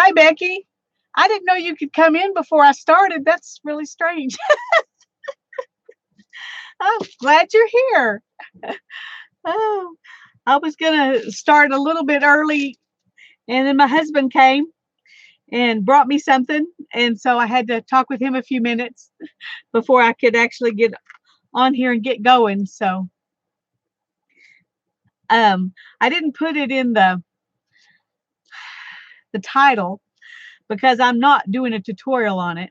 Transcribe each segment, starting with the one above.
Hi, Becky. I didn't know you could come in before I started. That's really strange. I'm glad you're here. Oh, I was going to start a little bit early, and then my husband came and brought me something. And so I had to talk with him a few minutes before I could actually get on here and get going. So I didn't put it in the title because I'm not doing a tutorial on it.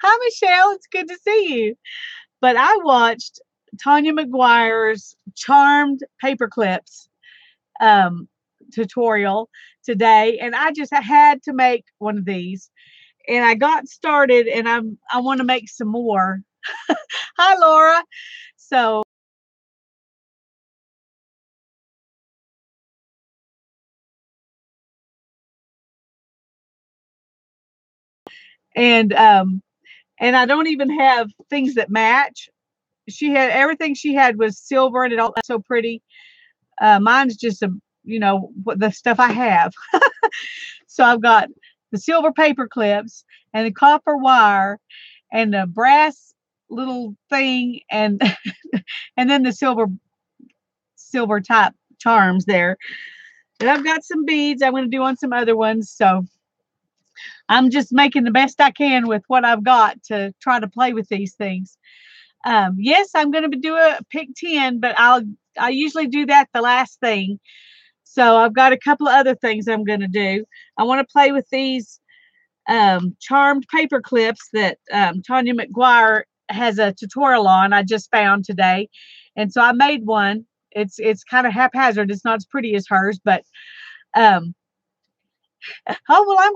Hi, Michelle. It's good to see you. But I watched Tanya McGuire's Charmed Paper Clips tutorial today, and I just had to make one of these. And I got started, and I want to make some more. Hi, Laura. So and I don't even have things that match. She had everything she had was silver, and it all so pretty. Mine's just what the stuff I have. So I've got the silver paper clips and the copper wire and the brass little thing and and then the silver type charms there. And I've got some beads I'm going to do on some other ones. So I'm just making the best I can with what I've got to try to play with these things. Yes, I'm going to do a pick 10, but I usually do that the last thing. So I've got a couple of other things I'm going to do. I want to play with these charmed paper clips that Tanya McGuire has a tutorial on. I just found today, and so I made one. It's kind of haphazard. It's not as pretty as hers, but oh well, I'm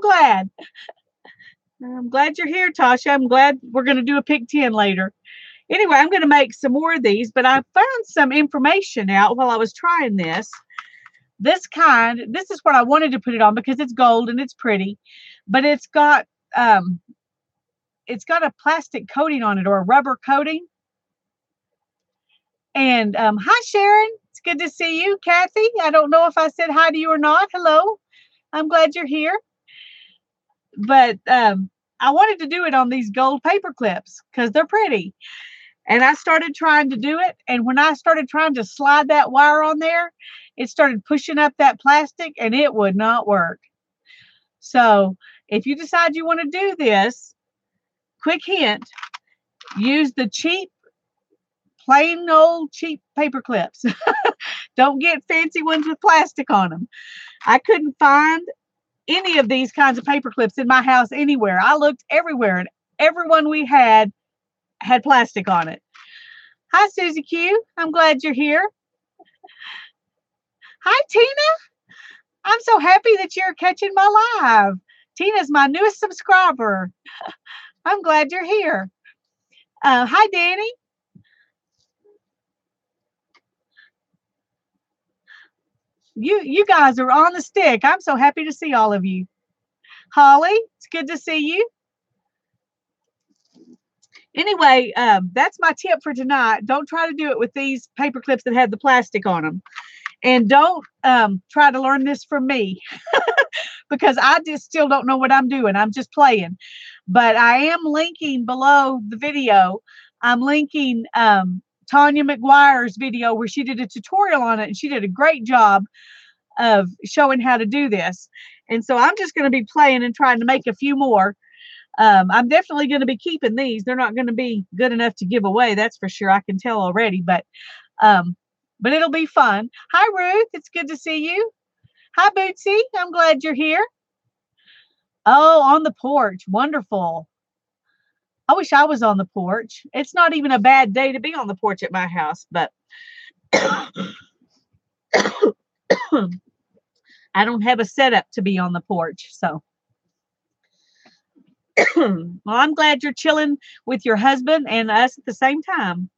glad you're here, Tasha. I'm glad we're going to do a pick 10 later. Anyway, I'm going to make some more of these, but I found some information out while I was trying this. This is what I wanted to put it on because it's gold and it's pretty, but it's got a plastic coating on it or a rubber coating. And hi, Sharon. It's good to see you. Kathy, I don't know if I said hi to you or not. Hello. I'm glad you're here. But I wanted to do it on these gold paper clips because they're pretty. And I started trying to do it. And when I started trying to slide that wire on there, it started pushing up that plastic and it would not work. So if you decide you want to do this, quick hint, use the plain old cheap paper clips. Don't get fancy ones with plastic on them. I couldn't find any of these kinds of paper clips in my house anywhere. I looked everywhere and every one we had plastic on it. Hi, Susie Q. I'm glad you're here. Hi, Tina. I'm so happy that you're catching my live. Tina's my newest subscriber. I'm glad you're here. Hi, Danny. You guys are on the stick. I'm so happy to see all of you. Holly, it's good to see you. Anyway, that's my tip for tonight. Don't try to do it with these paper clips that have the plastic on them. And don't try to learn this from me because I just still don't know what I'm doing. I'm just playing. But I am linking below the video. I'm linking Tanya McGuire's video where she did a tutorial on it, and she did a great job of showing how to do this. And so I'm just going to be playing and trying to make a few more. I'm definitely going to be keeping these. They're not going to be good enough to give away. That's for sure. I can tell already, but it'll be fun. Hi, Ruth. It's good to see you. Hi, Bootsy. I'm glad you're here. Oh, on the porch. Wonderful. I wish I was on the porch. It's not even a bad day to be on the porch at my house, but I don't have a setup to be on the porch. So, well, I'm glad you're chilling with your husband and us at the same time.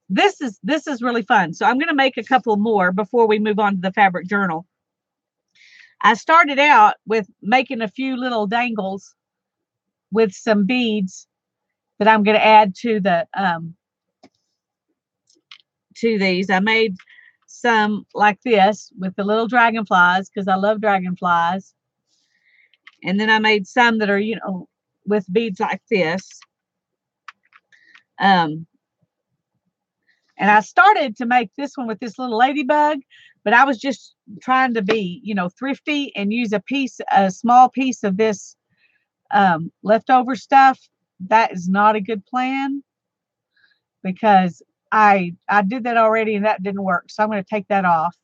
This is really fun. So I'm going to make a couple more before we move on to the fabric journal. I started out with making a few little dangles with some beads that I'm going to add to the to these. I made some like this with the little dragonflies because I love dragonflies. And then I made some that are, with beads like this. And I started to make this one with this little ladybug, but I was just trying to be, thrifty and use a small piece of this leftover stuff. That is not a good plan because I did that already and that didn't work. So I'm going to take that off.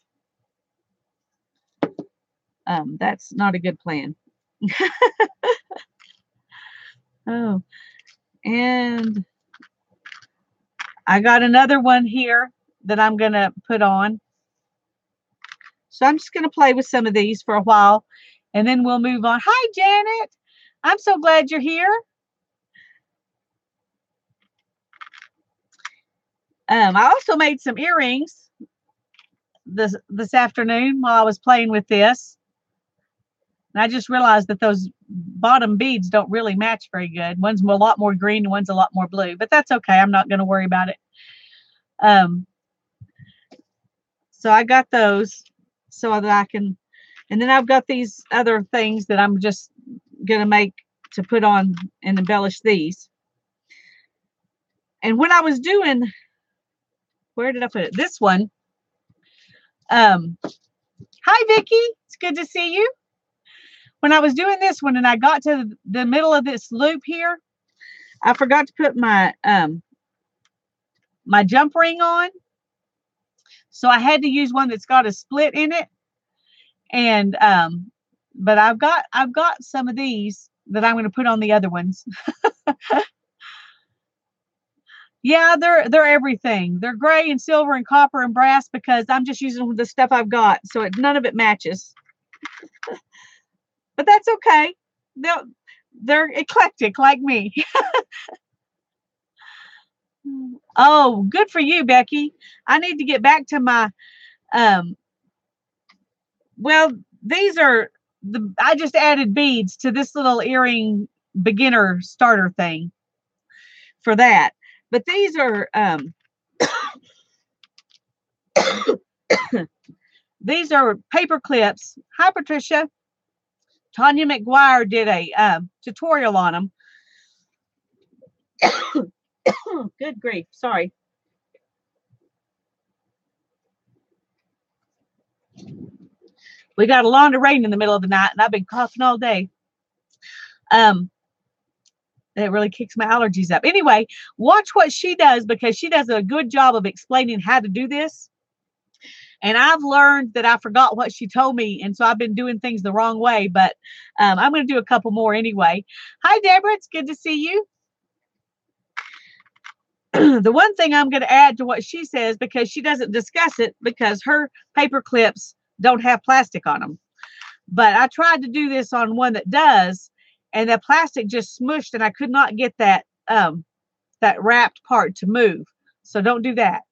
That's not a good plan. Oh, and I got another one here that I'm going to put on. So I'm just going to play with some of these for a while and then we'll move on. Hi, Janet. I'm so glad you're here. I also made some earrings this afternoon while I was playing with this. And I just realized that those bottom beads don't really match very good. One's a lot more green and one's a lot more blue, but that's okay. I'm not going to worry about it. So I got those so that I can, and then I've got these other things that I'm just going to make to put on and embellish these. And when I was doing, where did I put it? This one. Hi, Vicki. It's good to see you. When I was doing this one and I got to the middle of this loop here, I forgot to put my my jump ring on. So I had to use one that's got a split in it. And but I've got some of these that I'm going to put on the other ones. Yeah, they're everything. They're gray and silver and copper and brass because I'm just using the stuff I've got. So none of it matches. But that's okay. They're eclectic like me. Oh, good for you, Becky. I need to get back to my well, these are I just added beads to this little earring beginner starter thing for that. But these are these are paper clips. Hi, Patricia. Tanya McGuire did a tutorial on them. Good grief. Sorry. We got a lot of rain in the middle of the night, and I've been coughing all day. It really kicks my allergies up. Anyway, watch what she does because she does a good job of explaining how to do this. And I've learned that I forgot what she told me, and so I've been doing things the wrong way. But I'm going to do a couple more anyway. Hi, Deborah. It's good to see you. The one thing I'm going to add to what she says, because she doesn't discuss it, because her paper clips don't have plastic on them. But I tried to do this on one that does, and the plastic just smushed, and I could not get that that wrapped part to move. So don't do that.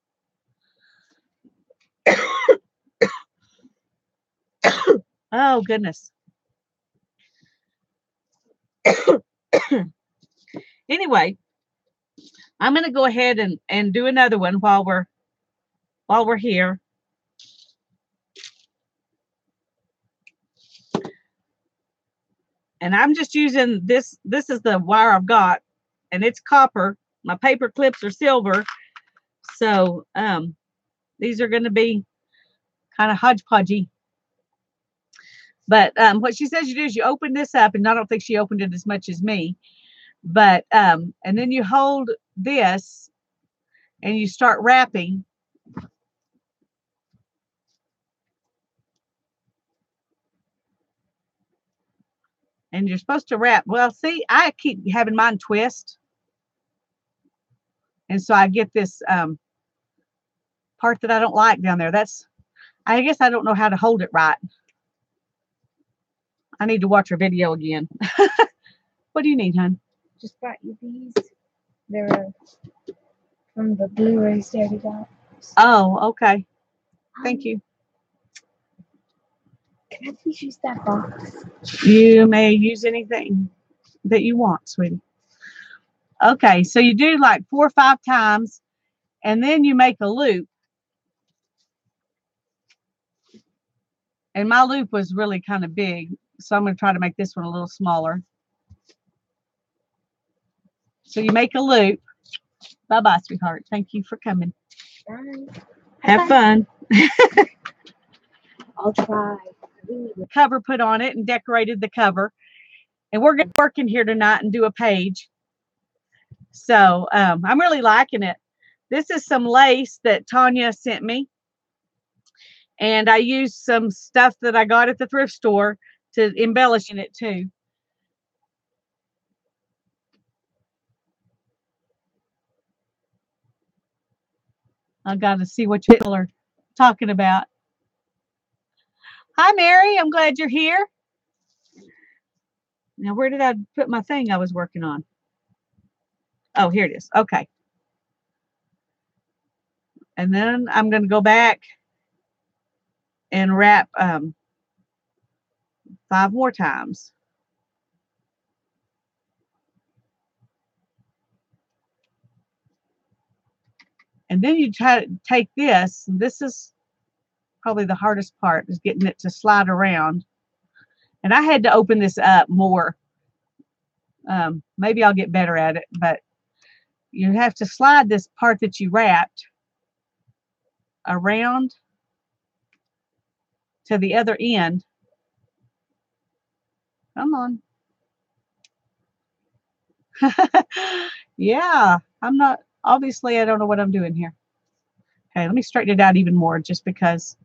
Oh, goodness. Anyway, I'm going to go ahead and do another one while we're here. And I'm just using this. This is the wire I've got, and it's copper. My paper clips are silver. So these are going to be kind of hodgepodgey. But what she says you do is you open this up, and I don't think she opened it as much as me. But and then you hold this, and you start wrapping. And you're supposed to wrap. Well, see, I keep having mine twist. And so I get this part that I don't like down there. I guess I don't know how to hold it right. I need to watch her video again. What do you need, hon? Just got you these. They're from the Blu-rays Daddy got. Oh, okay. Thank you. Can I please use that box? You may use anything that you want, sweetie. Okay, so you do like 4 or 5 times, and then you make a loop. And my loop was really kind of big, so I'm going to try to make this one a little smaller. So you make a loop. Bye-bye, sweetheart. Thank you for coming. Bye. Have fun. I'll try. Cover put on it and decorated the cover. And we're going to work in here tonight and do a page. So I'm really liking it. This is some lace that Tanya sent me. And I used some stuff that I got at the thrift store to embellish in it too. I got to see what you are talking about. Hi, Mary. I'm glad you're here. Now, where did I put my thing I was working on? Oh, here it is. Okay. And then I'm going to go back and wrap 5 more times. And then you try to take this. And this is probably the hardest part, is getting it to slide around. And I had to open this up more. Maybe I'll get better at it, but you have to slide this part that you wrapped around to the other end. Come on. Yeah, I'm not, obviously I don't know what I'm doing here. Okay, let me straighten it out even more, just because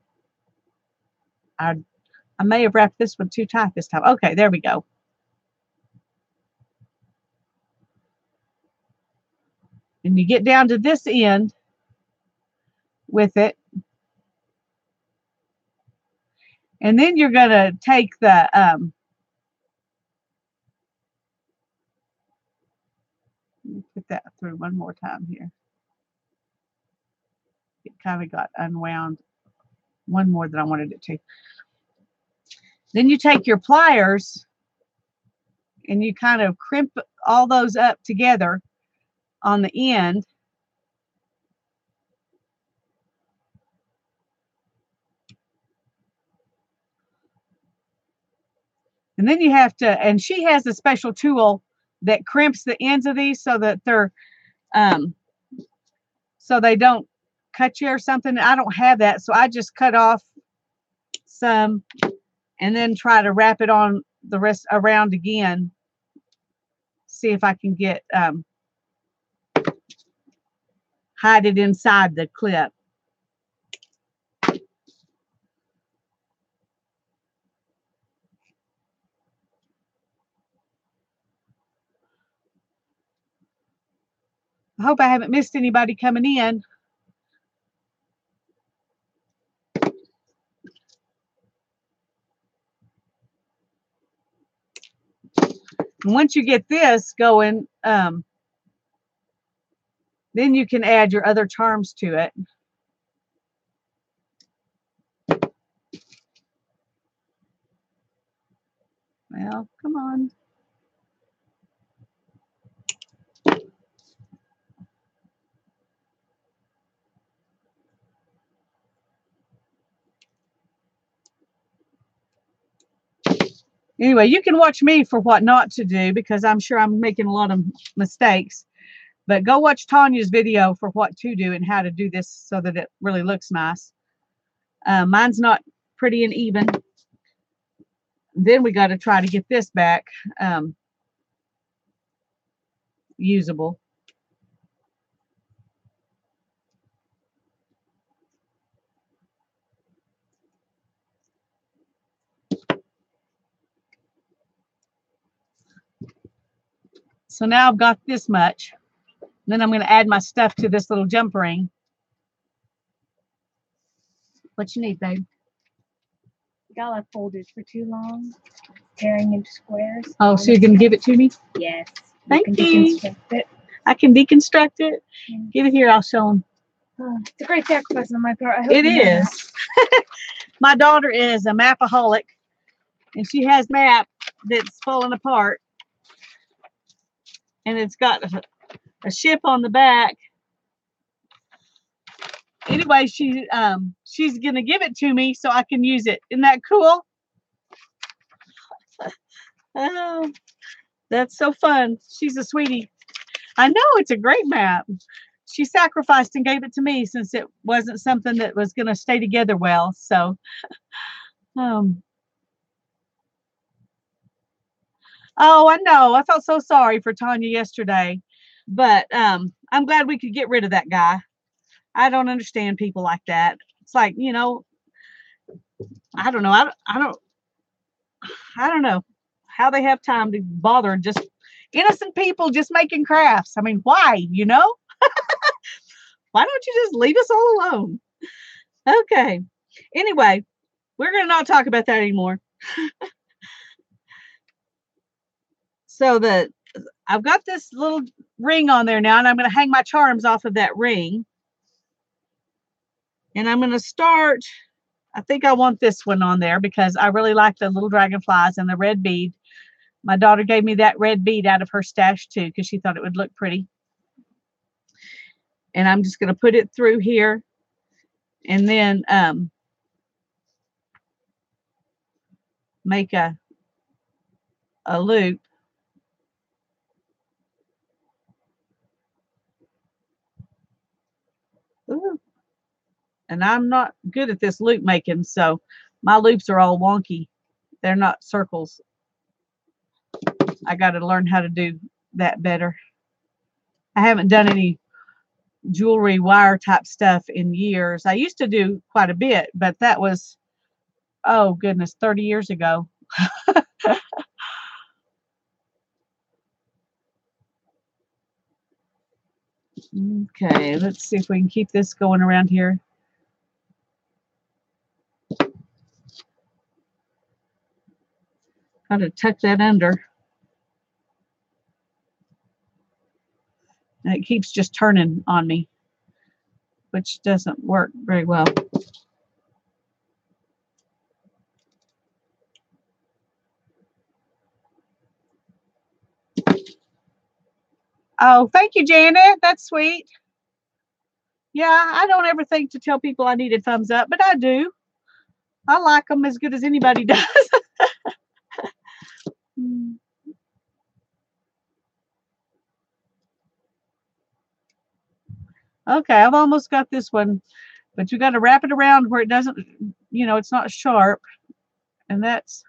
I may have wrapped this one too tight this time. Okay, there we go. And you get down to this end with it. And then you're going to take the let me put that through one more time here. It kind of got unwound one more than I wanted it to. Then you take your pliers and you kind of crimp all those up together on the end. And then you have to, and she has a special tool that crimps the ends of these so that they're, so they don't cut you or something. I don't have that, so I just cut off some and then try to wrap it on the rest around again. See if I can get, hide it inside the clip. I hope I haven't missed anybody coming in. And once you get this going, then you can add your other charms to it. Well, come on. Anyway, you can watch me for what not to do, because I'm sure I'm making a lot of mistakes. But go watch Tanya's video for what to do and how to do this so that it really looks nice. Mine's not pretty and even. Then we got to try to get this back usable. So now I've got this much. Then I'm going to add my stuff to this little jump ring. What you need, babe? Got left folded for too long, tearing into squares. Oh, so you're going to give it to me? Yes. Thank you. Deconstruct it. I can deconstruct it. Give it here. I'll show them. It's a great sacrifice on my part. I hope It is. My daughter is a mapaholic, and she has map that's falling apart. And it's got a ship on the back. anyway, she's gonna give it to me so I can use it. Isn't that cool? Oh, that's so fun. She's a sweetie. I know, it's a great map. She sacrificed and gave it to me since it wasn't something that was gonna stay together well. So um oh, I know. I felt so sorry for Tanya yesterday. But I'm glad we could get rid of that guy. I don't understand people like that. It's like, I don't know. I don't know how they have time to bother just innocent people just making crafts. I mean, why, Why don't you just leave us all alone? Okay. Anyway, we're going to not talk about that anymore. So I've got this little ring on there now, and I'm going to hang my charms off of that ring. And I'm going to start, I think I want this one on there because I really like the little dragonflies and the red bead. My daughter gave me that red bead out of her stash too because she thought it would look pretty. And I'm just going to put it through here and then make a loop. Ooh. And I'm not good at this loop making, so my loops are all wonky. They're not circles. I got to learn how to do that better. I haven't done any jewelry wire type stuff in years. I used to do quite a bit, but that was, oh goodness, 30 years ago. Okay, let's see if we can keep this going around here. Got to tuck that under. And it keeps just turning on me, which doesn't work very well. Oh, thank you, Janet. That's sweet. Yeah, I don't ever think to tell people I need a thumbs up, but I do. I like them as good as anybody does. Okay, I've almost got this one, but you got to wrap it around where it doesn't, it's not sharp. And that's,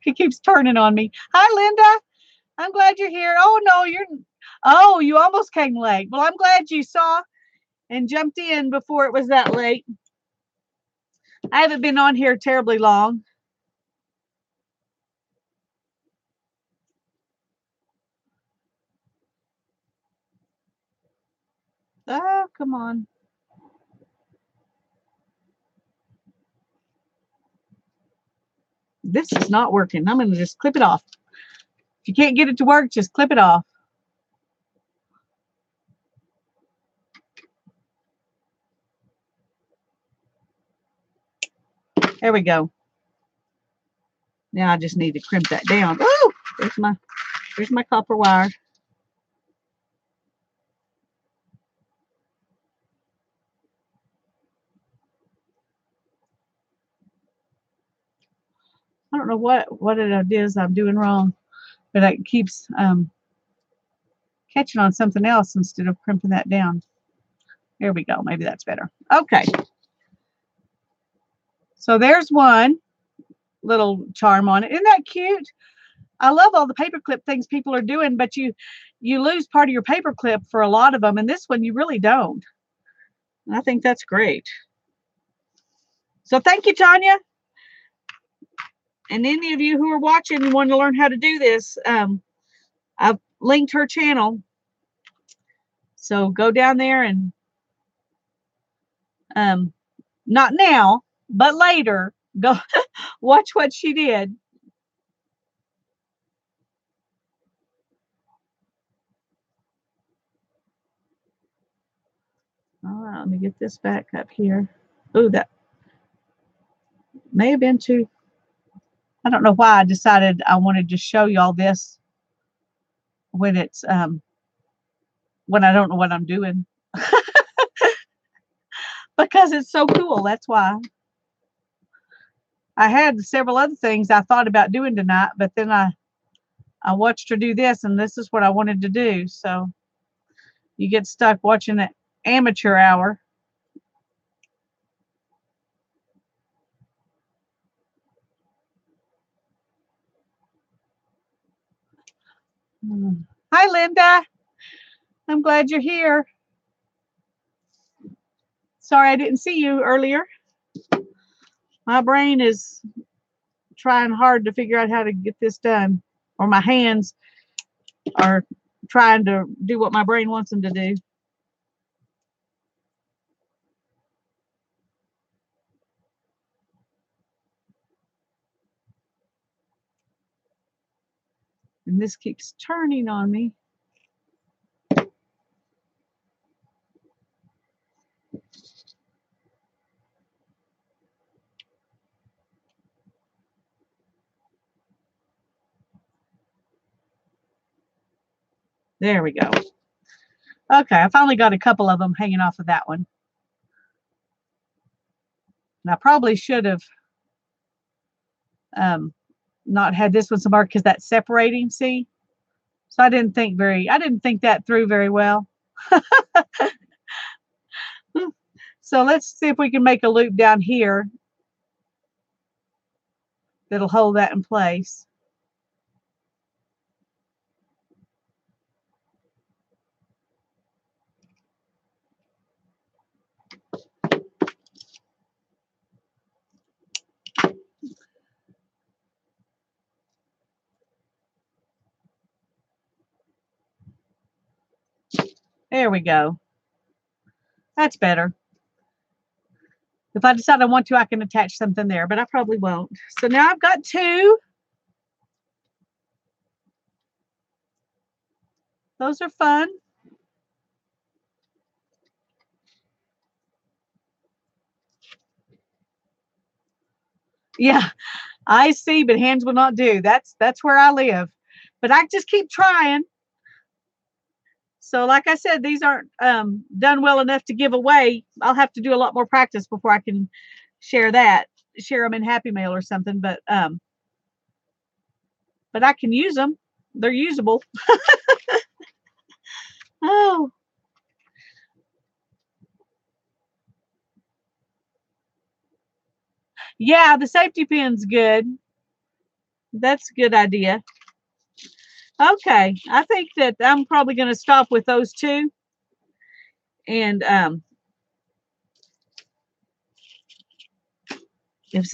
he keeps turning on me. Hi, Linda. I'm glad you're here. Oh, no, you almost came late. Well, I'm glad you saw and jumped in before it was that late. I haven't been on here terribly long. Oh, come on. This is not working. I'm going to just clip it off. If you can't get it to work, just clip it off. There we go. Now I just need to crimp that down. Oh, there's my copper wire. I don't know what it is I'm doing wrong, but it keeps catching on something else instead of crimping that down. There we go. Maybe that's better. Okay. So there's one little charm on it. Isn't that cute? I love all the paperclip things people are doing, but you lose part of your paperclip for a lot of them, and this one you really don't. And I think that's great. So thank you, Tanya. And any of you who are watching and want to learn how to do this, I've linked her channel. So go down there and not now, but later, go watch what she did. All right, let me get this back up here. Oh, that may have been too. I don't know why I decided I wanted to show y'all this. when it's when I don't know what I'm doing because it's so cool. That's why. I had several other things I thought about doing tonight, but then I watched her do this, and this is what I wanted to do. So you get stuck watching the amateur hour. Hi, Linda. I'm glad you're here. Sorry I didn't see you earlier. My brain is trying hard to figure out how to get this done, or my hands are trying to do what my brain wants them to do. And this keeps turning on me. There we go. Okay, I finally got a couple of them hanging off of that one. And I probably should have not had this one so marked because that's separating, see? So I didn't think that through very well. So let's see if we can make a loop down here that'll hold that in place. There we go. That's better. If I decide I want to, I can attach something there, but I probably won't. So now I've got two. Those are fun. Yeah, I see, but hands will not do. That's where I live. But I just keep trying. So like I said, these aren't done well enough to give away. I'll have to do a lot more practice before I can share them in Happy Mail or something. But I can use them. They're usable. Oh. Yeah, the safety pin's good. That's a good idea. Okay, I think that I'm probably going to stop with those two. And if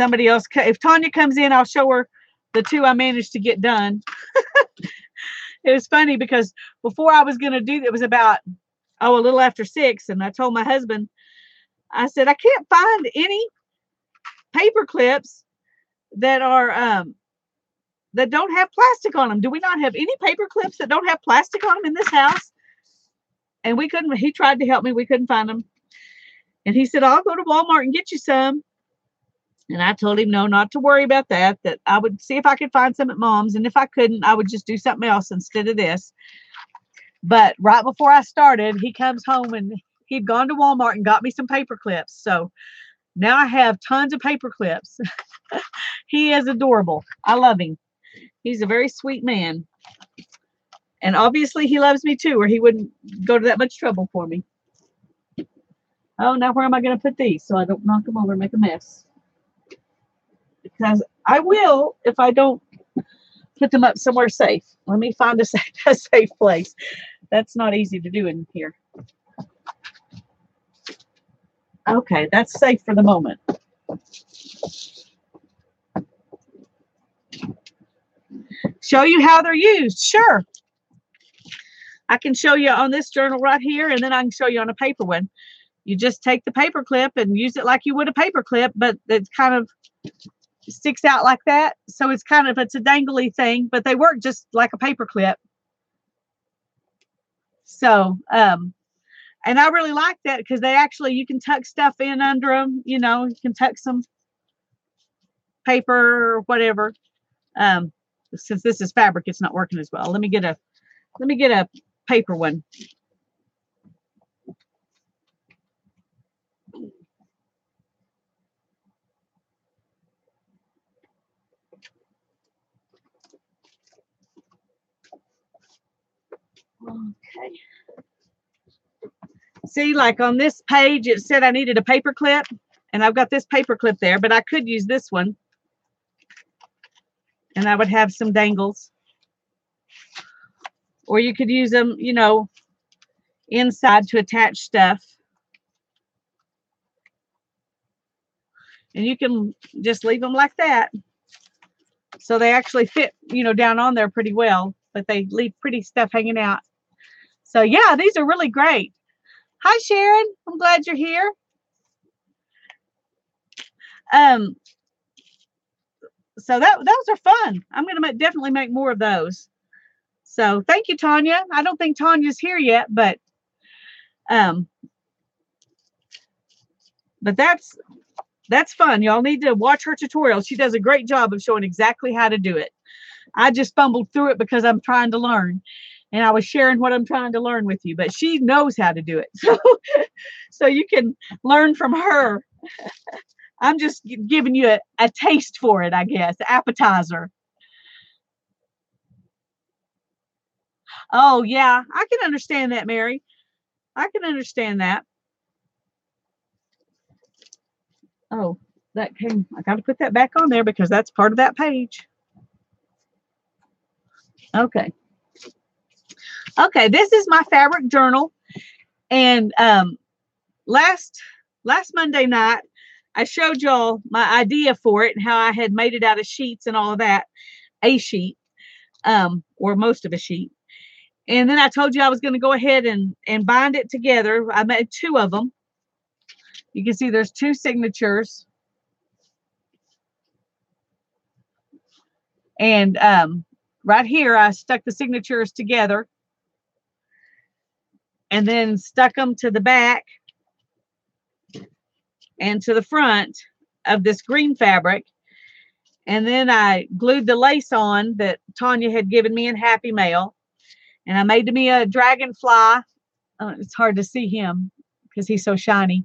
Tanya comes in, I'll show her the two I managed to get done. It was funny because before I was going to do it was about a little after 6, and I told my husband, I said, I can't find any paper clips that are that don't have plastic on them. Do we not have any paper clips that don't have plastic on them in this house? And we couldn't. He tried to help me. We couldn't find them. And he said, I'll go to Walmart and get you some. And I told him no, not to worry about that, that I would see if I could find some at Mom's. And if I couldn't, I would just do something else instead of this. But right before I started, he comes home and he'd gone to Walmart and got me some paper clips. So now I have tons of paper clips. He is adorable. I love him. He's a very sweet man. And obviously he loves me too, or he wouldn't go to that much trouble for me. Oh, now where am I going to put these so I don't knock them over and make a mess? Because I will if I don't put them up somewhere safe. Let me find a safe place. That's not easy to do in here. Okay, that's safe for the moment. Show you how they're used. Sure. I can show you on this journal right here, and then I can show you on a paper one. You just take the paper clip and use it like you would a paper clip, but it's kind of sticks out like that. So it's a dangly thing, but they work just like a paper clip. So, and I really like that because you can tuck stuff in under them. You can tuck some paper or whatever. Since this is fabric, it's not working as well. Let me get a Let me get a paper one. Okay. See, like on this page, it said I needed a paper clip, and I've got this paper clip there, but I could use this one, and I would have some dangles. Or you could use them, you know, inside to attach stuff. And you can just leave them like that. So they actually fit, you know, down on there pretty well, but they leave pretty stuff hanging out. So yeah, these are really great. Hi, Sharon. I'm glad you're here. So those are fun. I'm going to definitely make more of those. So thank you, Tanya. I don't think Tanya's here yet, but that's fun. Y'all need to watch her tutorial. She does a great job of showing exactly how to do it. I just fumbled through it because I'm trying to learn, and I was sharing what I'm trying to learn with you, but she knows how to do it. So you can learn from her. I'm just giving you a taste for it, I guess, appetizer. Oh, yeah, I can understand that, Mary. I can understand that. Oh, that came, I got to put that back on there because that's part of that page. Okay. Okay, this is my fabric journal. And last Monday night, I showed y'all my idea for it and how I had made it out of sheets and all of that, a sheet, or most of a sheet. And then I told you I was going to go ahead and bind it together. I made 2 of them. You can see there's 2 signatures. And right here, I stuck the signatures together and then stuck them to the back and to the front of this green fabric. And then I glued the lace on that Tanya had given me in Happy Mail. And I made me a dragonfly. It's hard to see him because he's so shiny.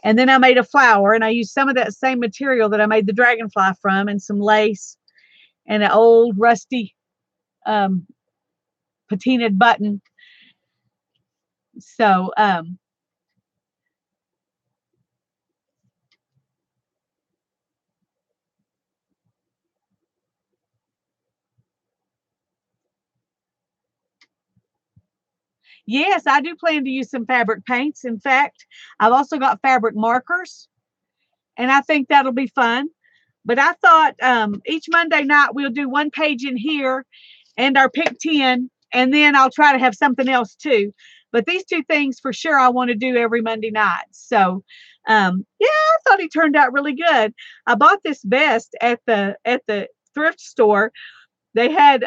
And then I made a flower, and I used some of that same material that I made the dragonfly from, and some lace and an old rusty patinaed button. So yes, I do plan to use some fabric paints. In fact, I've also got fabric markers, and I think that'll be fun. But I thought each Monday night we'll do 1 page in here and our pick 10, and then I'll try to have something else too. But these 2 things for sure I want to do every Monday night. So yeah, I thought he turned out really good. I bought this vest at the thrift store. They had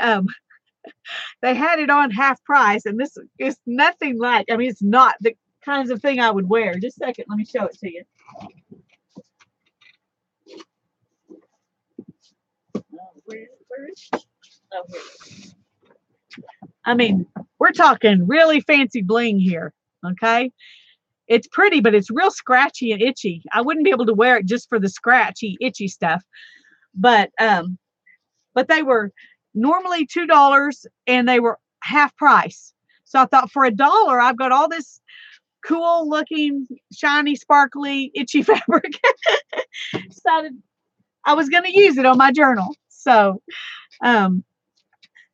it on half price, and this is nothing like, I mean, it's not the kinds of thing I would wear. Just a second, let me show it to you. Where is it? Oh, here. I mean, we're talking really fancy bling here, okay? It's pretty, but it's real scratchy and itchy. I wouldn't be able to wear it just for the scratchy, itchy stuff. But they were normally $2, and they were half price. So I thought, for $1, I've got all this cool looking, shiny, sparkly, itchy fabric. Decided I was going to use it on my journal. So I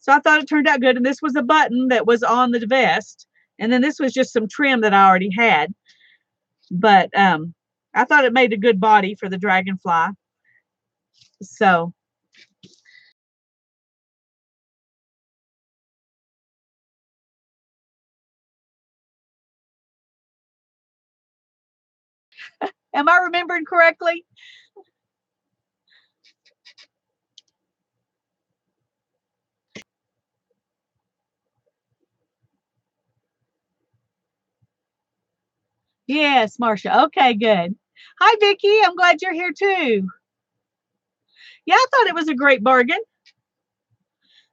thought it turned out good. And this was a button that was on the vest. And then this was just some trim that I already had. But I thought it made a good body for the dragonfly. So am I remembering correctly? Yes, Marcia. Okay, good. Hi, Vicki. I'm glad you're here too. Yeah, I thought it was a great bargain.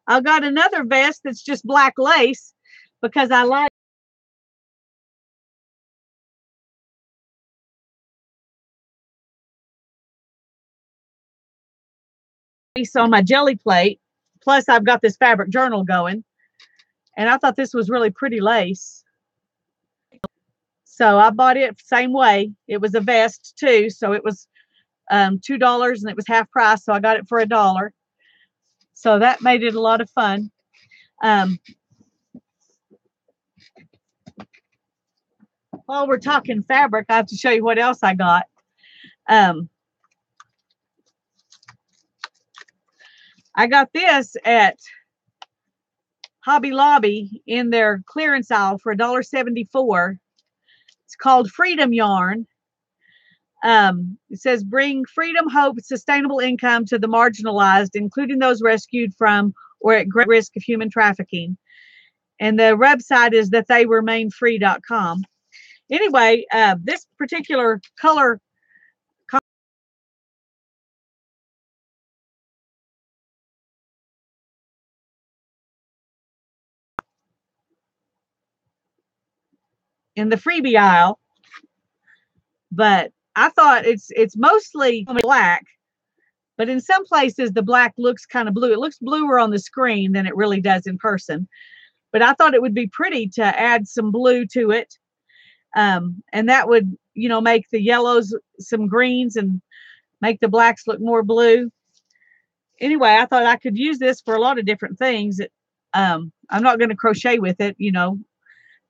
I got another vest that's just black lace because I like lace on my jelly plate. Plus, I've got this fabric journal going, and I thought this was really pretty lace. So I bought it same way. It was a vest too, so it was $2 and it was half price, so I got it for $1. So that made it a lot of fun. While we're talking fabric, I have to show you what else I got. I got this at Hobby Lobby in their clearance aisle for $1.74. It's called Freedom Yarn. It says, bring freedom, hope, sustainable income to the marginalized, including those rescued from or at great risk of human trafficking. And the website is thattheyremainfree.com. Anyway, this particular color in the freebie aisle, but I thought it's mostly black, but in some places the black looks kind of blue. It looks bluer on the screen than it really does in person. But I thought it would be pretty to add some blue to it. And that would, make the yellows some greens and make the blacks look more blue. Anyway, I thought I could use this for a lot of different things. I'm not going to crochet with it,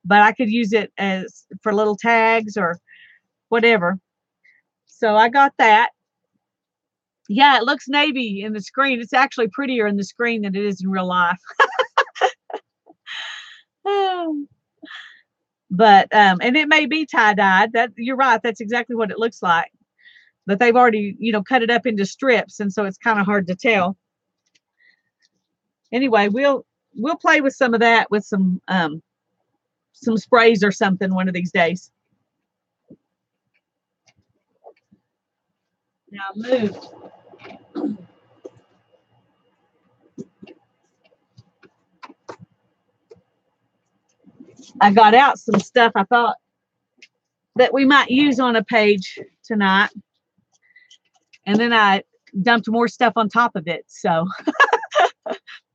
but I could use it as for little tags or whatever. So I got that. Yeah, it looks navy in the screen. It's actually prettier in the screen than it is in real life. But and it may be tie-dyed. That you're right, that's exactly what it looks like. But they've already, cut it up into strips, and so it's kind of hard to tell. Anyway, we'll play with some of that with some sprays or something one of these days. Now move. I got out some stuff I thought that we might use on a page tonight. And then I dumped more stuff on top of it. So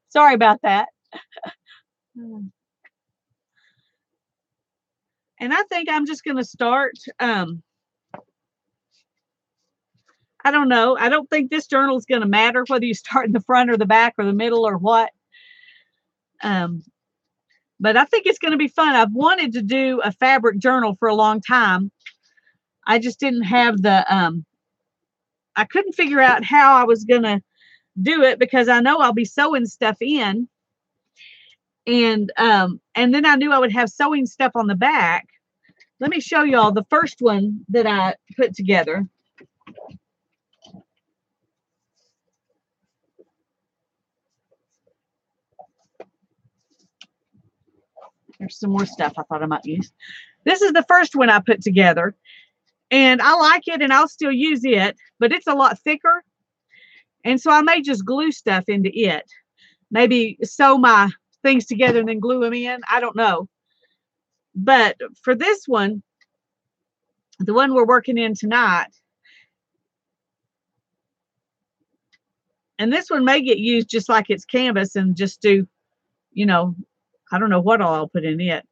sorry about that. And I think I'm just going to start. I don't know. I don't think this journal is going to matter whether you start in the front or the back or the middle or what. But I think it's going to be fun. I've wanted to do a fabric journal for a long time. I just didn't have the, I couldn't figure out how I was going to do it because I know I'll be sewing stuff in. And then I knew I would have sewing stuff on the back. Let me show y'all the first one that I put together. There's some more stuff I thought I might use. This is the first one I put together. And I like it and I'll still use it, but it's a lot thicker. And so I may just glue stuff into it. Maybe sew my things together and then glue them in. I don't know. But for this one, the one we're working in tonight, and this one may get used just like it's canvas and just do, I don't know what all I'll put in it.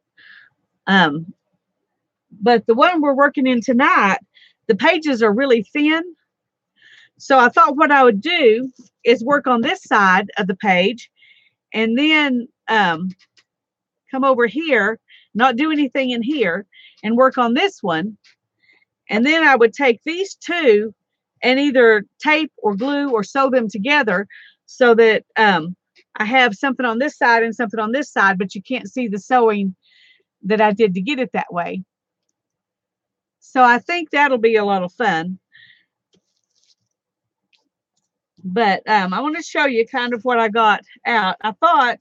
But the one we're working in tonight, the pages are really thin. So I thought what I would do is work on this side of the page and then come over here, not do anything in here, and work on this one. And then I would take these two and either tape or glue or sew them together so that I have something on this side and something on this side, but you can't see the sewing that I did to get it that way. So I think that'll be a lot of fun. But I want to show you kind of what I got out. I thought,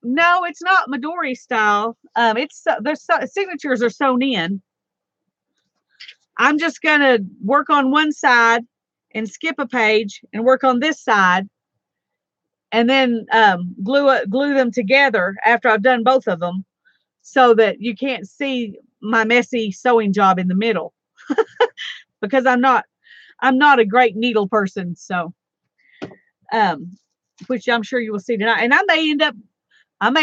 no, it's not Midori style. The signatures are sewn in. I'm just going to work on one side and skip a page and work on this side, and then glue them together after I've done both of them, so that you can't see my messy sewing job in the middle, because I'm not a great needle person. So which I'm sure you will see tonight, and I may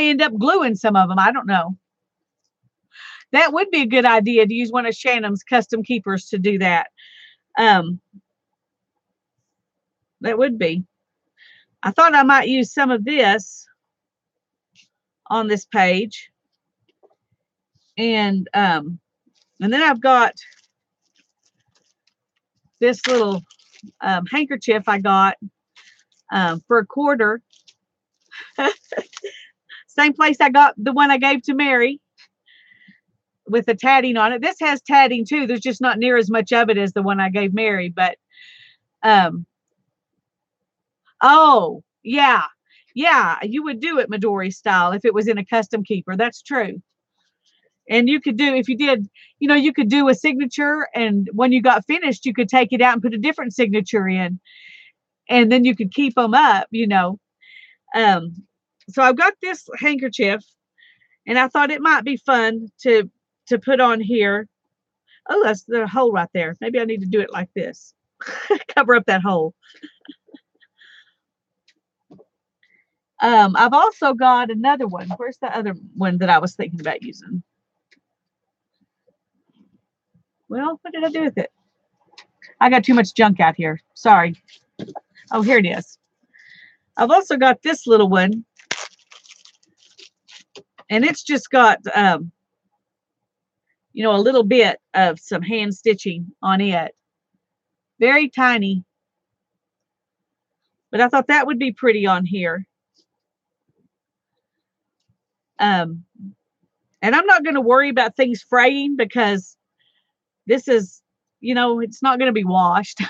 end up gluing some of them. I don't know. That would be a good idea, to use one of Shannon's custom keepers to do that. That would be. I thought I might use some of this on this page. And then I've got this little handkerchief I got for $1. Same place I got the one I gave to Mary, with the tatting on it. This has tatting too. There's just not near as much of it as the one I gave Mary. But oh yeah, you would do it Midori style if it was in a custom keeper. That's true. And you could do, if you did, you could do a signature, and when you got finished, you could take it out and put a different signature in, and then you could keep them up. So I've got this handkerchief, and I thought it might be fun to put on here. Oh, that's the hole right there. Maybe I need to do it like this. Cover up that hole. I've also got another one. Where's the other one that I was thinking about using? Well, what did I do with it? I got too much junk out here. Sorry. Oh, here it is. I've also got this little one, and it's just got a little bit of some hand stitching on it. Very tiny. But I thought that would be pretty on here. And I'm not going to worry about things fraying, because this is, it's not going to be washed.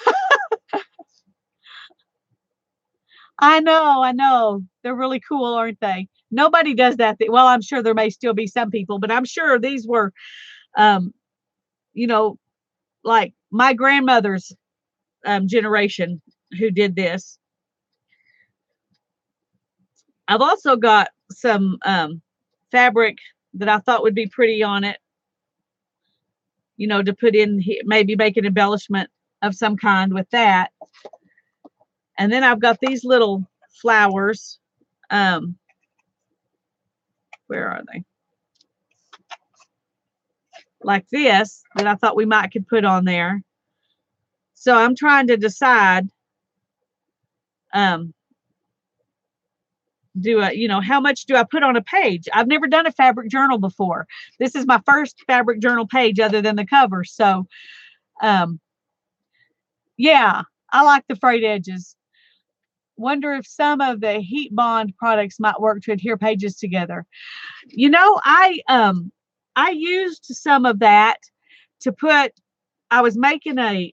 I know. They're really cool, aren't they? Nobody does that. Well, I'm sure there may still be some people, but I'm sure these were, like my grandmother's generation who did this. I've also got some fabric that I thought would be pretty on it, to put in, maybe make an embellishment of some kind with that. And then I've got these little flowers. Where are they? Like this, that I thought we might could put on there. So I'm trying to decide, how much do I put on a page? I've never done a fabric journal before. This is my first fabric journal page other than the cover. So, yeah, I like the frayed edges. Wonder if some of the heat bond products might work to adhere pages together. I used some of that to put. I was making a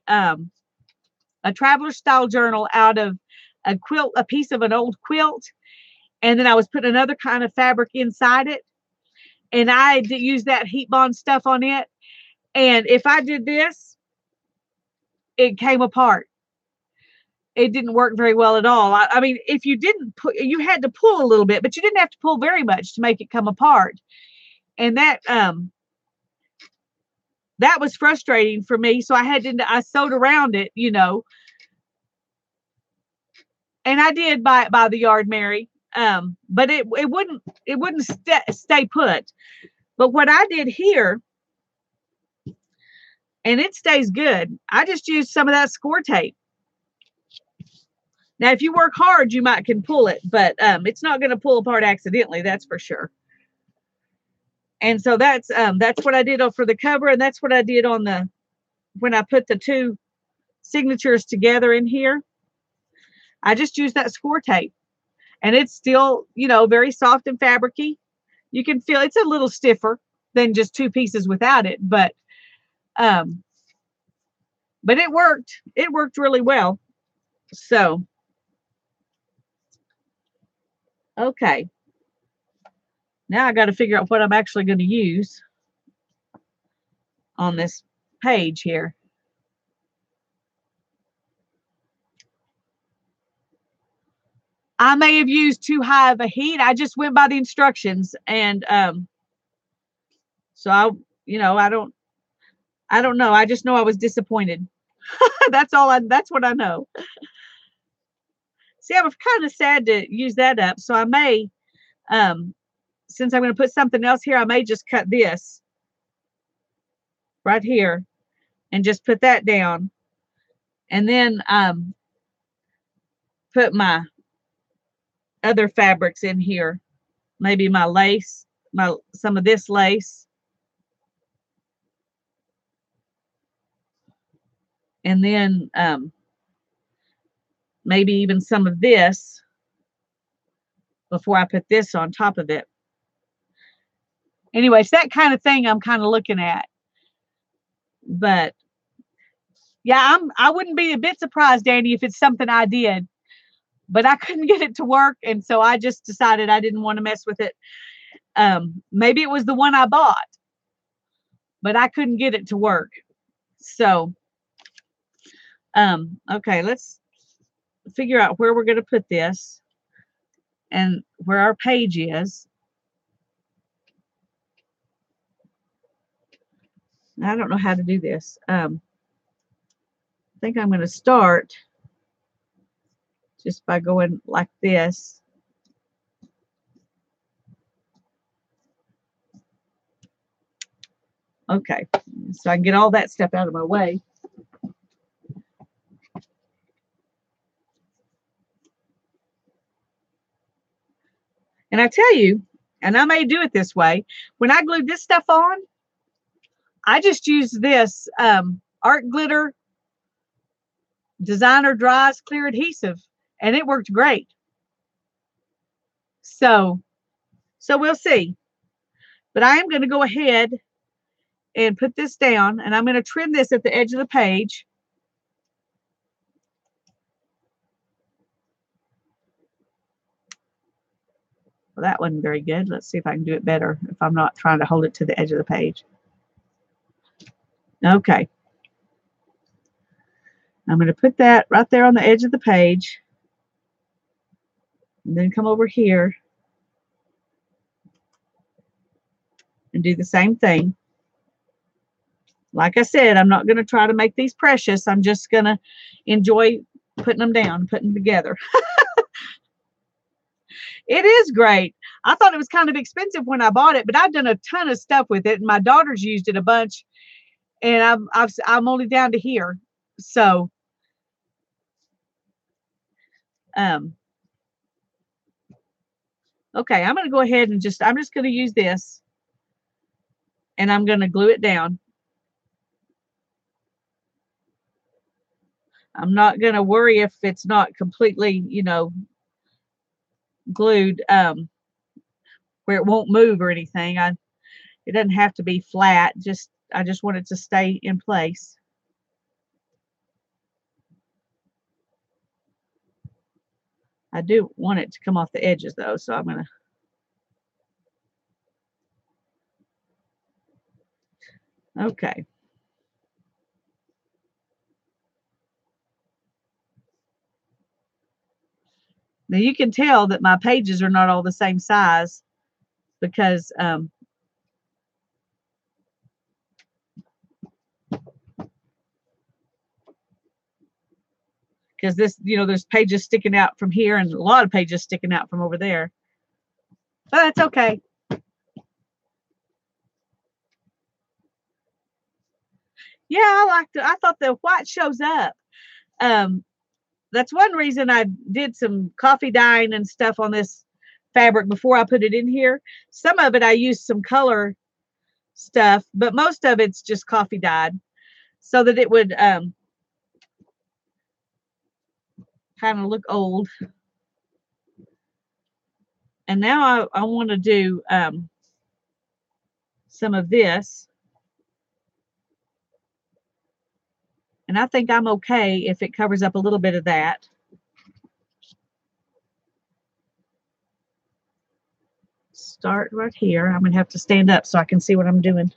traveler style journal out of a piece of an old quilt, and then I was putting another kind of fabric inside it, and I did use that heat bond stuff on it. And if I did this, it came apart. It didn't work very well at all. I mean, if you didn't put, you had to pull a little bit, but you didn't have to pull very much to make it come apart. And that was frustrating for me. So I sewed around it, and I did buy it by the yard, Mary. But it wouldn't stay put. But what I did here, and it stays good, I just used some of that score tape. Now, if you work hard, you can pull it, but it's not going to pull apart accidentally. That's for sure. And so that's what I did for the cover, and that's what I did when I put the two signatures together in here. I just used that score tape, and it's still, very soft and fabricy. You can feel it's a little stiffer than just two pieces without it, but it worked. It worked really well. So. Okay. Now I got to figure out what I'm actually going to use on this page here. I may have used too high of a heat. I just went by the instructions, and so I don't know. I just know I was disappointed. That's what I know. See, I was kind of sad to use that up. So I may, um, since I'm going to put something else here, I may just cut this right here and just put that down. And then put my other fabrics in here. Maybe my lace, some of this lace. And then maybe even some of this before I put this on top of it. Anyways, that kind of thing I'm kind of looking at. But yeah, I wouldn't be a bit surprised, Danny, if it's something I did. But I couldn't get it to work, and so I just decided I didn't want to mess with it. Maybe it was the one I bought, but I couldn't get it to work. So okay, let's figure out where we're going to put this and where our page is. I don't know how to do this. I think I'm going to start just by going like this. Okay, so I can get all that stuff out of my way. And I tell you, and I may do it this way, when I glued this stuff on, I just used this art glitter designer dries clear adhesive, and it worked great. So we'll see. But I am going to go ahead and put this down, and I'm going to trim this at the edge of the page. Well, that wasn't very good. Let's see if I can do it better if I'm not trying to hold it to the edge of the page. Okay. I'm going to put that right there on the edge of the page. And then come over here and do the same thing. Like I said, I'm not going to try to make these precious. I'm just going to enjoy putting them down, putting them together. It is great. I thought it was kind of expensive when I bought it, but I've done a ton of stuff with it, and my daughter's used it a bunch, and I'm only down to here. So, okay, I'm going to go ahead and I'm just going to use this, and I'm going to glue it down. I'm not going to worry if it's not completely, glued where it won't move or anything. It doesn't have to be flat. I just want it to stay in place. I do want it to come off the edges though, so I'm going to. Okay. Now you can tell that my pages are not all the same size because this, there's pages sticking out from here and a lot of pages sticking out from over there. But that's okay. Yeah, I thought the white shows up. That's one reason I did some coffee dyeing and stuff on this fabric before I put it in here. Some of it I used some color stuff, but most of it's just coffee dyed so that it would kind of look old. And now I want to do some of this. And I think I'm okay if it covers up a little bit of that. Start right here. I'm going to have to stand up so I can see what I'm doing.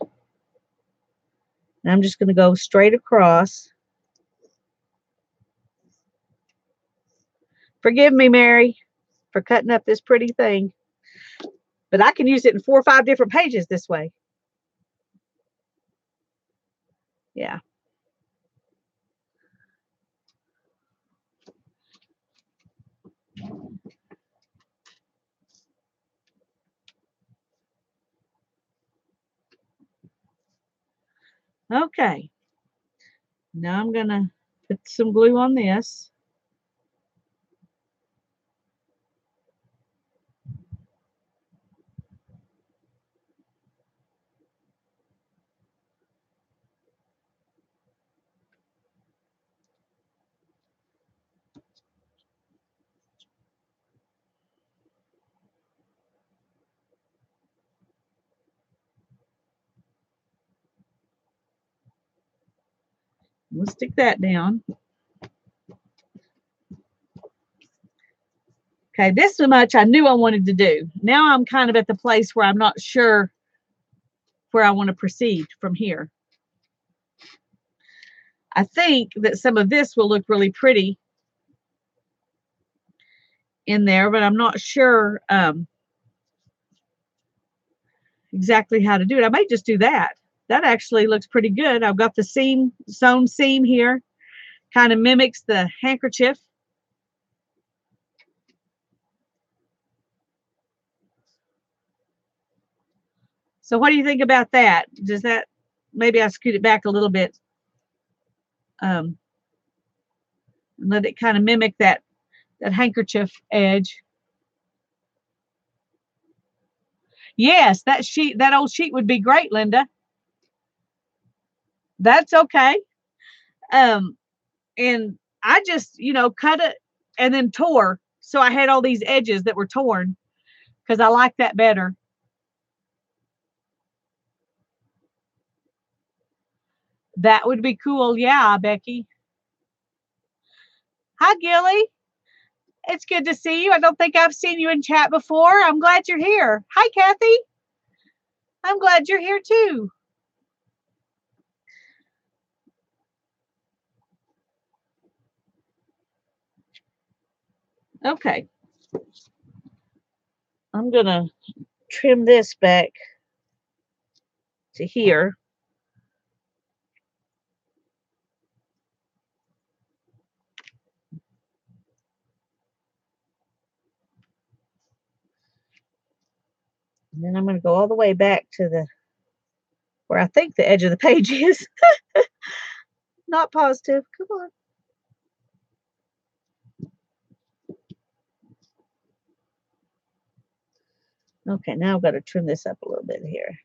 And I'm just going to go straight across. Forgive me, Mary. for cutting up this pretty thing. But I can use it in 4 or 5 different pages this way. Yeah. Okay. Now I'm going to put some glue on this. We'll stick that down. Okay, this much I knew I wanted to do. Now I'm kind of at the place where I'm not sure where I want to proceed from here. I think that some of this will look really pretty in there, but I'm not sure exactly how to do it. I may just do that. That actually looks pretty good. I've got the sewn seam here, kind of mimics the handkerchief. So what do you think about that? Does that, maybe I scoot it back a little bit, and let it kind of mimic that handkerchief edge. Yes, that old sheet would be great, Linda. That's okay. And I just, cut it and then tore. So I had all these edges that were torn because I like that better. That would be cool. Yeah, Becky. Hi, Gilly. It's good to see you. I don't think I've seen you in chat before. I'm glad you're here. Hi, Kathy. I'm glad you're here too. Okay. I'm going to trim this back to here. And then I'm going to go all the way back to where I think the edge of the page is. Not positive. Come on. Okay, now I've got to trim this up a little bit here.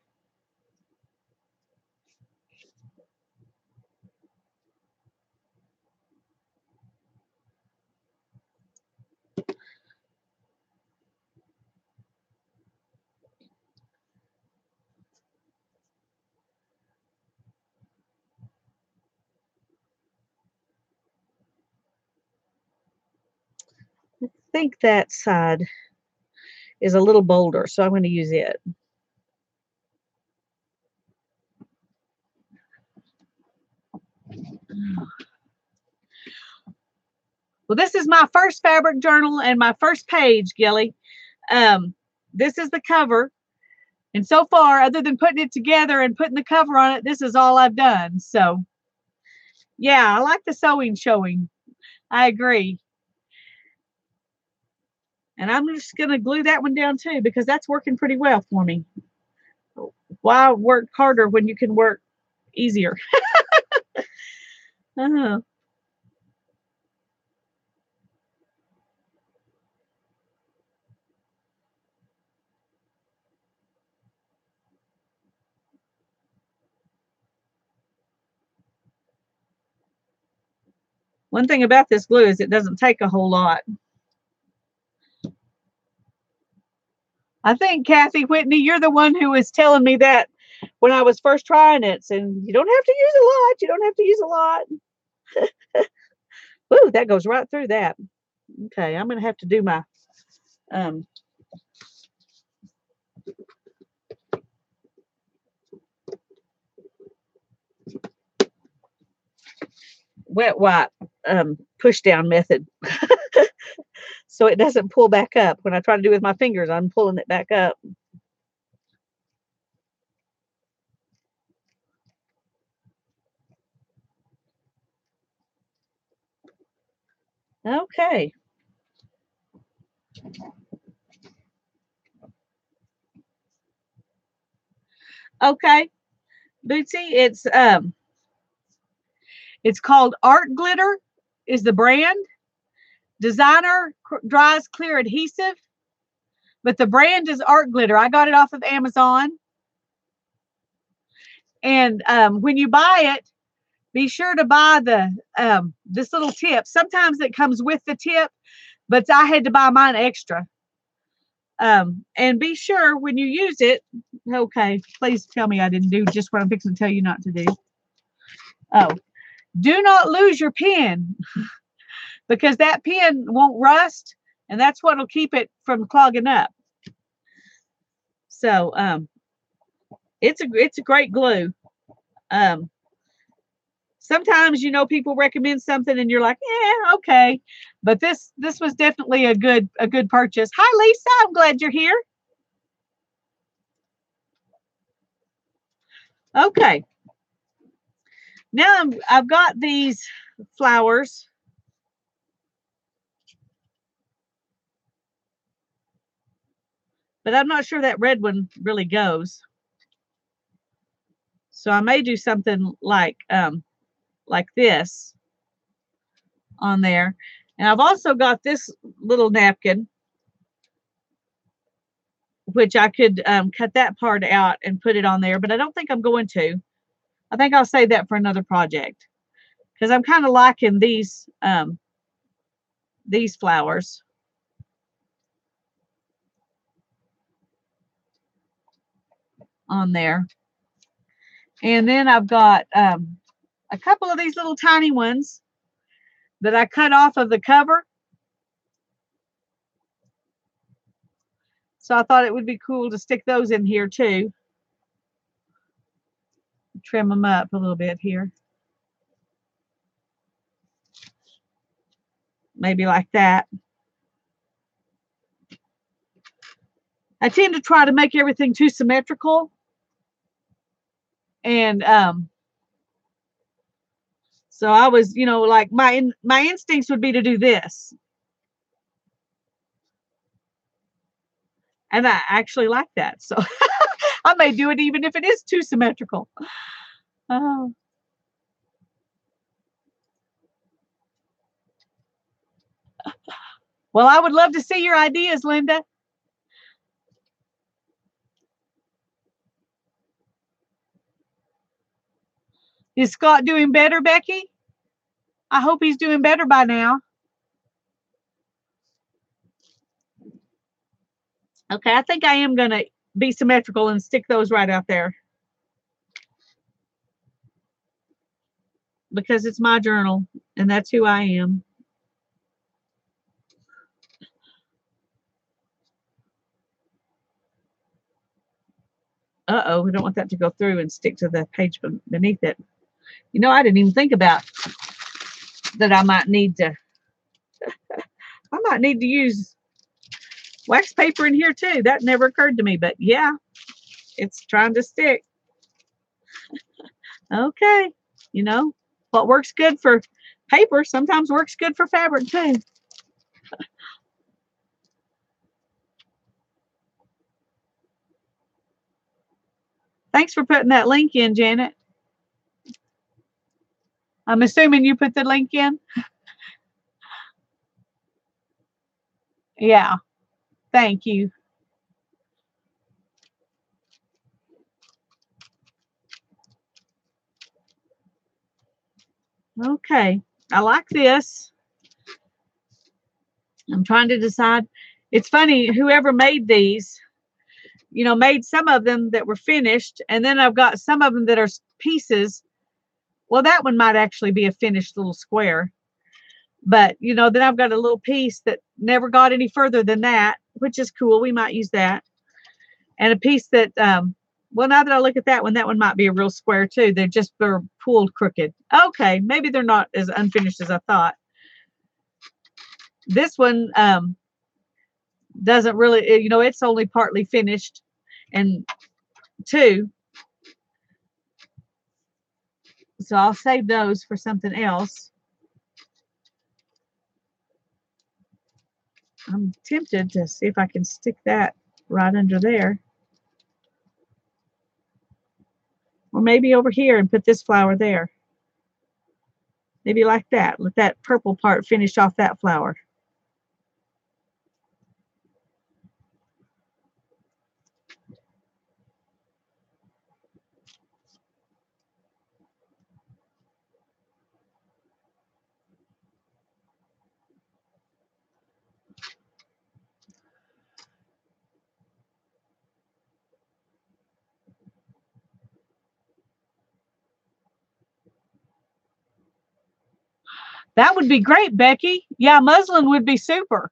I think that side is a little bolder, so I'm going to use it. Well, this is my first fabric journal and my first page, Gilly. This is the cover. And so far, other than putting it together and putting the cover on it, this is all I've done. So, yeah, I like the sewing showing. I agree. And I'm just going to glue that one down too, because that's working pretty well for me. Why work harder when you can work easier? One thing about this glue is it doesn't take a whole lot. I think, Kathy Whitney, you're the one who was telling me that when I was first trying it. And you don't have to use a lot. You don't have to use a lot. Ooh, that goes right through that. Okay, I'm going to have to do my wet wipe push down method. so it doesn't pull back up. When I try to do it with my fingers, I'm pulling it back up. Okay. Okay. Bootsy, it's called Art Glitter is the brand. Designer dries clear adhesive, but the brand is Art Glitter. I got it off of Amazon. And when you buy it, be sure to buy the this little tip. Sometimes it comes with the tip, but I had to buy mine extra. And be sure when you use it, okay, please tell me I didn't do just what I'm fixing to tell you not to do. Oh, do not lose your pen because that pen won't rust, and that's what will keep it from clogging up. So it's a great glue. Sometimes people recommend something and you're like, yeah, okay, but this was definitely a good purchase. Hi Lisa, I'm glad you're here. Okay, now I've got these flowers. But I'm not sure that red one really goes. So I may do something like this on there. And I've also got this little napkin, which I could cut that part out and put it on there, but I don't think I'm going to. I think I'll save that for another project because I'm kind of liking these flowers. On there. And then I've got a couple of these little tiny ones that I cut off of the cover. So I thought it would be cool to stick those in here too. Trim them up a little bit here. Maybe like that. I tend to try to make everything too symmetrical. And so I was, like my instincts would be to do this. And I actually like that. So I may do it even if it is too symmetrical. Oh. Well, I would love to see your ideas, Linda. Is Scott doing better, Becky? I hope he's doing better by now. Okay, I think I am going to be symmetrical and stick those right out there. Because it's my journal, and that's who I am. Uh-oh, we don't want that to go through and stick to the page beneath it. I didn't even think about that I might need to use wax paper in here too. That never occurred to me, but yeah, it's trying to stick. Okay, what works good for paper sometimes works good for fabric too. Thanks for putting that link in, Janet. I'm assuming you put the link in. Yeah, thank you. Okay, I like this. I'm trying to decide. It's funny, whoever made these, made some of them that were finished, and then I've got some of them that are pieces. Well, that one might actually be a finished little square. But, then I've got a little piece that never got any further than that, which is cool. We might use that. And a piece that, well, now that I look at that one might be a real square too. They're pulled crooked. Okay, maybe they're not as unfinished as I thought. This one, doesn't really, you know, it's only partly finished. And two, so I'll save those for something else. I'm tempted to see if I can stick that right under there. Or maybe over here and put this flower there. Maybe like that. Let that purple part finish off that flower. That would be great, Becky. Yeah, muslin would be super.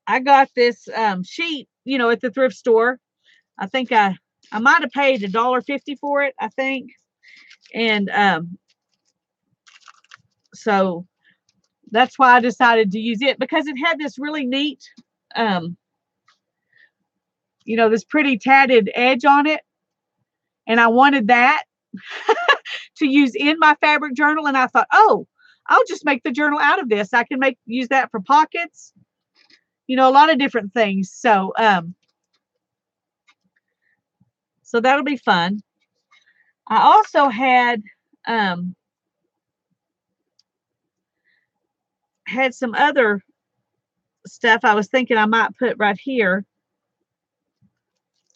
I got this sheet, you know, at the thrift store. I think I might have paid $1.50 for it, I think. And so that's why I decided to use it, because it had this really neat, you know, this pretty tatted edge on it. And I wanted that to use in my fabric journal. And I thought, oh, I'll just make the journal out of this. I can use that for pockets, you know, a lot of different things. So, so that'll be fun. I also had some other stuff I was thinking I might put right here,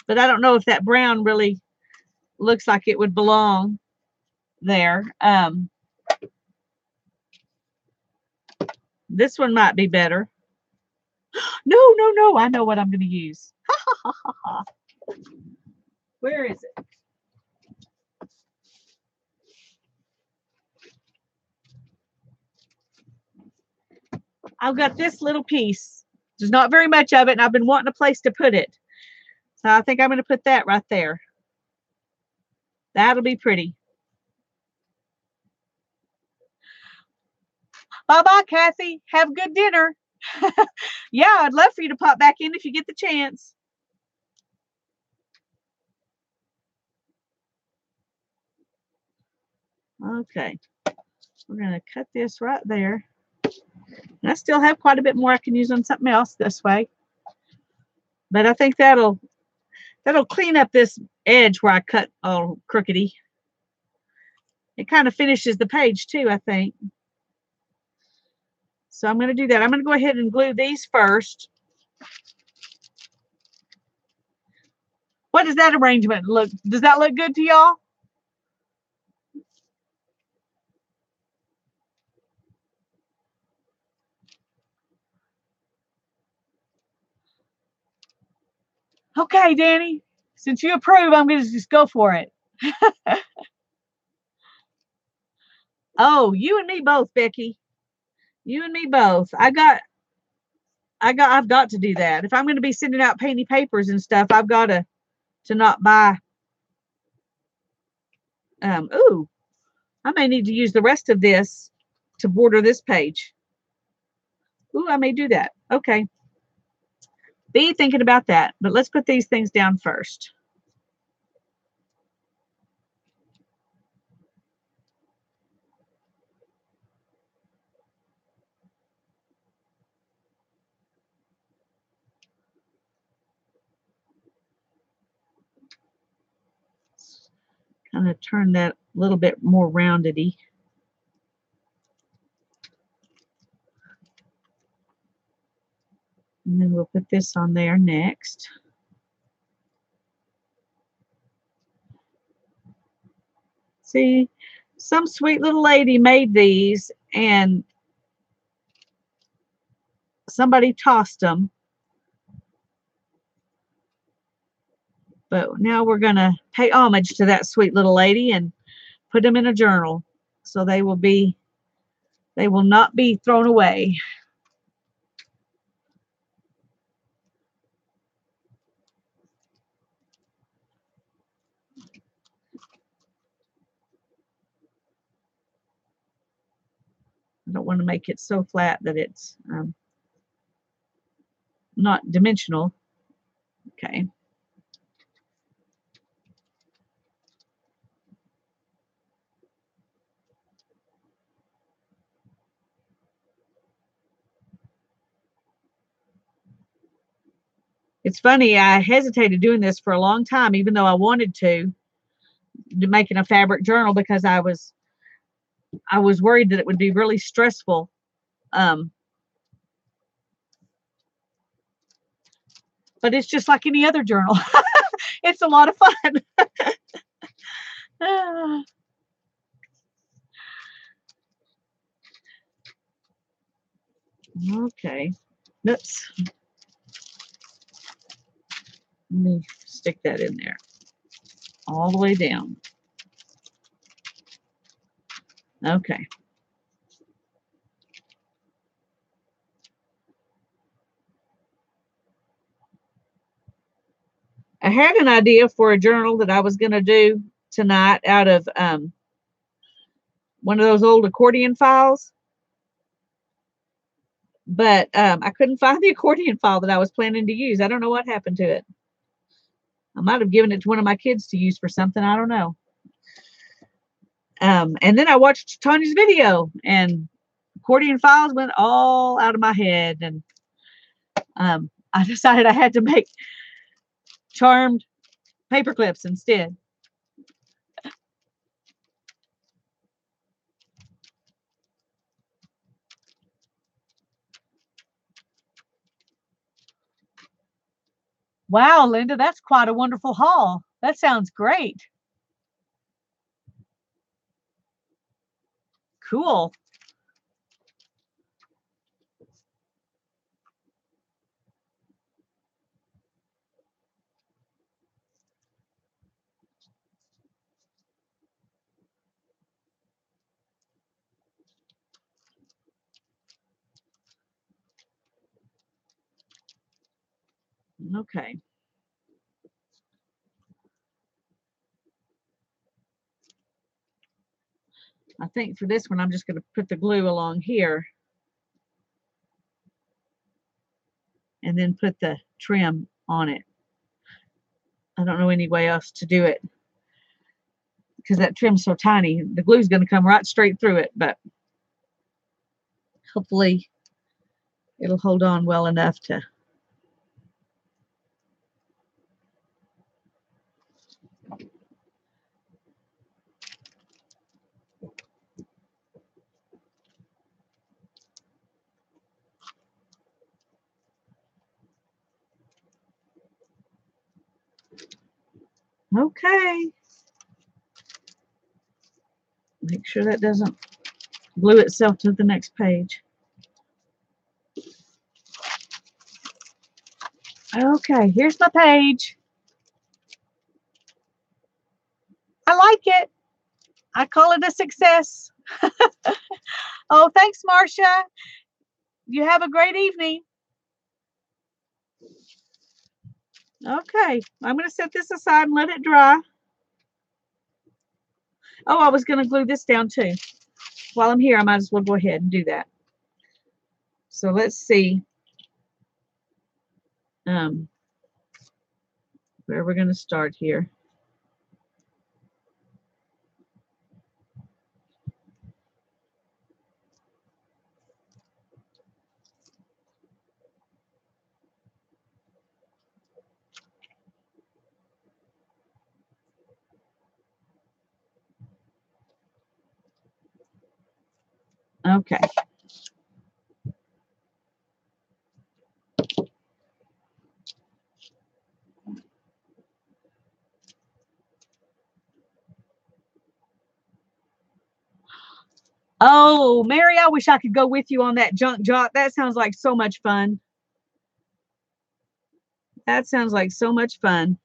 but I don't know if that brown really looks like it would belong there. This one might be better. No, I know what I'm going to use. Where is it? I've got this little piece. There's not very much of it, and I've been wanting a place to put it. So I think I'm going to put that right there. That'll be pretty. Bye-bye, Kathy. Have a good dinner. Yeah, I'd love for you to pop back in if you get the chance. Okay. We're going to cut this right there. And I still have quite a bit more I can use on something else this way. But I think that'll clean up this edge where I cut all crookedy. It kind of finishes the page too, I think. So I'm going to do that. I'm going to go ahead and glue these first. What does that arrangement look? Does that look good to y'all? Okay, Danny. Since you approve, I'm going to just go for it. Oh, you and me both, Becky. You and me both. I've got to do that. If I'm going to be sending out painty papers and stuff, I've got to not buy. Ooh, I may need to use the rest of this to border this page. Ooh, I may do that. Okay. Be thinking about that. But let's put these things down first. Kind of turn that a little bit more roundedy. And then we'll put this on there next. See, some sweet little lady made these and somebody tossed them. But now we're going to pay homage to that sweet little lady and put them in a journal. So they will not be thrown away. I don't want to make it so flat that it's not dimensional. Okay. It's funny, I hesitated doing this for a long time, even though I wanted to making a fabric journal, because I was worried that it would be really stressful. But it's just like any other journal. It's a lot of fun. Okay. Oops. Let me stick that in there all the way down. Okay. I had an idea for a journal that I was going to do tonight out of one of those old accordion files, but I couldn't find the accordion file that I was planning to use. I don't know what happened to it. I might have given it to one of my kids to use for something. I don't know. And then I watched Tanya's video, and accordion files went all out of my head, and I decided I had to make charmed paper clips instead. Wow, Linda, that's quite a wonderful haul. That sounds great. Cool. Okay. I think for this one, I'm just going to put the glue along here and then put the trim on it. I don't know any way else to do it because that trim's so tiny. The glue's going to come right straight through it, but hopefully it'll hold on well enough to. Okay. Make sure that doesn't glue itself to the next page. Okay, here's my page. I like it. I call it a success. Oh, thanks, Marcia. You have a great evening. Okay, I'm going to set this aside and let it dry. Oh, I was going to glue this down too. While I'm here, I might as well go ahead and do that. So let's see where we're going to start here. Okay. Oh, Mary, I wish I could go with you on that junk jot. That sounds like so much fun. That sounds like so much fun.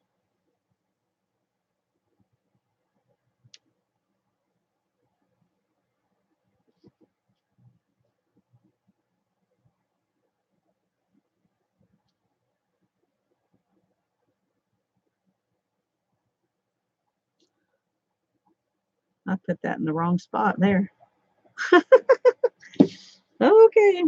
I put that in the wrong spot there. Okay.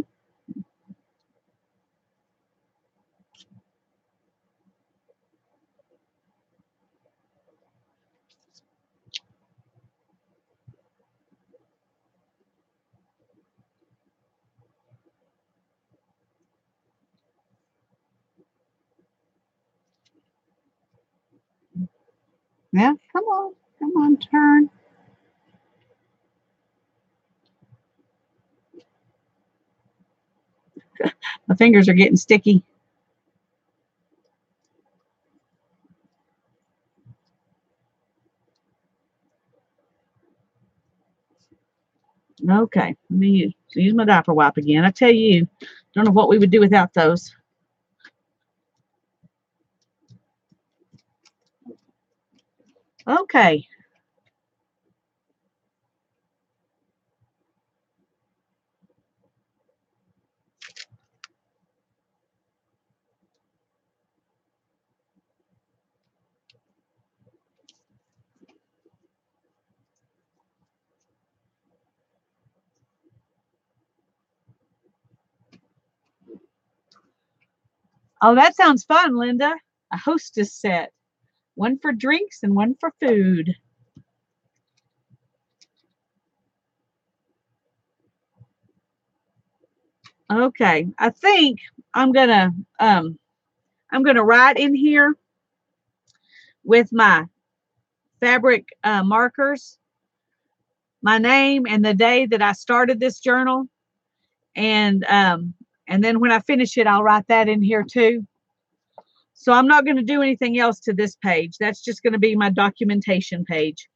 Yeah, come on, turn. My fingers are getting sticky. Okay, let me use my diaper wipe again. I tell you, don't know what we would do without those. Okay. Oh, that sounds fun, Linda. A hostess set. One for drinks and one for food. Okay. I think I'm gonna um I'm gonna write in here with my fabric markers my name and the day that I started this journal, and um and then when I finish it, I'll write that in here too. So I'm not going to do anything else to this page. That's just going to be my documentation page.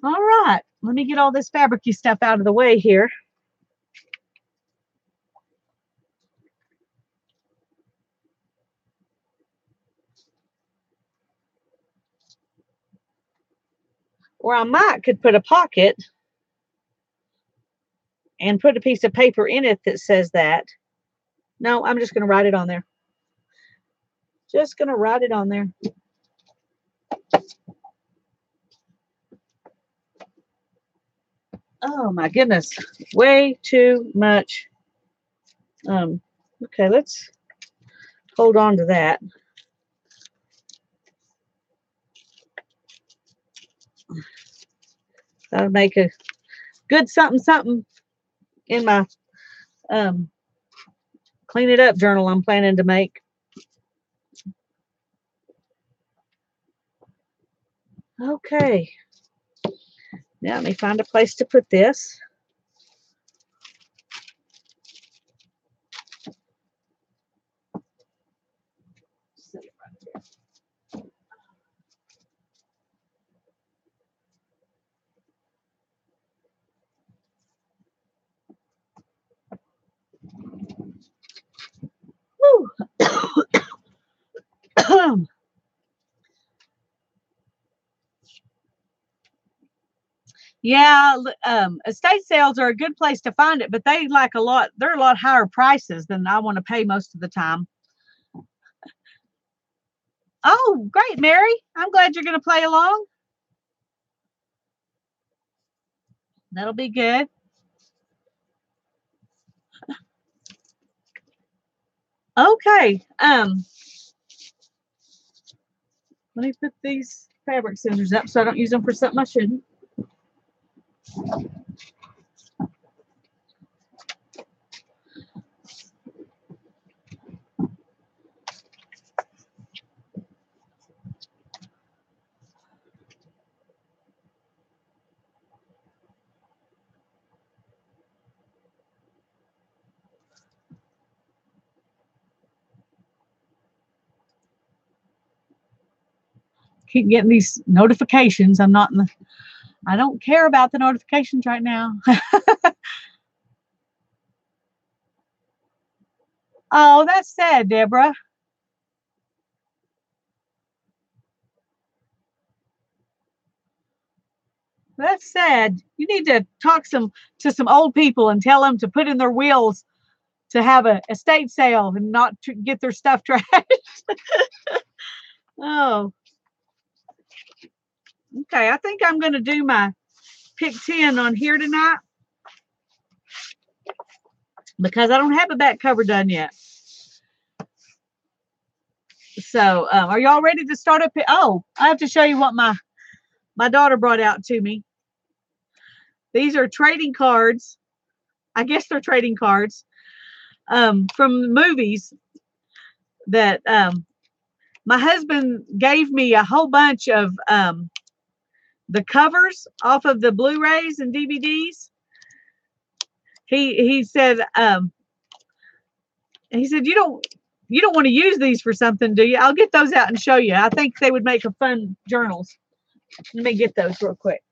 All right, let me get all this fabricy stuff out of the way here. Or I might could put a pocket and put a piece of paper in it that says that. No, I'm just going to write it on there. Just going to write it on there. Oh my goodness, way too much. Okay, let's hold on to that. That'll make a good something something in my um, clean it up journal I'm planning to make. Okay, now let me find a place to put this. Yeah, estate sales are a good place to find it, but they like a lot. They're a lot higher prices than I want to pay most of the time. Oh, great, Mary! I'm glad you're going to play along. That'll be good. Okay. Let me put these fabric scissors up so I don't use them for something I shouldn't. Keep getting these notifications. I'm not in the. I don't care about the notifications right now. Oh, that's sad, Deborah. That's sad. You need to talk to some old people and tell them to put in their wills to have a estate sale and not to get their stuff trashed. Oh, okay. I think I'm going to do my pick 10 on here tonight. because I don't have a back cover done yet. So, are y'all ready to start up here? Oh, I have to show you what my daughter brought out to me. These are trading cards. I guess they're trading cards from movies that my husband gave me a whole bunch of the covers off of the Blu-rays and DVDs. He said you don't want to use these for something, do you? I'll get those out and show you. I think they would make a fun journals. Let me get those real quick.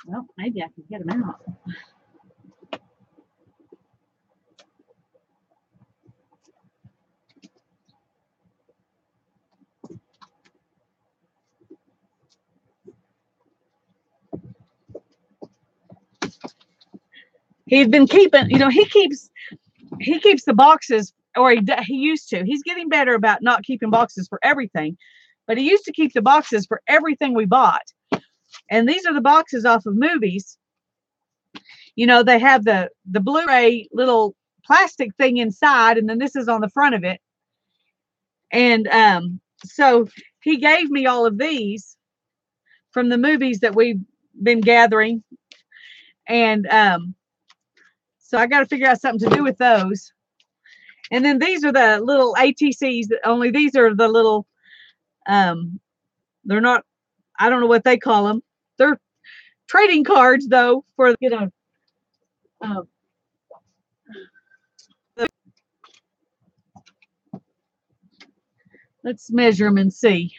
Well, maybe I can get them out. He's been keeping, he keeps the boxes, or he used to. He's getting better about not keeping boxes for everything, but he used to keep the boxes for everything we bought. And these are the boxes off of movies. They have the Blu-ray little plastic thing inside, and then this is on the front of it. And so he gave me all of these from the movies that we've been gathering. And so I got to figure out something to do with those. And then these are the little ATCs, only these are the little, they're not, I don't know what they call them. They're trading cards, though, for, let's measure them and see.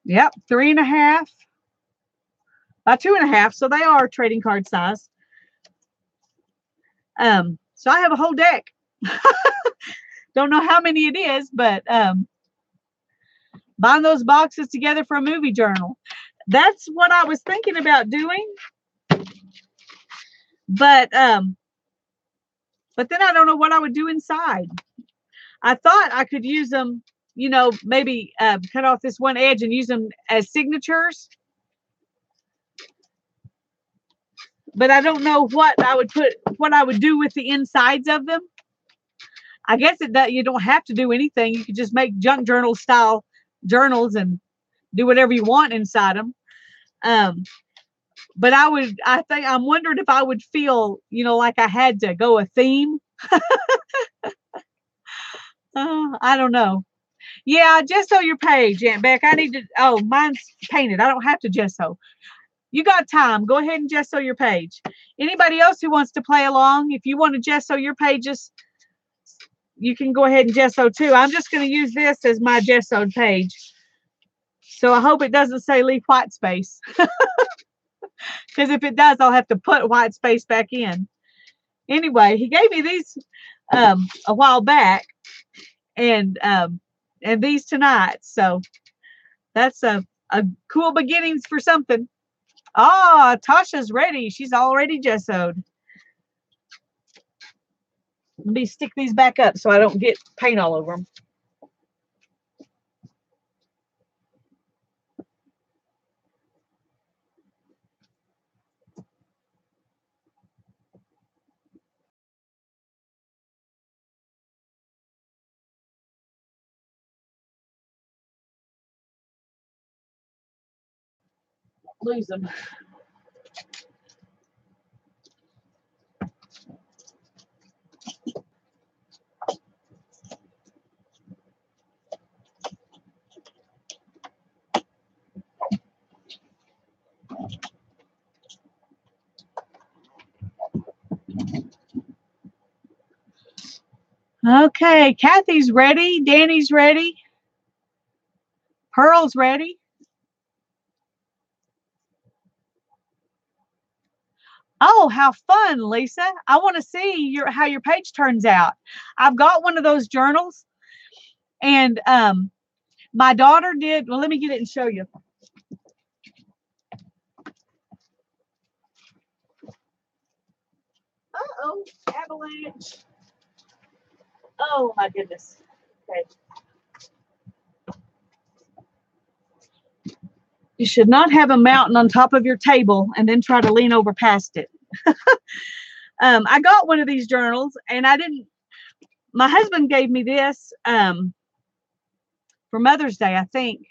Yep, 3.5 by 2.5. So they are trading card size. So I have a whole deck. Don't know how many it is, but buying those boxes together for a movie journal. That's what I was thinking about doing. But then I don't know what I would do inside. I thought I could use them, maybe cut off this one edge and use them as signatures. But I don't know what I would do with the insides of them. I guess that you don't have to do anything. You could just make junk journal style journals and do whatever you want inside them. But I'm wondering if I would feel, like I had to go a theme. I don't know. Yeah, gesso your page, Aunt Beck. Mine's painted. I don't have to gesso. You got time. Go ahead and gesso your page. Anybody else who wants to play along, if you want to gesso your pages, you can go ahead and gesso too. I'm just going to use this as my gessoed page. So I hope it doesn't say leave white space. Because if it does, I'll have to put white space back in. Anyway, he gave me these a while back, and these tonight. So that's a cool beginnings for something. Ah, Tasha's ready. She's already gessoed. Let me stick these back up so I don't get paint all over them. Lose them. Okay, Kathy's ready. Danny's ready. Pearl's ready. Oh, how fun, Lisa. I want to see how your page turns out. I've got one of those journals, and my daughter did. Well, let me get it and show you. Uh-oh, avalanche. Oh my goodness. Okay. You should not have a mountain on top of your table and then try to lean over past it. I got one of these journals and my husband gave me this for Mother's Day, I think.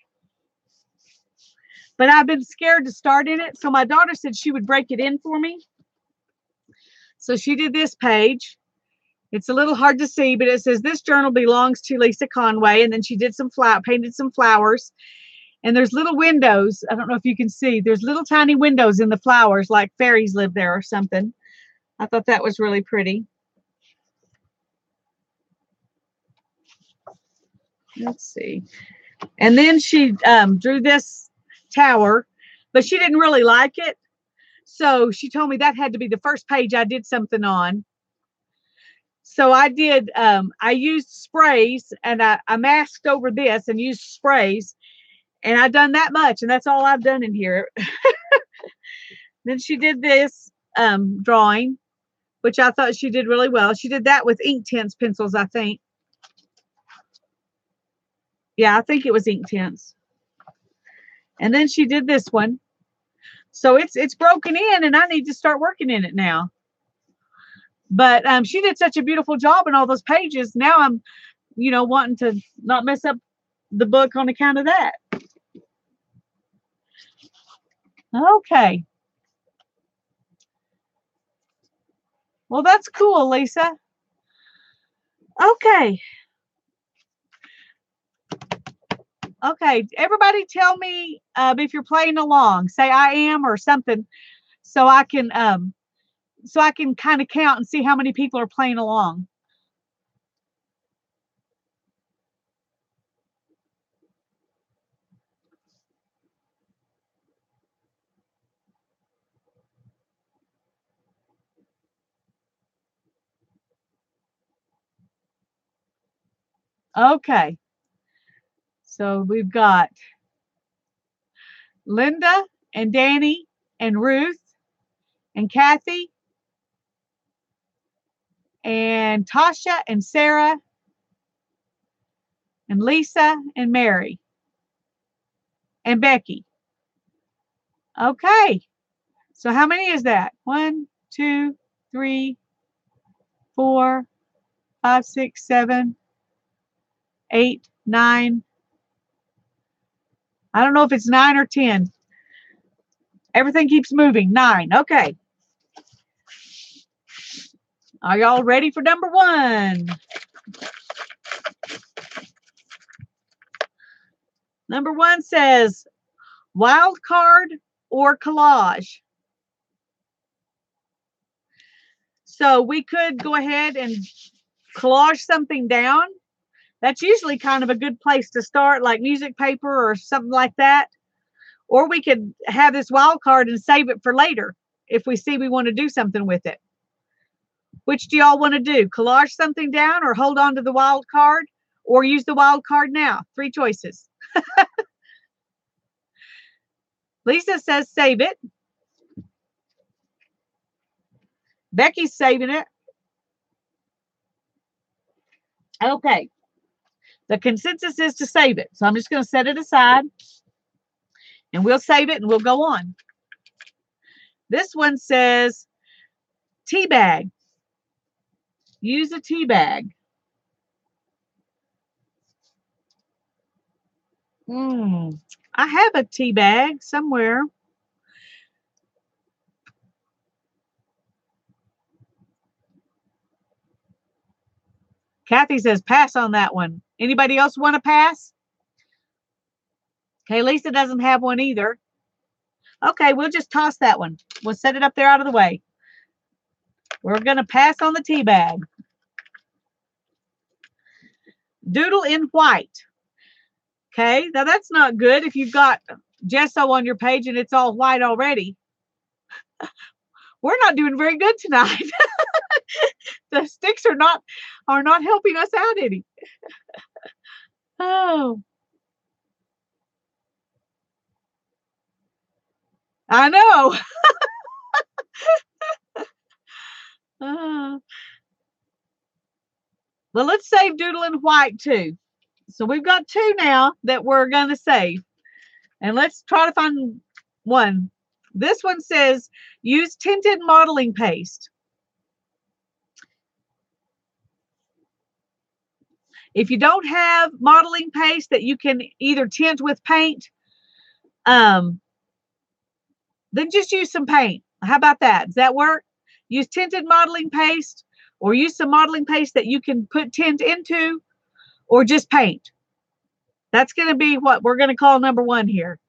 But I've been scared to start in it. So my daughter said she would break it in for me. So she did this page. It's a little hard to see, but it says this journal belongs to Lisa Conway. And then she did painted some flowers. And there's little windows. I don't know if you can see. There's little tiny windows in the flowers, like fairies live there or something. I thought that was really pretty. Let's see. And then she drew this tower, but she didn't really like it. So she told me that had to be the first page I did something on. So I did, I used sprays and I masked over this and used sprays. And I've done that much, and that's all I've done in here. Then she did this drawing, which I thought she did really well. She did that with ink tints pencils, I think. Yeah, I think it was ink tints. And then she did this one. So it's broken in, and I need to start working in it now. But she did such a beautiful job in all those pages. Now I'm, wanting to not mess up the book on account of that. Okay. Well, that's cool, Lisa. Okay. Okay. Everybody tell me if you're playing along. Say I am or something so I can kind of count and see how many people are playing along. Okay. So we've got Linda and Danny and Ruth and Kathy and Tasha and Sarah and Lisa and Mary and Becky. Okay. So how many is that? 1, 2, 3, 4, 5, 6, 7, 8, 9. I don't know if it's 9 or 10. Everything keeps moving. 9. Okay. Are y'all ready for number 1? Number 1 says wildcard or collage. So we could go ahead and collage something down. That's usually kind of a good place to start, like music paper or something like that. Or we could have this wild card and save it for later if we see we want to do something with it. Which do y'all want to do? Collage something down or hold on to the wild card or use the wild card now? 3 choices. Lisa says save it. Becky's saving it. Okay. The consensus is to save it. So I'm just going to set it aside. And we'll save it and we'll go on. This one says tea bag. Use a tea bag. I have a tea bag somewhere. Kathy says pass on that one. Anybody else want to pass? Okay, Lisa doesn't have one either. Okay, we'll just toss that one. We'll set it up there out of the way. We're going to pass on the tea bag. Doodle in white. Okay, now that's not good if you've got gesso on your page and it's all white already. We're not doing very good tonight. The sticks are not helping us out any. Oh. I know. Well, let's save doodle in white too. So we've got two now that we're going to save. And let's try to find one. This one says use tinted modeling paste. If you don't have modeling paste that you can either tint with paint, then just use some paint. How about that? Does that work? Use tinted modeling paste, or use some modeling paste that you can put tint into, or just paint. That's going to be what we're going to call number one here,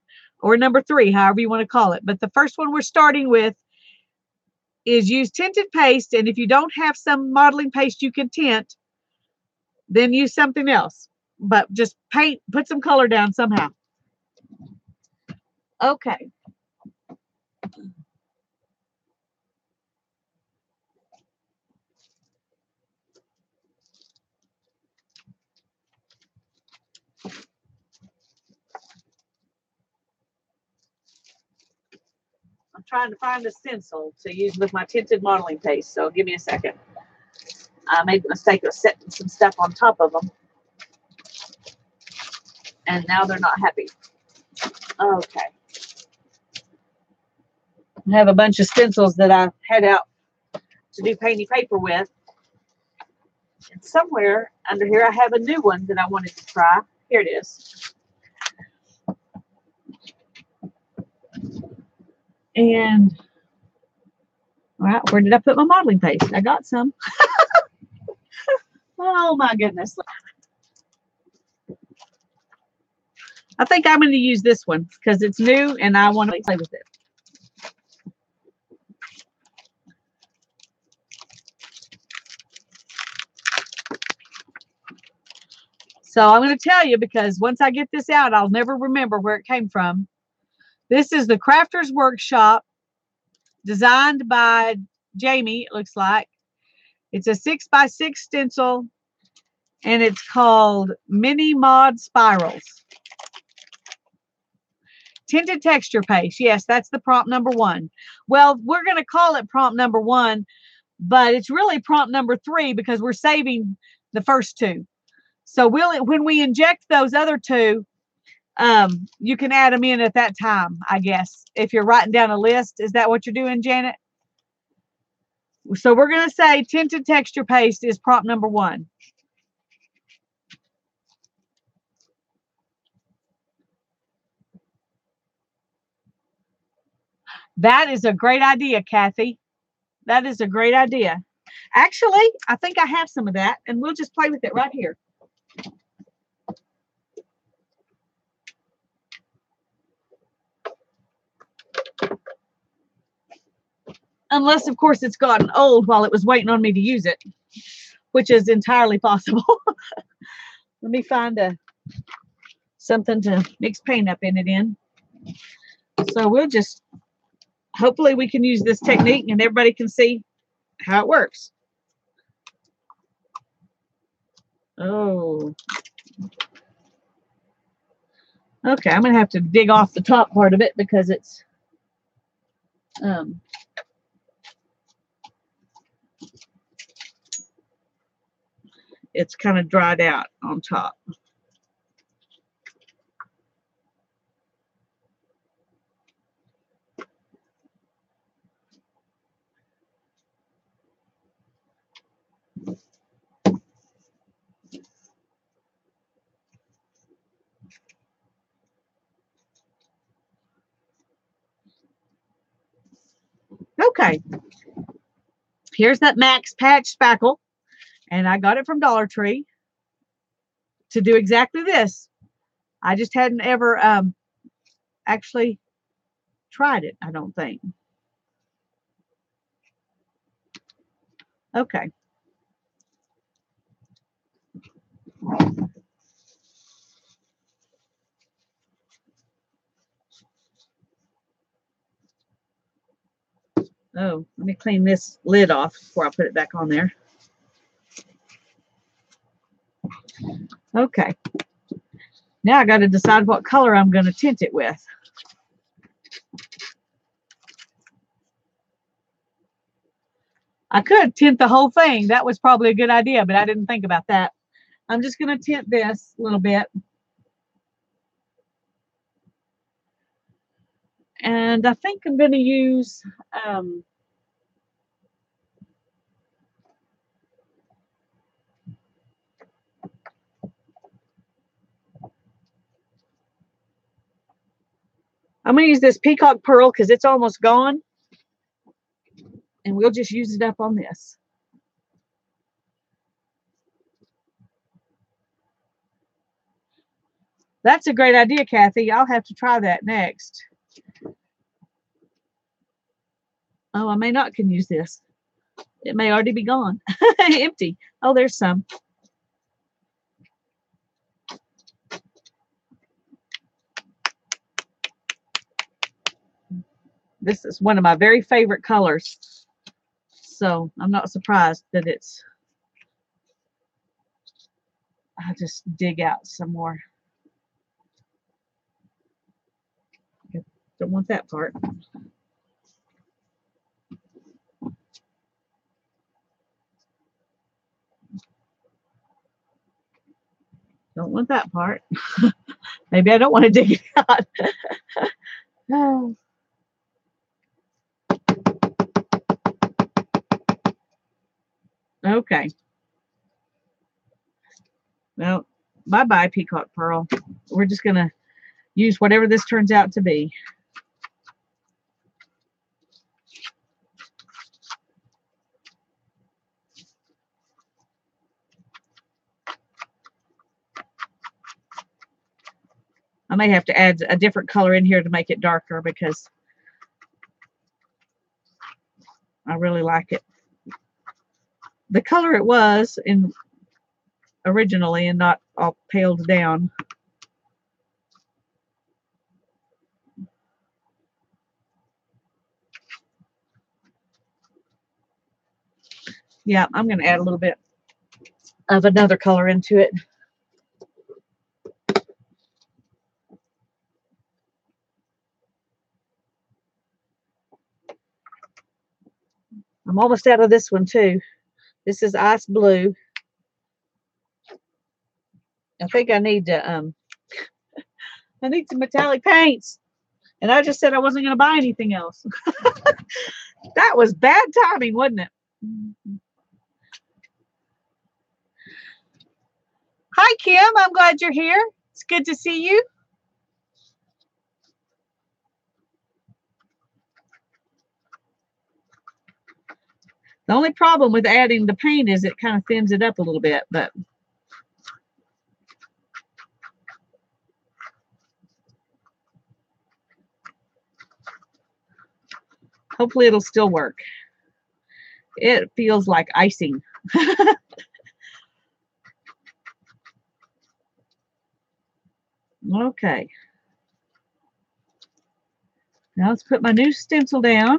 or number three, however you want to call it. But the first one we're starting with is use tinted paste. And if you don't have some modeling paste you can tint, then use something else. But just paint, put some color down somehow. Okay. I'm trying to find a stencil to use with my tinted modeling paste, so give me a second. I made the mistake of setting some stuff on top of them, and now they're not happy. Okay. I have a bunch of stencils that I had out to do painty paper with. And somewhere under here I have a new one that I wanted to try. Here it is. And, all right, where did I put my modeling paste? I got some. Oh my goodness. I think I'm going to use this one because it's new and I want to play with it. So I'm going to tell you, because once I get this out, I'll never remember where it came from. This is the Crafter's Workshop, designed by Jamie, it looks like. It's a 6x6 stencil, and it's called Mini Mod Spirals. Tinted texture paste. Yes, that's the prompt number one. Well, we're going to call it prompt number one, but it's really prompt number three because we're saving the first two. So when we inject those other two, you can add them in at that time, I guess, if you're writing down a list. Is that what you're doing, Janet? So we're going to say tinted texture paste is prompt number one. That is a great idea, Kathy. That is a great idea. Actually, I think I have some of that, and we'll just play with it right here. Unless, of course, it's gotten old while it was waiting on me to use it, which is entirely possible. Let me find something to mix paint up in it in. So we'll just, hopefully we can use this technique and everybody can see how it works. Oh. Okay, I'm going to have to dig off the top part of it because it's kind of dried out on top. Okay, here's that Max Patch Spackle, and I got it from Dollar Tree to do exactly this. I just hadn't ever actually tried it, I don't think. Okay. Oh, let me clean this lid off before I put it back on there. Okay. Now I got to decide what color I'm going to tint it with. I could tint the whole thing. That was probably a good idea, but I didn't think about that. I'm just going to tint this a little bit. And I think I'm going to use I'm going to use this peacock pearl because it's almost gone. And we'll just use it up on this. That's a great idea, Kathy. I'll have to try that next. Oh, I may not can use this. It may already be gone. Empty. Oh, there's some. This is one of my very favorite colors. So I'm not surprised that it's, I'll just dig out some more. Don't want that part. Don't want that part. Maybe I don't want to dig it out. No. Okay. Well, bye-bye, peacock pearl. We're just going to use whatever this turns out to be. I may have to add a different color in here to make it darker because I really like it. The color it was in originally and not all paled down. Yeah, I'm going to add a little bit of another color into it. I'm almost out of this one too. This is ice blue. I think I need to I need some metallic paints. And I just said I wasn't going to buy anything else. That was bad timing, wasn't it? Hi, Kim. I'm glad you're here. It's good to see you. The only problem with adding the paint is it kind of thins it up a little bit, but hopefully it'll still work. It feels like icing. Okay. Now let's put my new stencil down.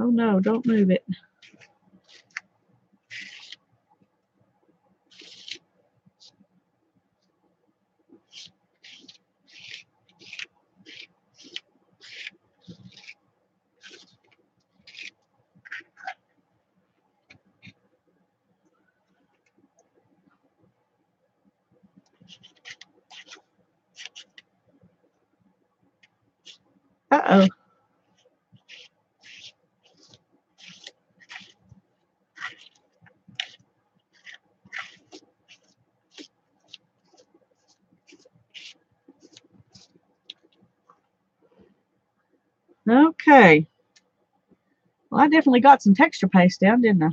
Oh no, don't move it. Uh-oh. Okay. Well, I definitely got some texture paste down, didn't I?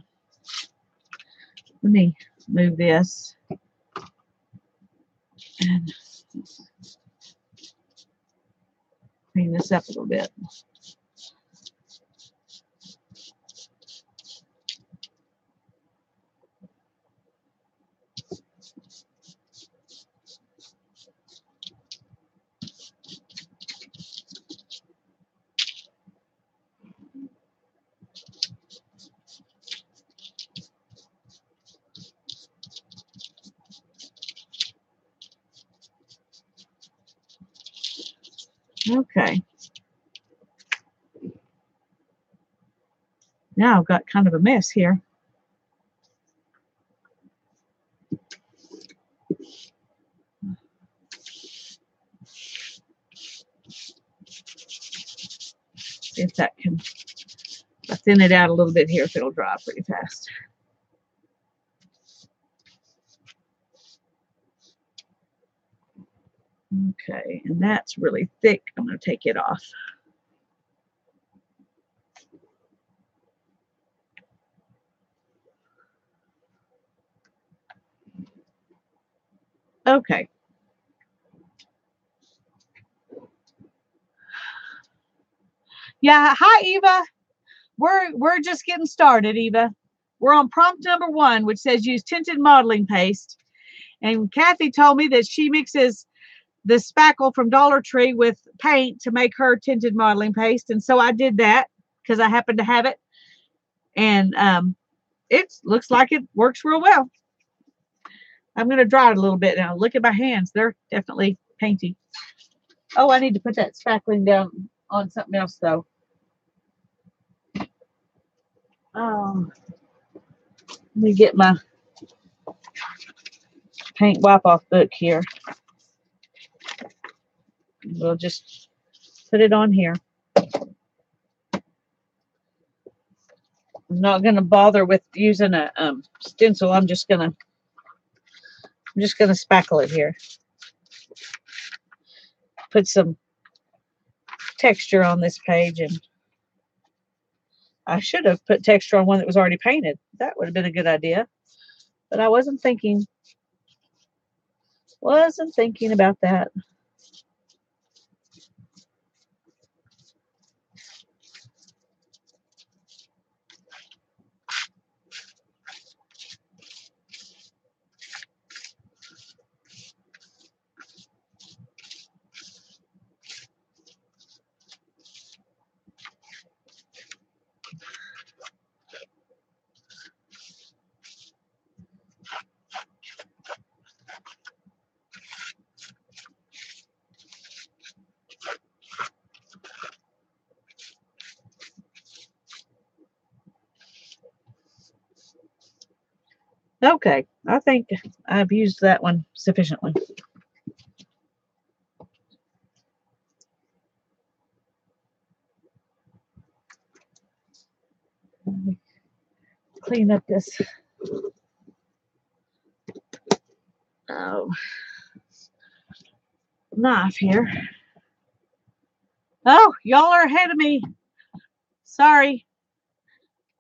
Let me move this. And clean this up a little bit. Okay. Now I've got kind of a mess here. See if that can, I'll thin it out a little bit here if it'll dry pretty fast. Okay, and that's really thick. I'm going to take it off. Okay. Yeah, hi Eva. We're just getting started, Eva. We're on prompt number 1, which says use tinted modeling paste. And Kathy told me that she mixes the spackle from Dollar Tree with paint to make her tinted modeling paste. And so I did that because I happen to have it. And it looks like it works real well. I'm going to dry it a little bit now. Look at my hands. They're definitely painty. Oh, I need to put that spackling down on something else, though. Let me get my paint wipe-off book here. We'll just put it on here. I'm not going to bother with using a stencil. I'm just going to spackle it here. Put some texture on this page, and I should have put texture on one that was already painted. That would have been a good idea, but I wasn't thinking about that. Okay, I think I've used that one sufficiently. Let me clean up this. Knife here. Oh, y'all are ahead of me. Sorry.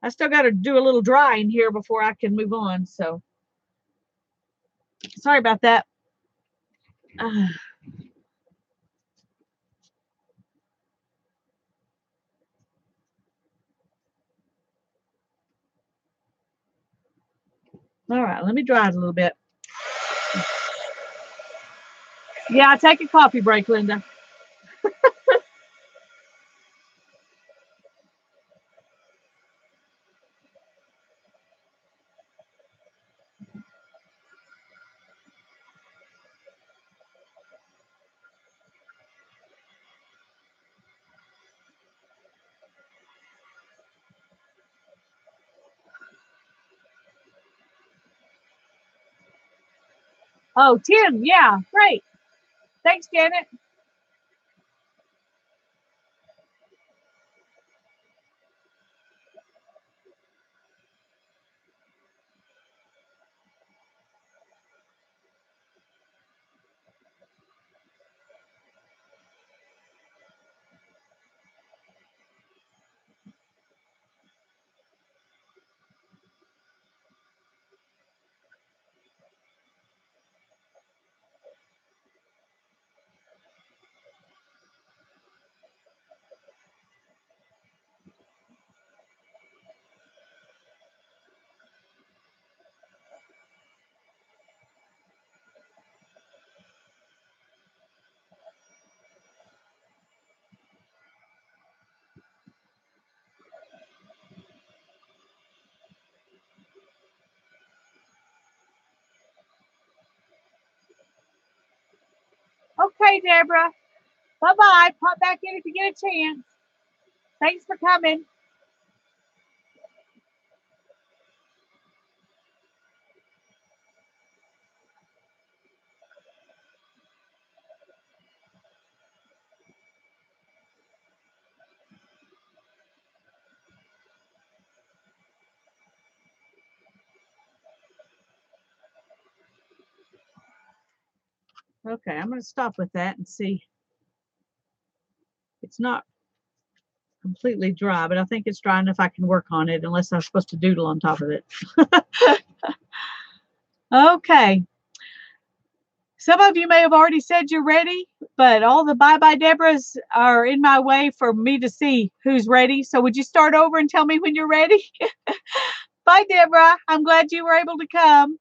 I still got to do a little drying here before I can move on. So sorry about that. All right, let me dry it a little bit. Yeah, take a coffee break, Linda. Oh, Tim, yeah, great. Thanks, Janet. Okay, Deborah. Bye-bye. Pop back in if you get a chance. Thanks for coming. Okay, I'm going to stop with that and see. It's not completely dry, but I think it's dry enough I can work on it, unless I'm supposed to doodle on top of it. Okay. Some of you may have already said you're ready, but all the bye-bye Deborahs are in my way for me to see who's ready. So would you start over and tell me when you're ready? Bye, Deborah. I'm glad you were able to come.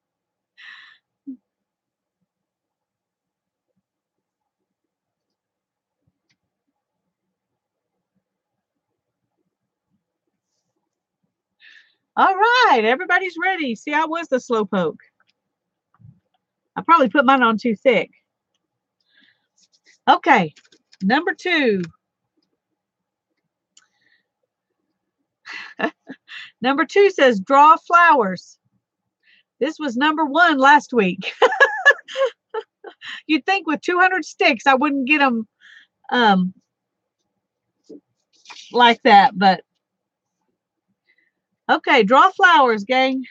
All right, everybody's ready. See, I was the slowpoke. I probably put mine on too thick. Okay, number 2. Number 2 says draw flowers. This was number 1 last week. You'd think with 200 sticks I wouldn't get them like that, but okay, draw flowers, gang.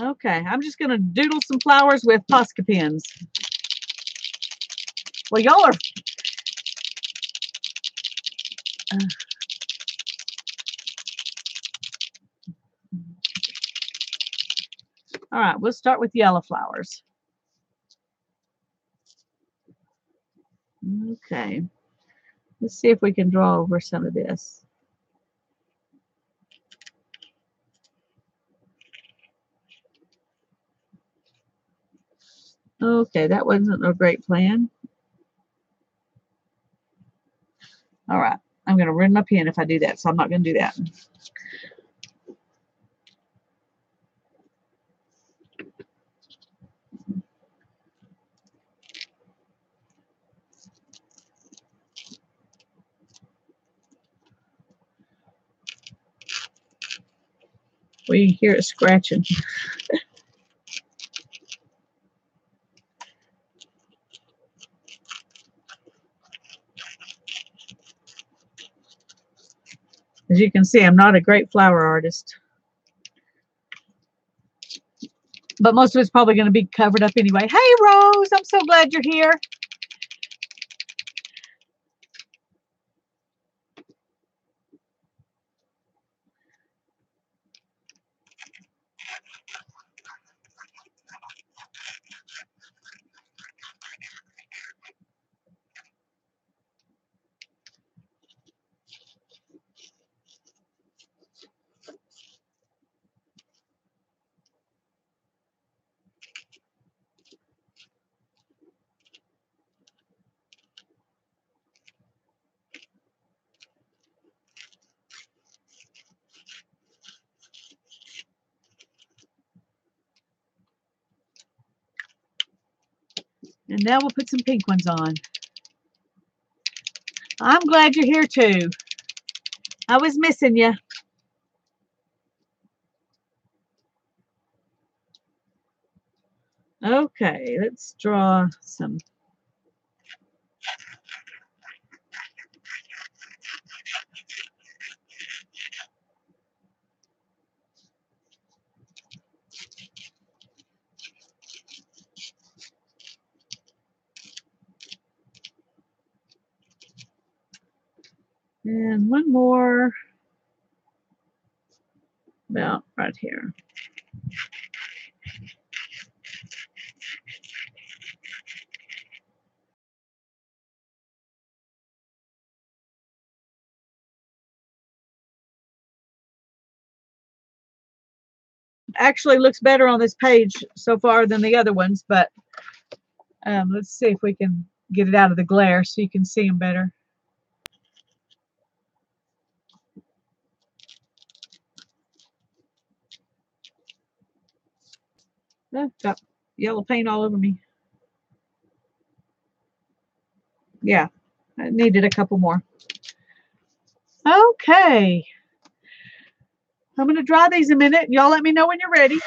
Okay, I'm just going to doodle some flowers with Posca pens. Well, y'all are... all right, we'll start with yellow flowers. Okay, let's see if we can draw over some of this. Okay, that wasn't a great plan. All right, I'm going to ruin my pen if I do that, so I'm not going to do that. Well, you can hear it scratching. As you can see, I'm not a great flower artist. But most of it's probably going to be covered up anyway. Hey, Rose, I'm so glad you're here. And now we'll put some pink ones on. I'm glad you're here too. I was missing you. Okay, let's draw some. And one more about right here. Actually looks better on this page so far than the other ones, but Let's see if we can get it out of the glare so you can see them better. Oh, got yellow paint all over me. Yeah, I needed a couple more. Okay. I'm going to dry these a minute. Y'all let me know when you're ready.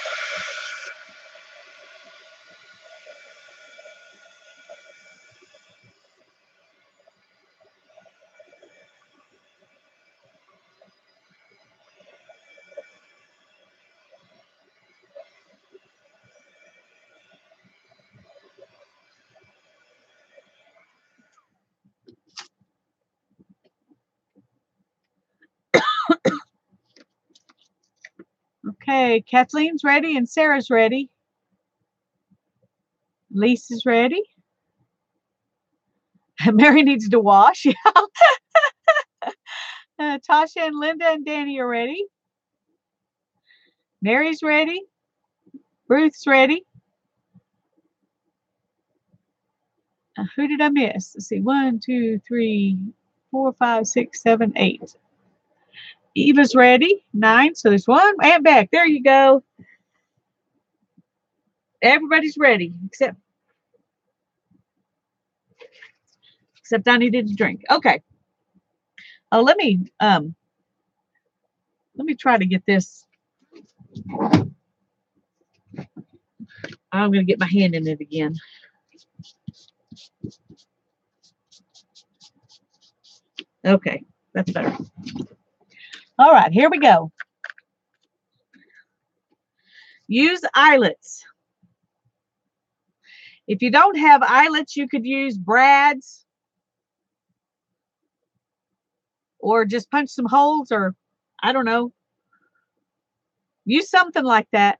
Okay, Kathleen's ready and Sarah's ready. Lisa's ready. Mary needs to wash. Tasha and Linda and Danny are ready. Mary's ready. Ruth's ready. Who did I miss? Let's see. 1, 2, 3, 4, 5, 6, 7, 8. Eva's ready. 9. So there's 1. And back. There you go. Everybody's ready except I needed a drink. Okay. Oh, let me try to get this. I'm going to get my hand in it again. Okay, that's better. All right, here we go. Use eyelets. If you don't have eyelets, you could use brads or just punch some holes, or I don't know. Use something like that.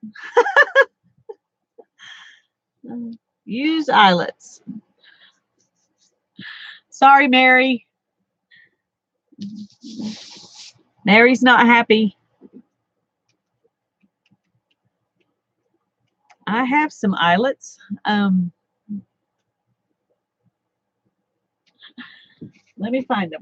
Use eyelets. Sorry, Mary. Mary's not happy. I have some eyelets. Let me find them.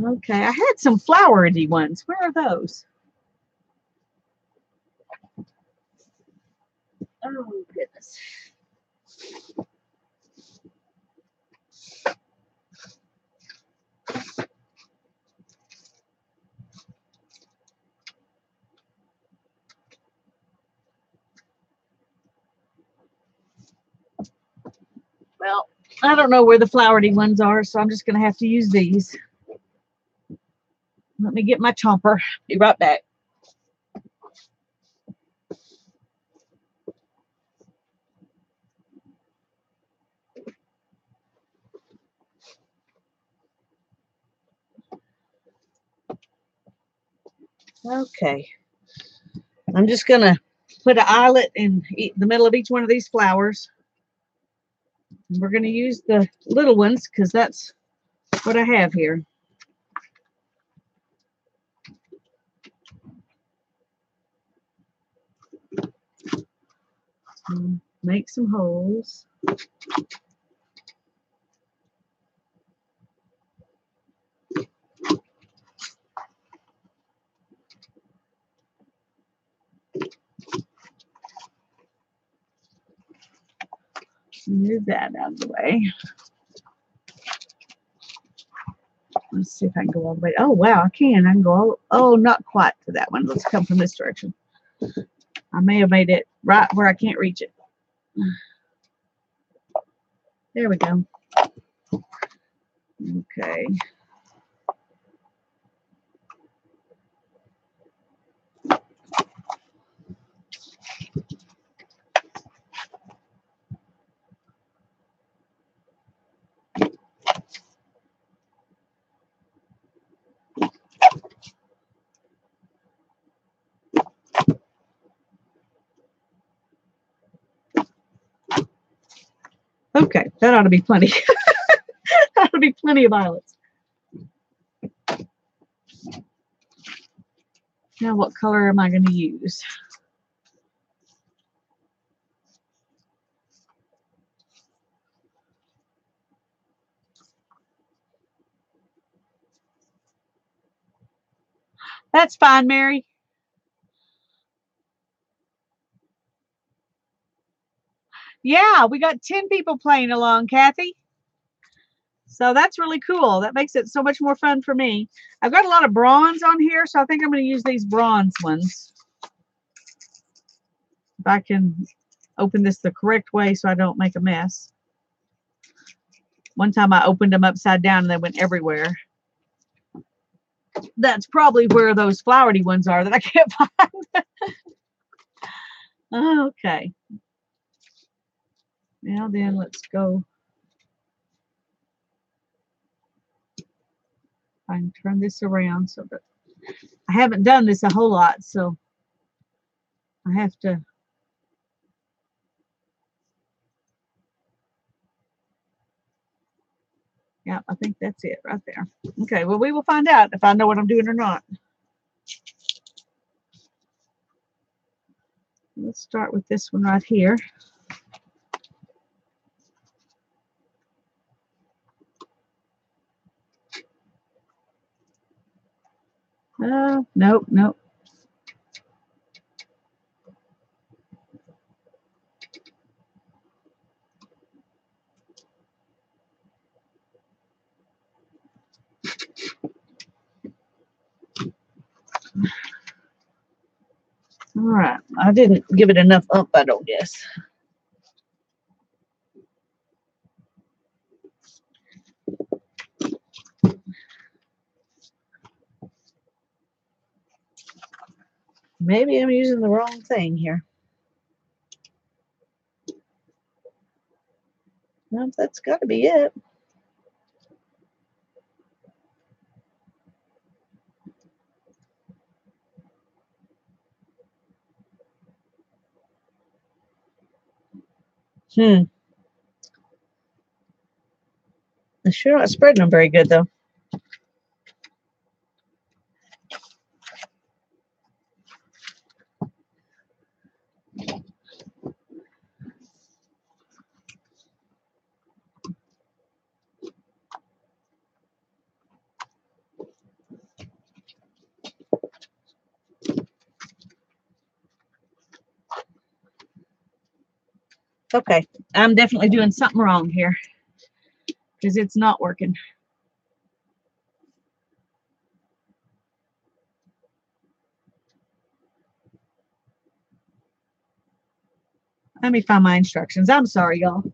Okay, I had some flowery ones. Where are those? Oh, goodness. Well, I don't know where the flowery ones are, so I'm just going to have to use these. Let me get my chomper. Be right back. Okay. I'm just going to put an eyelet in the middle of each one of these flowers. And we're going to use the little ones because that's what I have here. Make some holes. Move that out of the way. Let's see if I can go all the way. Oh, wow, I can. I can go all, oh, not quite to that one. Let's come from this direction. I may have made it right where I can't reach it. There we go. Okay. Okay, that ought to be plenty. That'll be plenty of violets. Now, what color am I going to use? That's fine, Mary. Yeah, we got 10 people playing along, Kathy. So that's really cool. That makes it so much more fun for me. I've got a lot of bronze on here, so I think I'm going to use these bronze ones. If I can open this the correct way so I don't make a mess. One time I opened them upside down and they went everywhere. That's probably where those flowery ones are that I can't find. Okay. Now then, let's go. I can turn this around so that I haven't done this a whole lot, so I have to. Yeah, I think that's it right there. Okay, well, we will find out if I know what I'm doing or not. Let's start with this one right here. Nope, nope. All right, I didn't give it enough up, I don't guess. Maybe I'm using the wrong thing here. No, that's got to be it. I'm sure not spreading them very good, though. Okay, I'm definitely doing something wrong here because it's not working. Let me find my instructions. I'm sorry, y'all.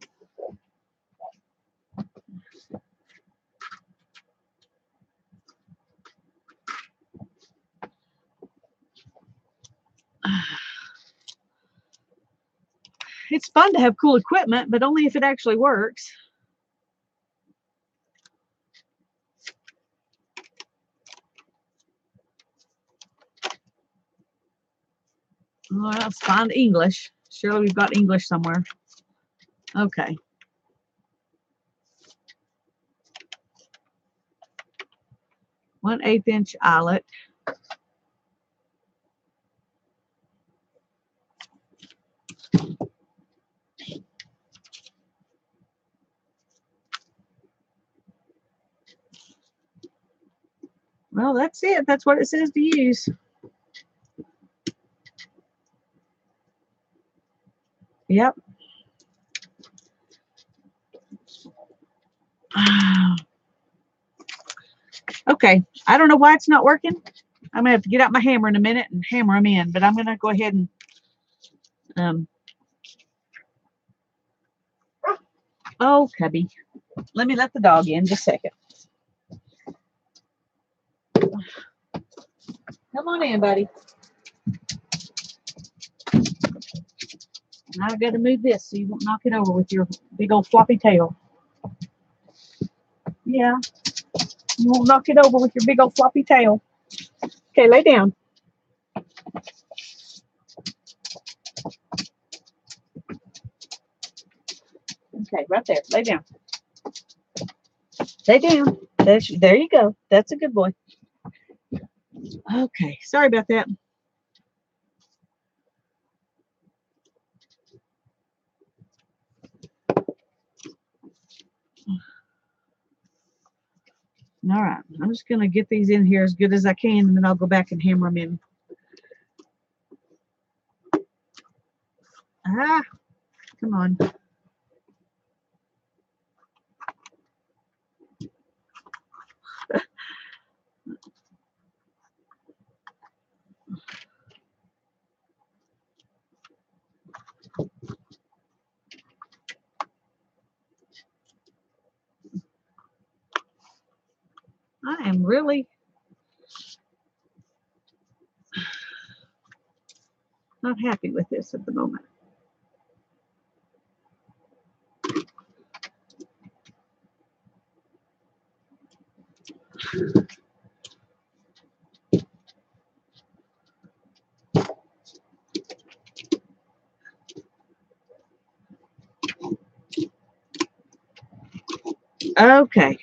It's fun to have cool equipment, but only if it actually works. Well, let's find English. Surely we've got English somewhere. Okay. One-eighth inch eyelet. Well, that's it. That's what it says to use. Yep. Okay. I don't know why it's not working. I'm going to have to get out my hammer in a minute and hammer them in, but I'm going to go ahead and oh, cubby. Let me let the dog in just a second. Come on in, buddy. Now I got to move this so you won't knock it over with your big old floppy tail. Yeah. You won't knock it over with your big old floppy tail. Okay, lay down. Okay, right there. Lay down. Stay down. There you go. That's a good boy. Okay, sorry about that. All right, I'm just going to get these in here as good as I can, and then I'll go back and hammer them in. Ah, come on. I am really not happy with this at the moment. Okay.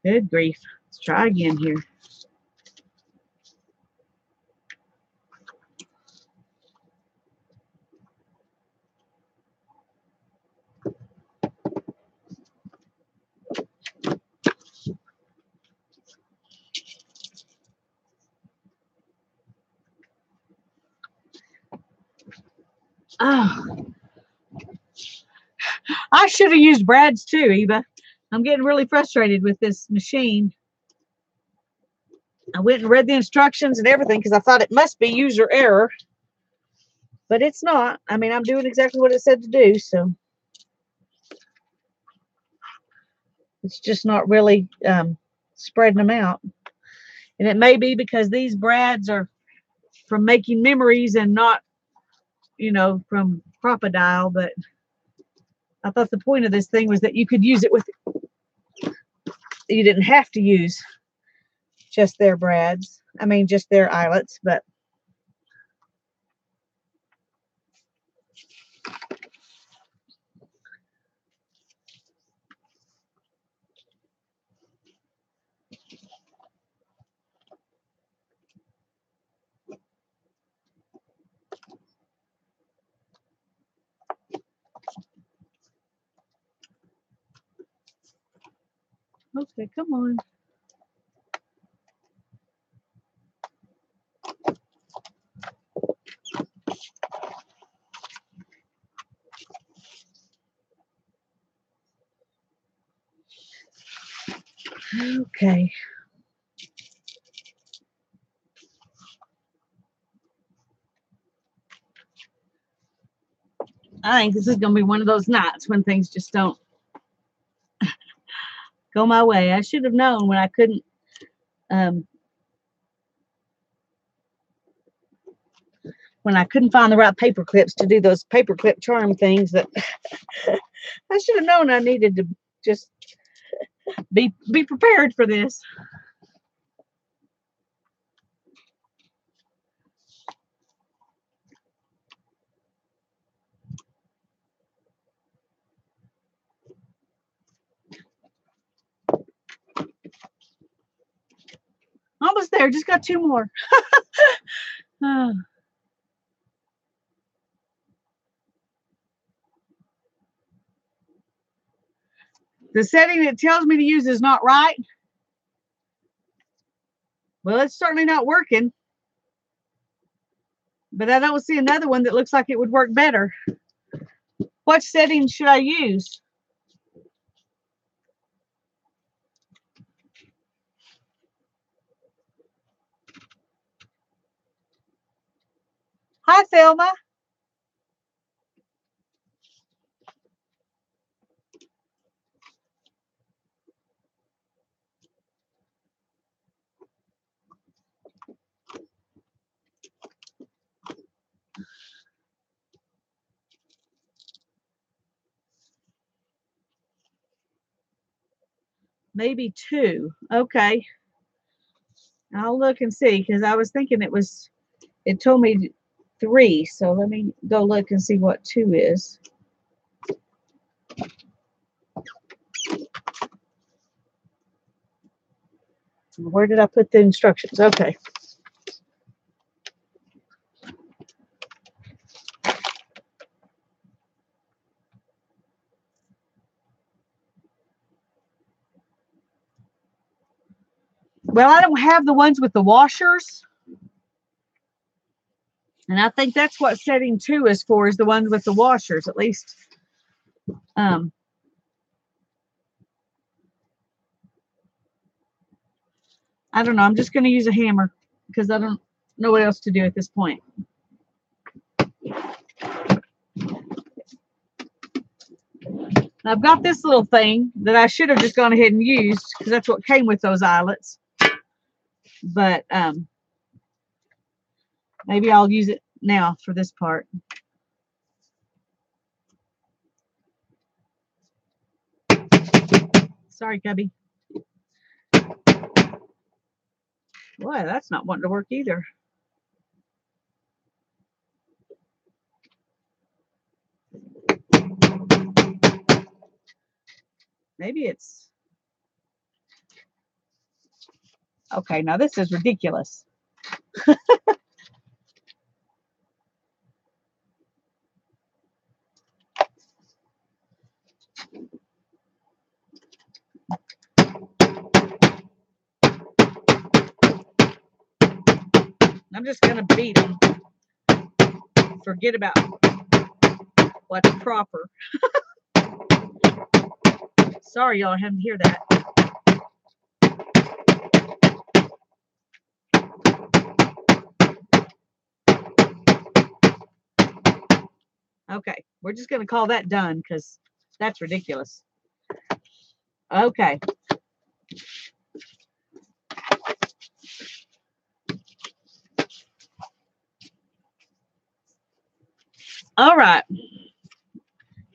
Good grief. Let's try again here. Oh, I should have used Brad's too, Eva. I'm getting really frustrated with this machine. I went and read the instructions and everything because I thought it must be user error, but it's not. I mean, I'm doing exactly what it said to do, so it's just not really spreading them out. And it may be because these brads are from making memories and not, from crocodile, but I thought the point of this thing was that you could use it with, you didn't have to use just their brads. I mean, just their eyelets, but okay, come on. Okay. I think this is going to be one of those nights when things just don't go my way. I should have known when I couldn't find the right paper clips to do those paper clip charm things, that I should have known I needed to just be prepared for this. Almost there. Just got two more. The setting it tells me to use is not right. Well, it's certainly not working. But I don't see another one that looks like it would work better. What setting should I use? Hi, Thelma. Maybe two. Okay. I'll look and see, because I was thinking it told me three. So let me go look and see what two is. Where did I put the instructions? Okay. Well, I don't have the ones with the washers. And I think that's what setting 2 is for, is the ones with the washers, at least. I don't know. I'm just going to use a hammer because I don't know what else to do at this point. I've got this little thing that I should have just gone ahead and used because that's what came with those eyelets. But maybe I'll use it now for this part. Sorry, Cubby. Boy, that's not wanting to work either. Maybe it's... Okay, now this is ridiculous. I'm just going to beat them. Forget about what's proper. Sorry, y'all, I had to hear that. Okay, we're just going to call that done because that's ridiculous. Okay. All right.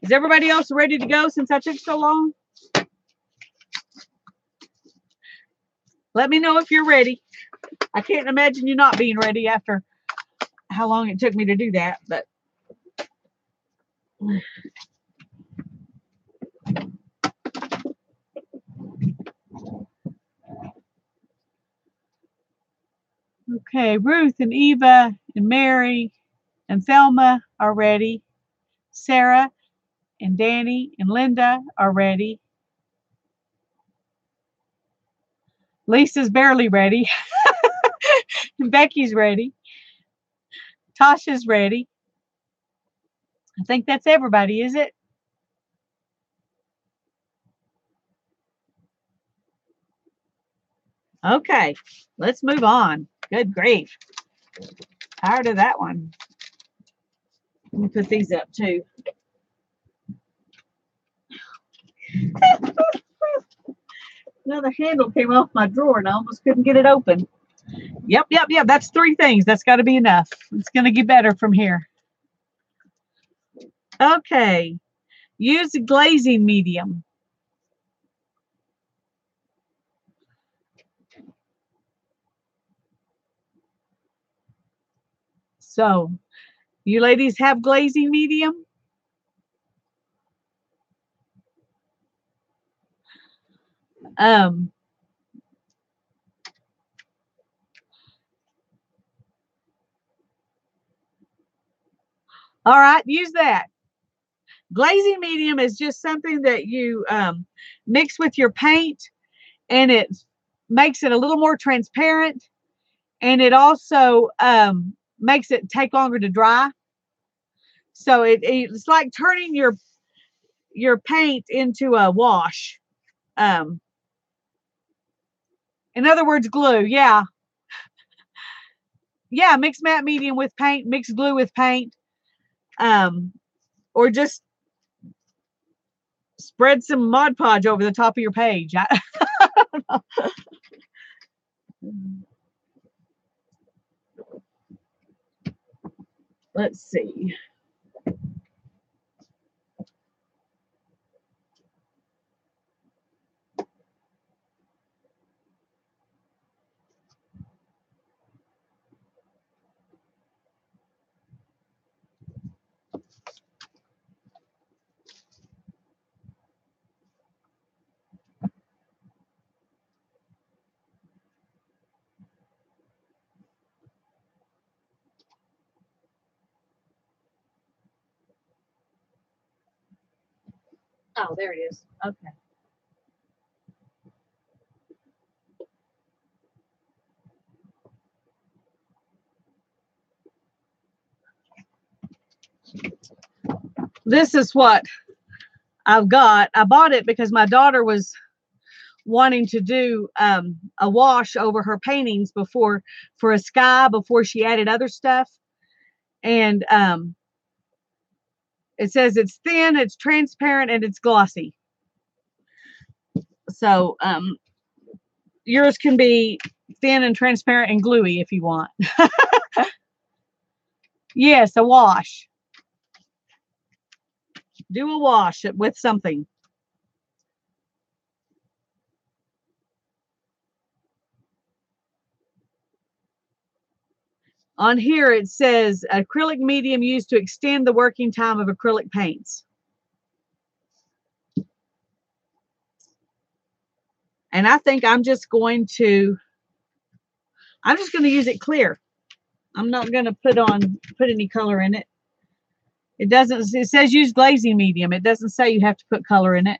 Is everybody else ready to go since I took so long? Let me know if you're ready. I can't imagine you not being ready after how long it took me to do that, but okay, Ruth and Eva and Mary and Thelma are ready. Sarah and Danny and Linda are ready. Lisa's barely ready. Becky's ready. Tasha's ready. I think that's everybody, is it? Okay, let's move on. Good grief. Tired of that one. Let me put these up too. Another handle came off my drawer and I almost couldn't get it open. Yep. That's 3 things. That's got to be enough. It's going to get better from here. Okay. Use a glazing medium. So, you ladies have glazing medium? All right, use that. Glazing medium is just something that you mix with your paint, and it makes it a little more transparent, and it also makes it take longer to dry. So it's like turning your paint into a wash. In other words, glue. Yeah, mix matte medium with paint, mix glue with paint, or just spread some Mod Podge over the top of your page. I don't know. Let's see. Oh, there it is. Okay. This is what I've got. I bought it because my daughter was wanting to do a wash over her paintings before for a sky before she added other stuff. And it says it's thin, it's transparent, and it's glossy. So yours can be thin and transparent and gluey if you want. Yes, a wash. Do a wash with something. On here it says acrylic medium used to extend the working time of acrylic paints. And I think I'm just going to use it clear. I'm not going to put any color in it. It says use glazing medium. It doesn't say you have to put color in it.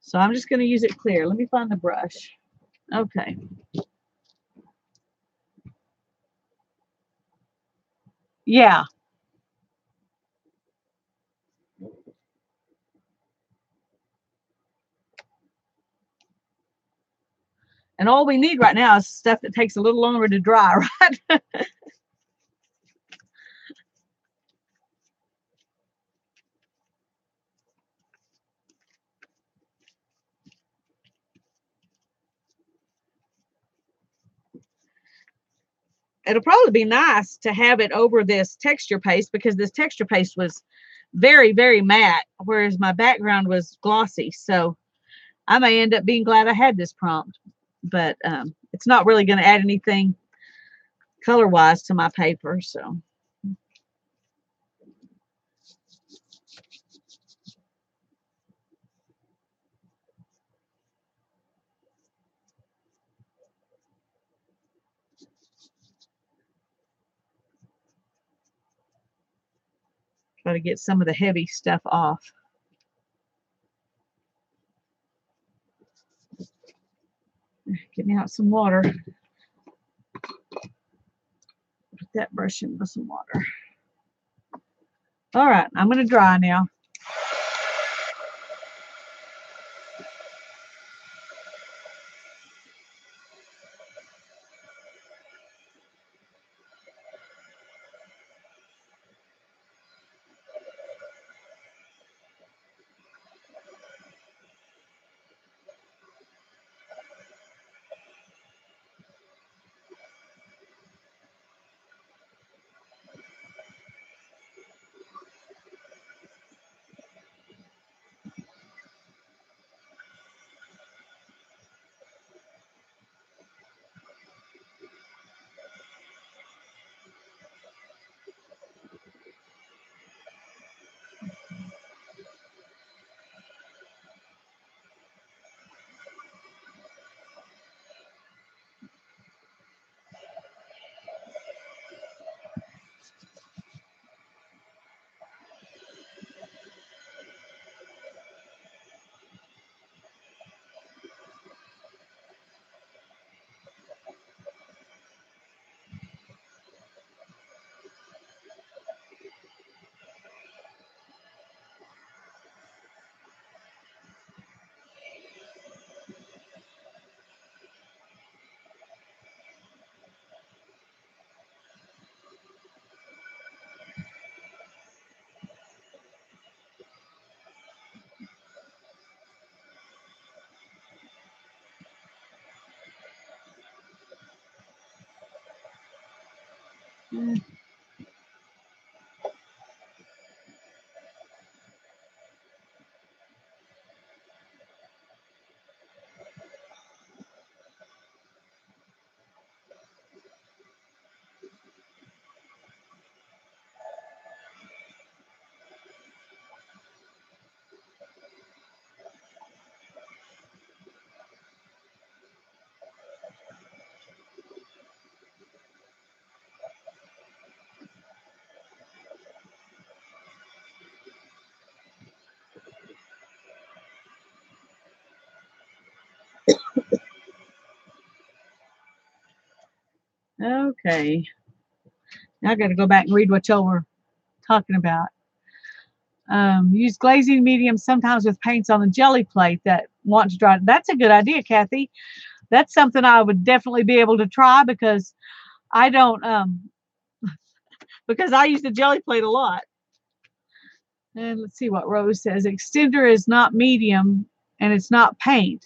So I'm just going to use it clear. Let me find the brush. Okay. Yeah. And all we need right now is stuff that takes a little longer to dry, right? It'll probably be nice to have it over this texture paste because this texture paste was very, very matte, whereas my background was glossy. So I may end up being glad I had this prompt, but it's not really going to add anything color-wise to my paper. So try to get some of the heavy stuff off. Get me out some water. Put that brush in with some water. All right, I'm going to dry now. Okay. Now I got to go back and read what y'all were talking about. Use glazing medium sometimes with paints on the jelly plate that want to dry. That's a good idea, Kathy. That's something I would definitely be able to try because I don't because I use the jelly plate a lot. And let's see what Rose says. Extender is not medium and it's not paint.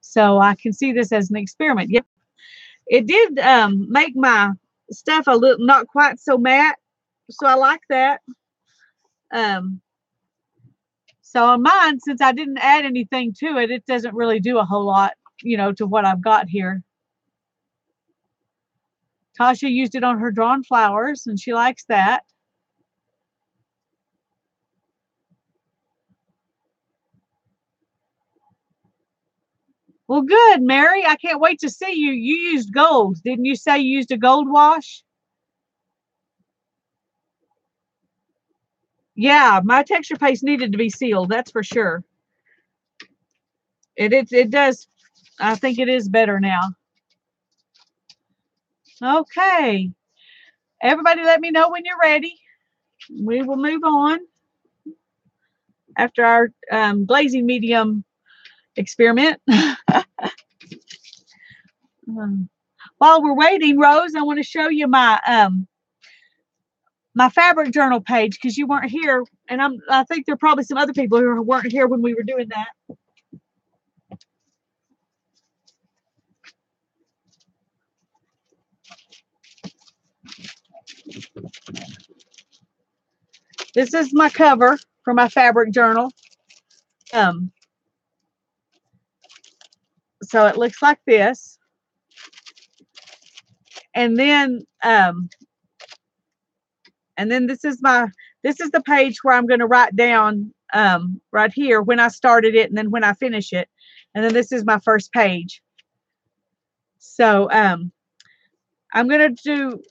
So I can see this as an experiment. Yep. It did make my stuff a little not quite so matte. So I like that. Um, so on mine, since I didn't add anything to it, it doesn't really do a whole lot, to what I've got here. Tasha used it on her drawn flowers and she likes that. Well, good, Mary. I can't wait to see you. You used gold. Didn't you say you used a gold wash? Yeah, my texture paste needed to be sealed. That's for sure. It does. I think it is better now. Okay. Everybody let me know when you're ready. We will move on after our glazing medium experiment. While we're waiting, Rose, I want to show you my fabric journal page because you weren't here, and I think there are probably some other people who weren't here when we were doing that. This is my cover for my fabric journal. So it looks like this. And then this is the page where I'm going to write down right here when I started it and then when I finish it. And then this is my first page. So I'm going to do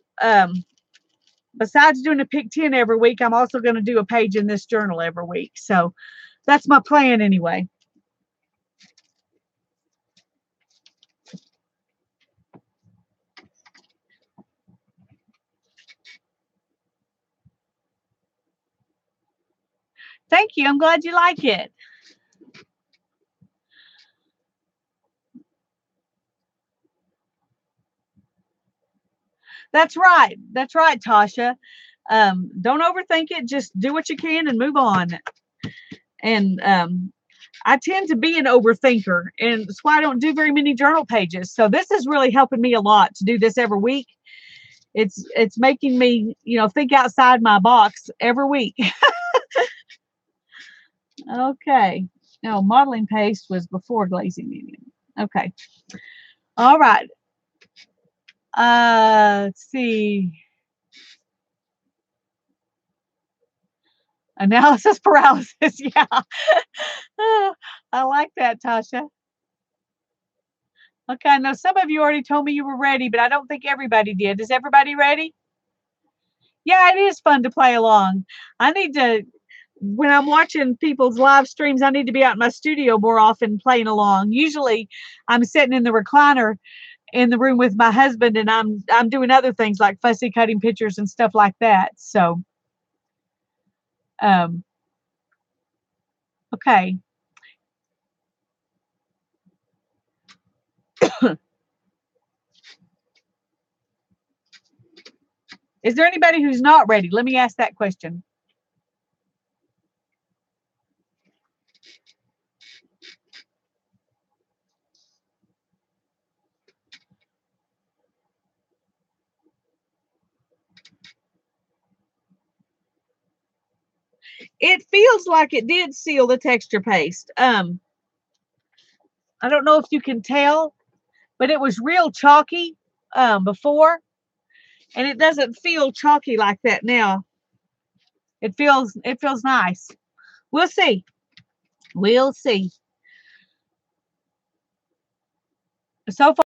besides doing a pick 10 every week, I'm also going to do a page in this journal every week. So that's my plan anyway. Thank you. I'm glad you like it. That's right. That's right, Tasha. Don't overthink it. Just do what you can and move on. And I tend to be an overthinker, and that's why I don't do very many journal pages. So this is really helping me a lot to do this every week. It's making me, think outside my box every week. Okay. No, modeling paste was before glazing medium. Okay. All right. Let's see. Analysis paralysis. Yeah. I like that, Tasha. Okay, I know some of you already told me you were ready, but I don't think everybody did. Is everybody ready? Yeah, it is fun to play along. I need to, when I'm watching people's live streams, I need to be out in my studio more often playing along. Usually I'm sitting in the recliner in the room with my husband and I'm doing other things like fussy cutting pictures and stuff like that. So, okay. Is there anybody who's not ready? Let me ask that question. It feels like it did seal the texture paste. I don't know if you can tell, but it was real chalky before, and it doesn't feel chalky like that now. It feels nice. We'll see. We'll see. So far,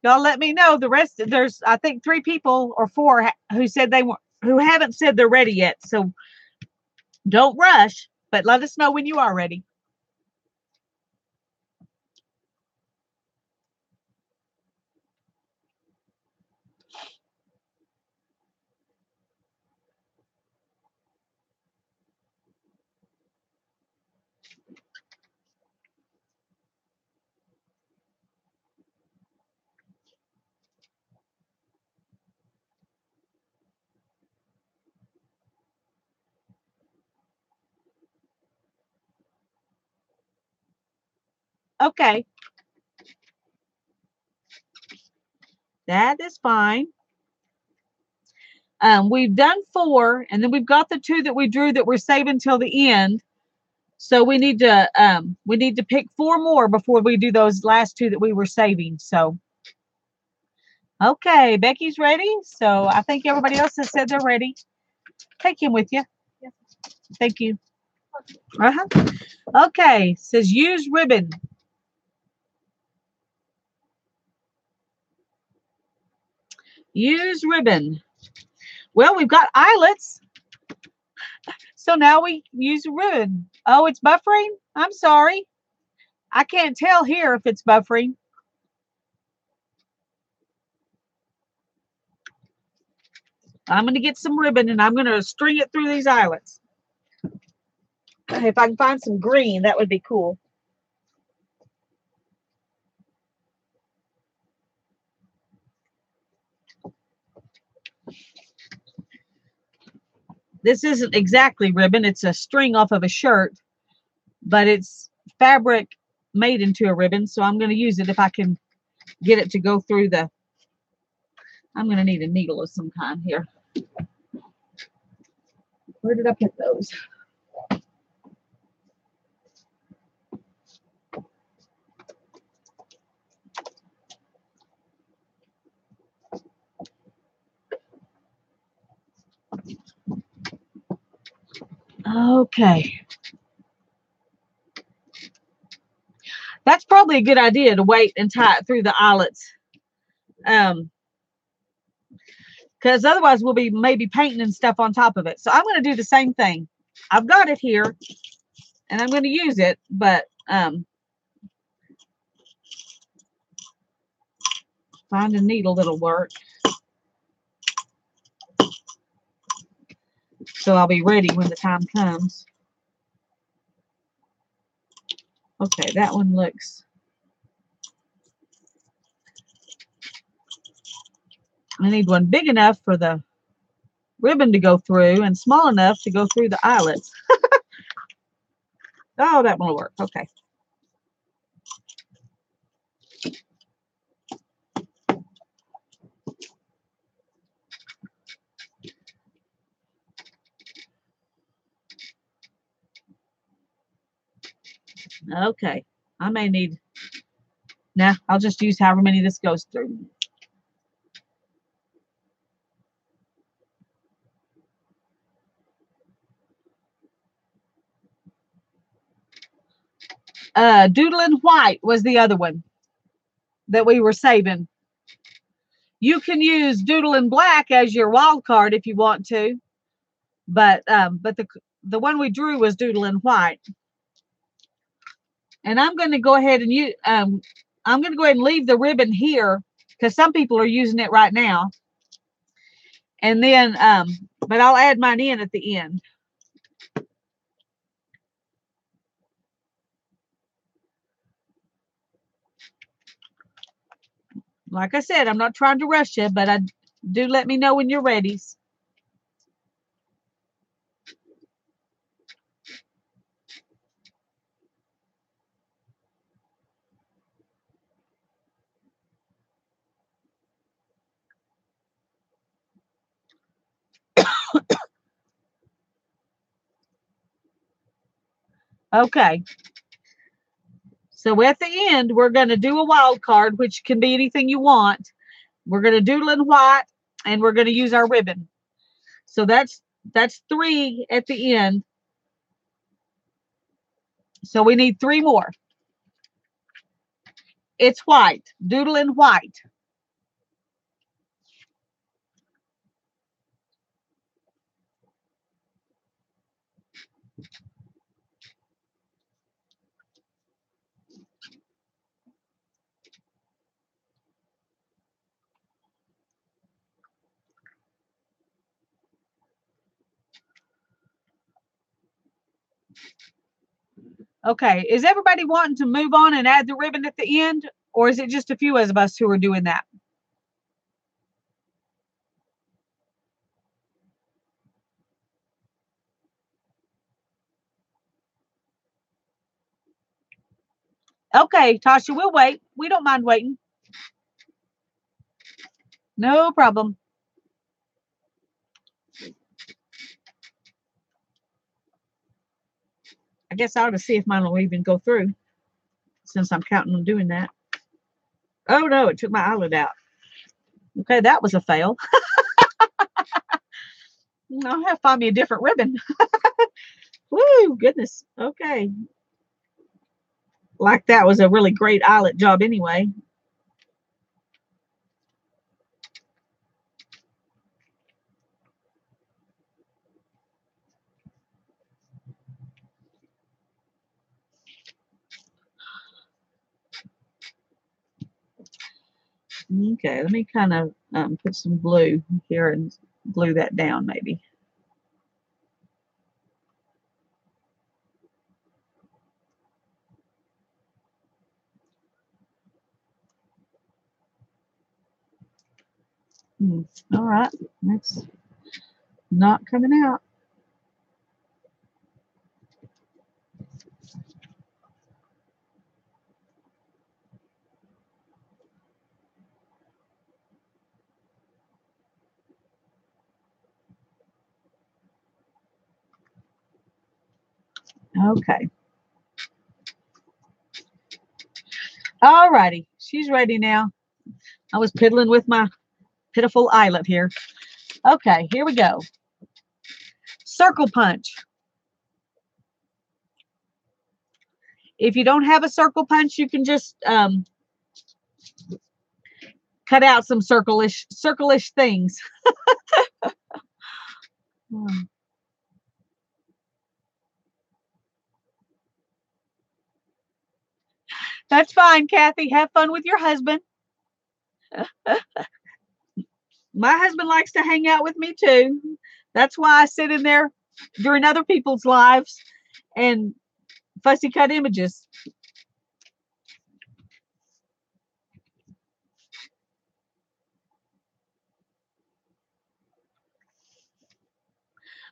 Y'all let me know. The rest, there's I think 3 people or 4 who said who haven't said they're ready yet. So don't rush, but let us know when you are ready. Okay, that is fine. We've done 4, and then we've got the 2 that we drew that we're saving till the end. So we need to pick 4 more before we do those last 2 that we were saving. So okay, Becky's ready. So I think everybody else has said they're ready. Take him with you. Yes. Thank you. Okay, says use ribbon. Use ribbon. Well, we've got eyelets. So now we use ribbon. Oh, it's buffering? I'm sorry. I can't tell here if it's buffering. I'm going to get some ribbon and I'm going to string it through these eyelets. If I can find some green, that would be cool. This isn't exactly ribbon. It's a string off of a shirt, but it's fabric made into a ribbon. So I'm going to use it if I can get it to go through the, I'm going to need a needle of some kind here. Where did I put those? Okay. That's probably a good idea to wait and tie it through the eyelets. Because otherwise we'll be maybe painting and stuff on top of it. So I'm going to do the same thing. I've got it here and I'm going to use it, but find a needle that'll work. So I'll be ready when the time comes. Okay, that one looks. I need one big enough for the ribbon to go through and small enough to go through the eyelets. Oh, that one will work. Okay. Okay. I may need. Nah, I'll just use however many this goes through. Doodle and white was the other one that we were saving. You can use doodle and black as your wild card if you want to, but the one we drew was doodle and white. And I'm going to go ahead and I'm going to go ahead and leave the ribbon here because some people are using it right now. And then, but I'll add mine in at the end. Like I said, I'm not trying to rush you, but do let me know when you're ready. Okay. So at the end, we're going to do a wild card, which can be anything you want. We're going to doodle in white, and we're going to use our ribbon. So that's 3 at the end. So we need 3 more. It's white, doodle in white. Okay, is everybody wanting to move on and add the ribbon at the end, or is it just a few of us who are doing that? Okay, Tasha, we'll wait. We don't mind waiting. No problem. I guess I ought to see if mine will even go through, since I'm counting on doing that. Oh no, it took my eyelid out. Okay, that was a fail. I'll have to find me a different ribbon. Woo, goodness. Okay. Like that was a really great eyelet job anyway. Okay, let me kind of put some glue here and glue that down maybe. All right, that's not coming out. Okay. All righty, she's ready now. I was piddling with my pitiful eyelet here. Okay, here we go. Circle punch. If you don't have a circle punch, you can just cut out some circle-ish things. That's fine, Kathy. Have fun with your husband. My husband likes to hang out with me too. That's why I sit in there during other people's lives and fussy cut images.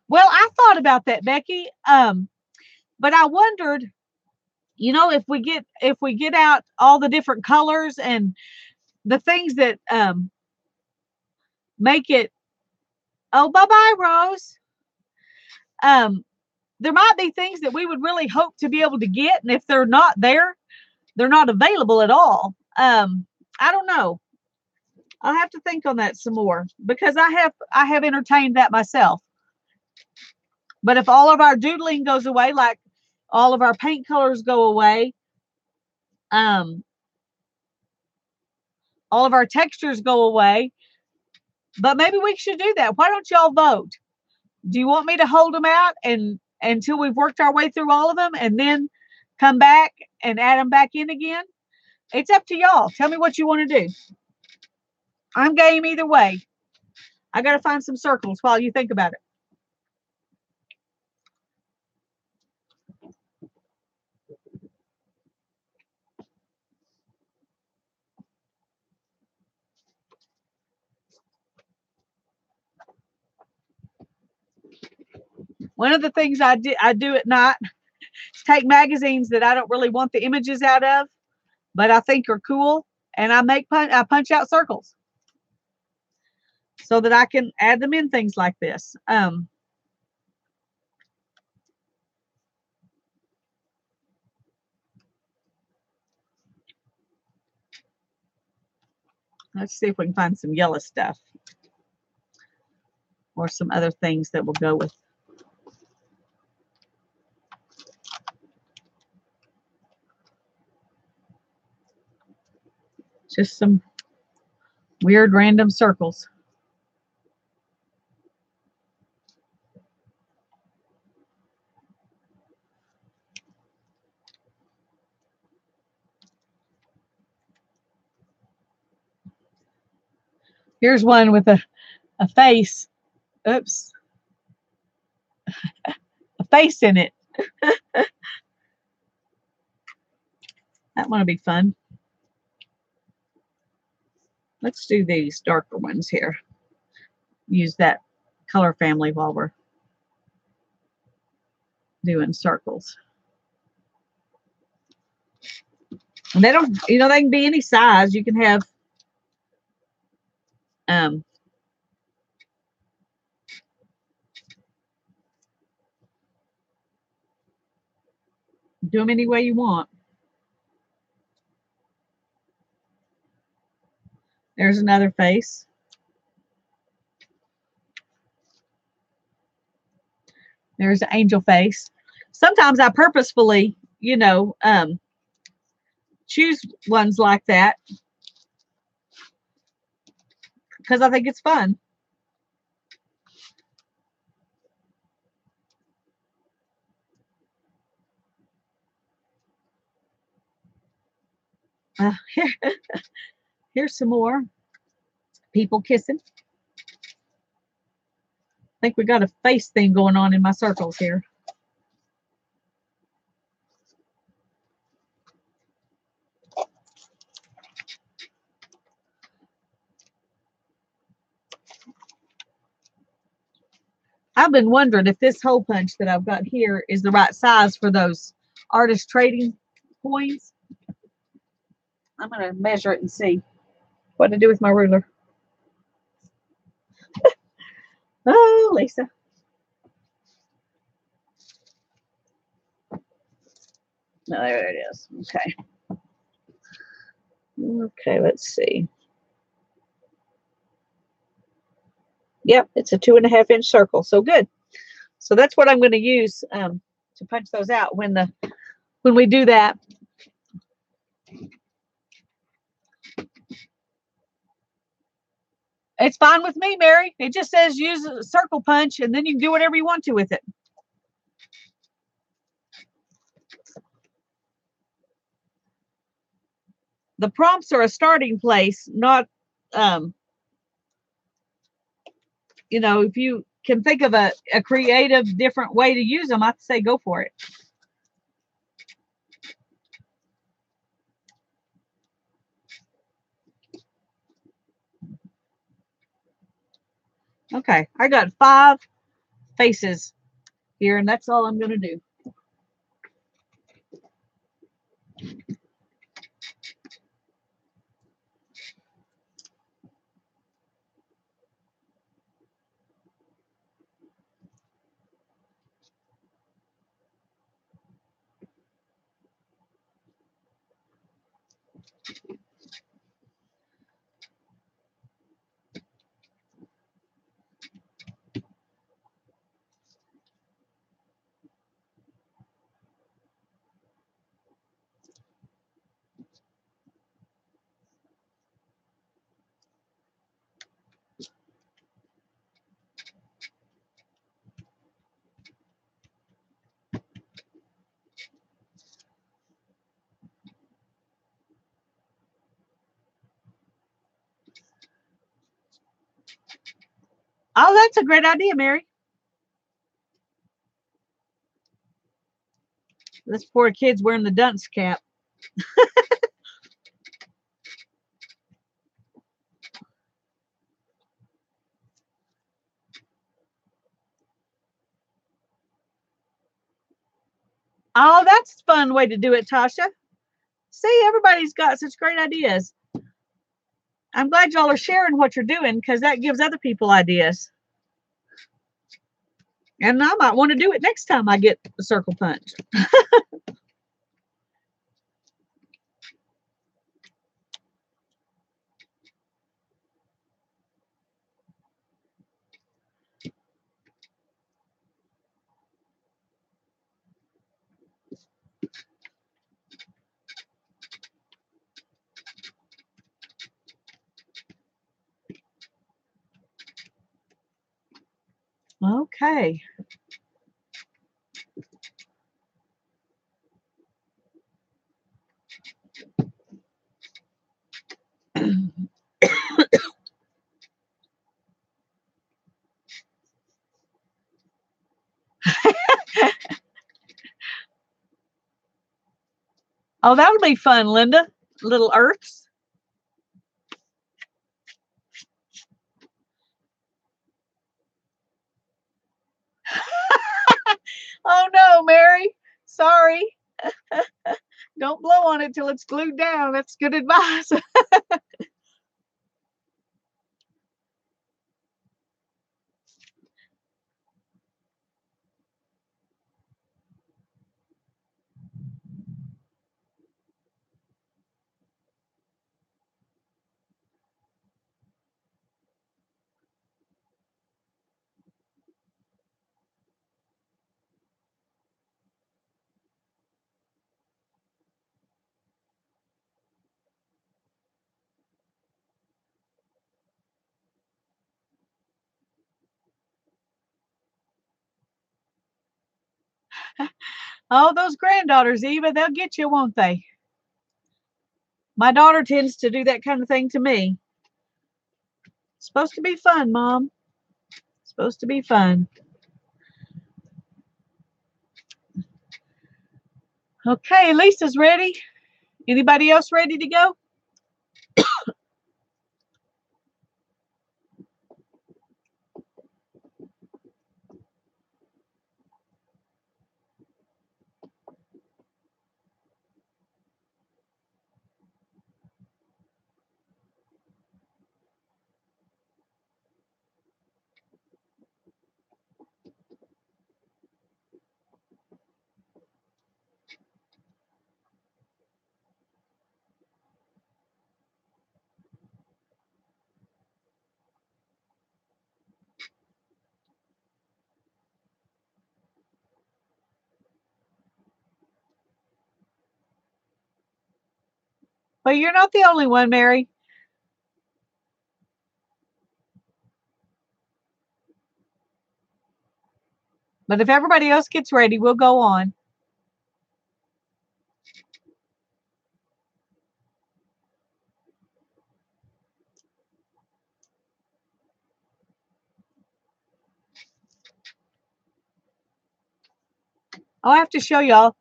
Well, I thought about that, Becky. But I wondered, you know, if we get out all the different colors and the things that make it. Oh, bye-bye, Rose. There might be things that we would really hope to be able to get, and if they're not there, they're not available at all. I don't know. I'll have to think on that some more because I have entertained that myself. But if all of our doodling goes away, like all of our paint colors go away, all of our textures go away. But maybe we should do that. Why don't y'all vote? Do you want me to hold them out and until we've worked our way through all of them and then come back and add them back in again? It's up to y'all. Tell me what you want to do. I'm game either way. I got to find some circles while you think about it. One of the things I do at night is take magazines that I don't really want the images out of, but I think are cool, and I punch out circles so that I can add them in things like this. Let's see if we can find some yellow stuff or some other things that will go with. Just some weird random circles. Here's one with a face. Oops. A face in it. That one will be fun. Let's do these darker ones here. Use that color family while we're doing circles. And they don't, they can be any size. You can have do them any way you want. There's another face. There's an angel face. Sometimes I purposefully, choose ones like that because I think it's fun. Here's some more people kissing. I think we got a face thing going on in my circles here. I've been wondering if this hole punch that I've got here is the right size for those artist trading coins. I'm going to measure it and see what to do with my ruler. Oh, Lisa. No, there it is. Okay. Okay, let's see. Yep, it's a 2.5 inch circle. So good. So that's what I'm going to use to punch those out when we do that. It's fine with me, Mary. It just says use a circle punch, and then you can do whatever you want to with it. The prompts are a starting place, not, if you can think of a creative, different way to use them, I'd say go for it. Okay, I got 5 faces here, and that's all I'm going to do. Oh, that's a great idea, Mary. This poor kid's wearing the dunce cap. Oh, that's a fun way to do it, Tasha. See, everybody's got such great ideas. I'm glad y'all are sharing what you're doing because that gives other people ideas. And I might want to do it next time I get the circle punch. Okay. Oh, that would be fun, Linda. Little earths. Oh no, Mary. Sorry. Don't blow on it till it's glued down. That's good advice. Oh, those granddaughters, Eva, they'll get you, won't they? My daughter tends to do that kind of thing to me. It's supposed to be fun, Mom. It's supposed to be fun. Okay, Lisa's ready. Anybody else ready to go? Well, you're not the only one, Mary. But if everybody else gets ready, we'll go on. I have to show y'all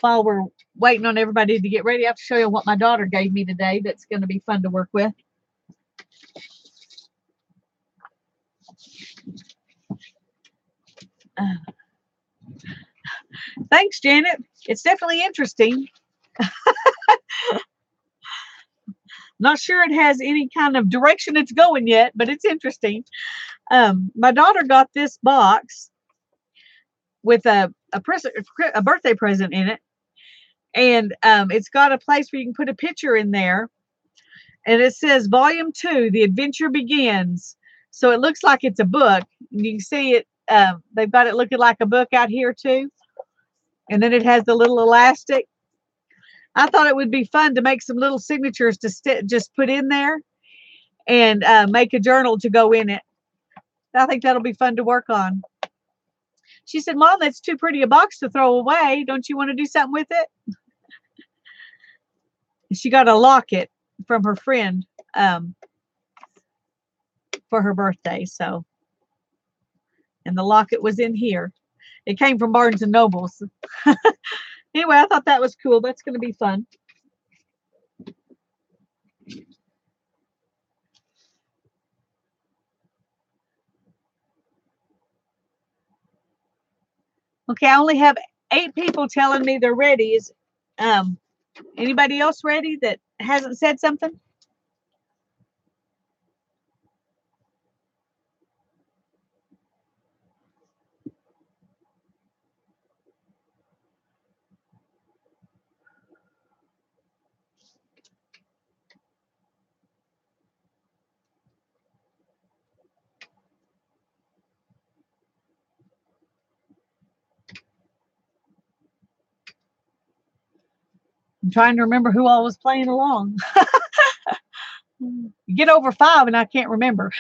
while we're waiting on everybody to get ready. I have to show you what my daughter gave me today. That's going to be fun to work with. Thanks, Janet. It's definitely interesting. Not sure it has any kind of direction it's going yet, but it's interesting. My daughter got this box with a birthday present in it, and it's got a place where you can put a picture in there, and it says Volume 2, The Adventure Begins. So it looks like it's a book. You can see it. They've got it looking like a book out here too, and then it has the little elastic. I thought it would be fun to make some little signatures to just put in there and make a journal to go in it. I think that'll be fun to work on. She said, Mom, that's too pretty a box to throw away. Don't you want to do something with it? She got a locket from her friend for her birthday. So, and the locket was in here. It came from Barnes and Nobles. Anyway, I thought that was cool. That's going to be fun. Okay, I only have 8 people telling me they're ready. Is anybody else ready that hasn't said something? I'm trying to remember who all was playing along. You get over 5 and I can't remember.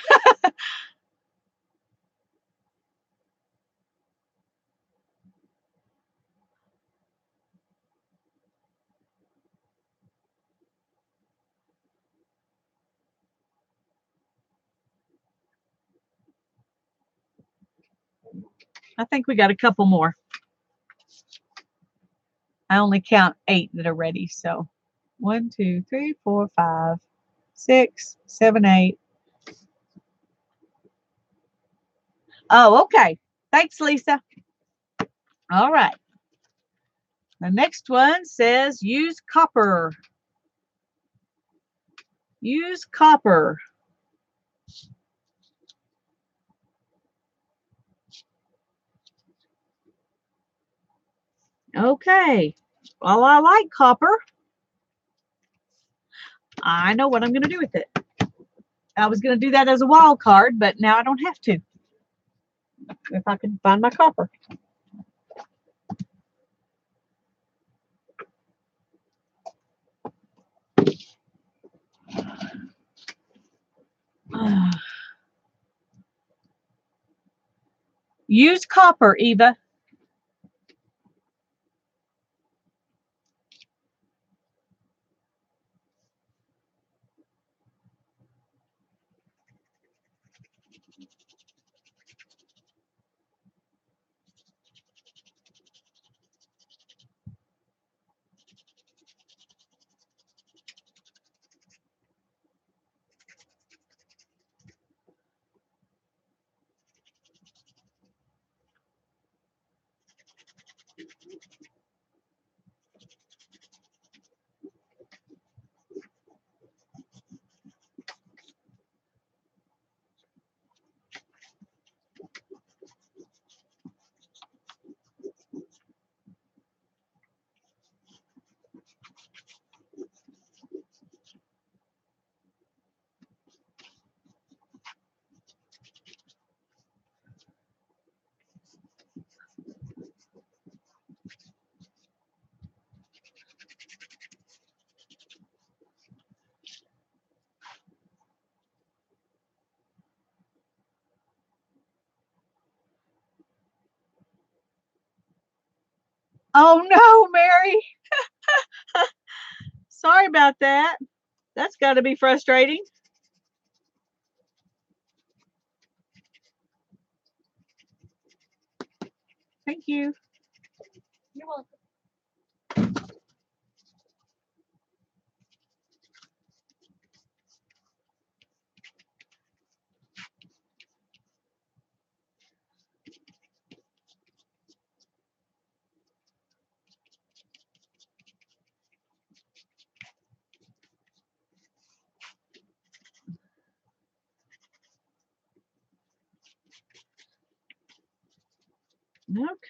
I think we got a couple more. I only count 8 that are ready. So 1, 2, 3, 4, 5, 6, 7, 8. Oh, okay. Thanks, Lisa. All right. The next one says use copper. Use copper. Okay. Well, I like copper. I know what I'm going to do with it. I was going to do that as a wild card, but now I don't have to. If I can find my copper. Use copper, Eva. Oh no, Mary. Sorry about that. That's got to be frustrating. Thank you. You're welcome.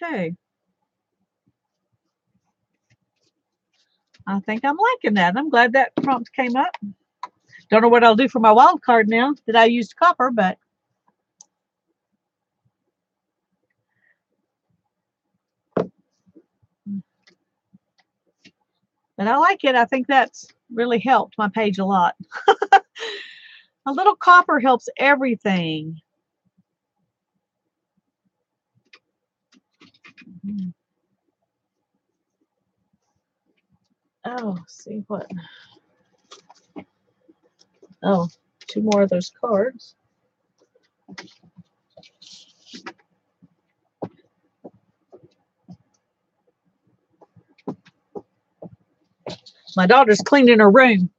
Okay. I think I'm liking that. I'm glad that prompt came up. Don't know what I'll do for my wild card now that I used copper, but I like it. I think that's really helped my page a lot. A little copper helps everything. Oh, see what? Oh, 2 more of those cards. My daughter's cleaning her room.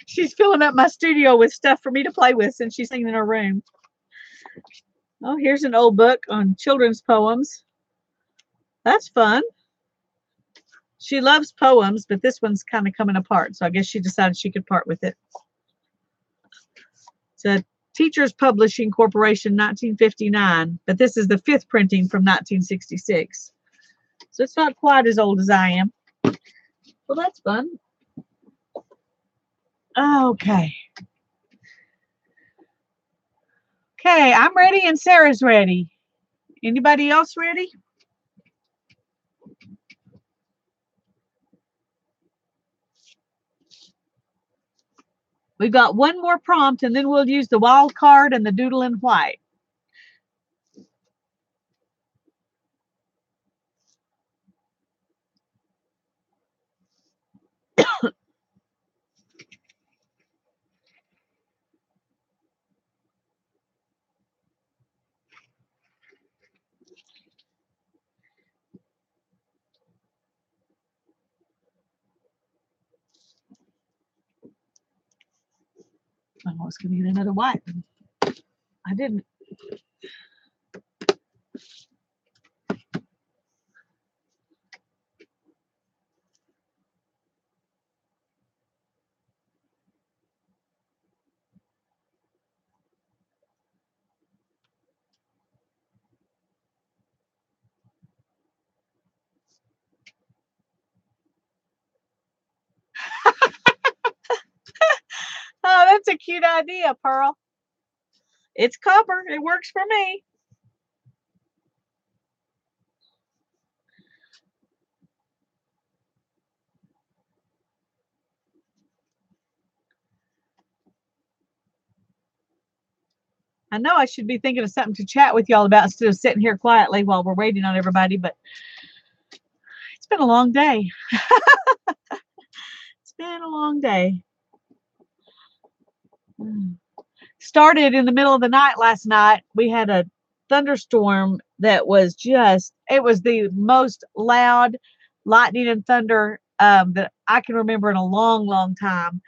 She's filling up my studio with stuff for me to play with since she's cleaning her room. Oh, here's an old book on children's poems. That's fun. She loves poems, but this one's kind of coming apart, so I guess she decided she could part with it. It's a Teachers Publishing Corporation, 1959, but this is the 5th printing from 1966. So it's not quite as old as I am. Well, that's fun. Okay. Okay, I'm ready and Sarah's ready. Anybody else ready? We've got one more prompt and then we'll use the wild card and the doodle in white. I was going to get another wipe. I didn't. Oh, that's a cute idea, Pearl. It's copper. It works for me. I know I should be thinking of something to chat with y'all about instead of sitting here quietly while we're waiting on everybody, but it's been a long day. It's been a long day. Started in the middle of the night last night. We had a thunderstorm that was just, it was the most loud lightning and thunder that I can remember in a long, long time.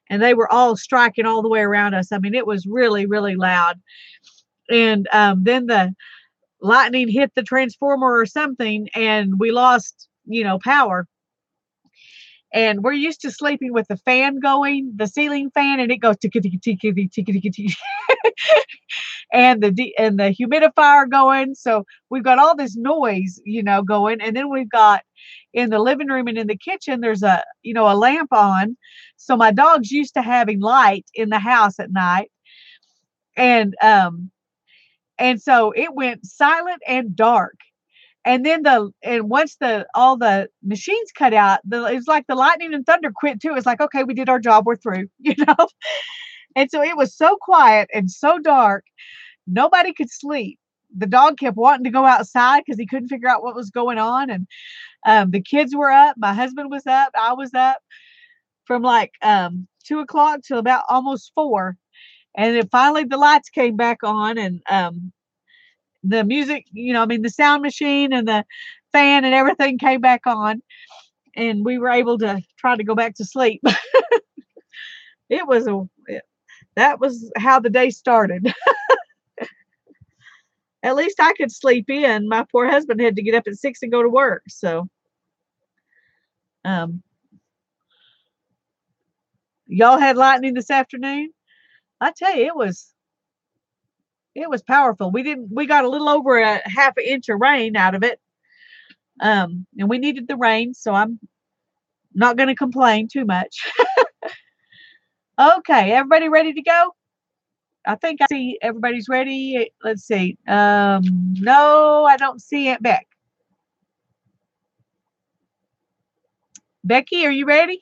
And they were all striking all the way around us. I mean, it was really, really loud. And then the lightning hit the transformer or something, and we lost, power. And we're used to sleeping with the fan going, the ceiling fan, and it goes tickety tickety tickety tickety, and the humidifier going. So we've got all this noise, going, and then we've got in the living room and in the kitchen there's a lamp on. So my dog's used to having light in the house at night, and so it went silent and dark. And then once all the machines cut out, it's like the lightning and thunder quit too. It's like, okay, we did our job, we're through, And so it was so quiet and so dark, nobody could sleep. The dog kept wanting to go outside because he couldn't figure out what was going on. And the kids were up, my husband was up, I was up from like 2 o'clock till about almost 4. And then finally the lights came back on, and the music, the sound machine and the fan and everything came back on, and we were able to try to go back to sleep. That was how the day started. At least I could sleep in. My poor husband had to get up at 6 and go to work. So, y'all had lightning this afternoon. I tell you, it was powerful. We got a little over a half an inch of rain out of it. And we needed the rain, so I'm not going to complain too much. Okay, everybody ready to go? I think I see everybody's ready. Let's see. No, I don't see Aunt Beck. Becky, are you ready?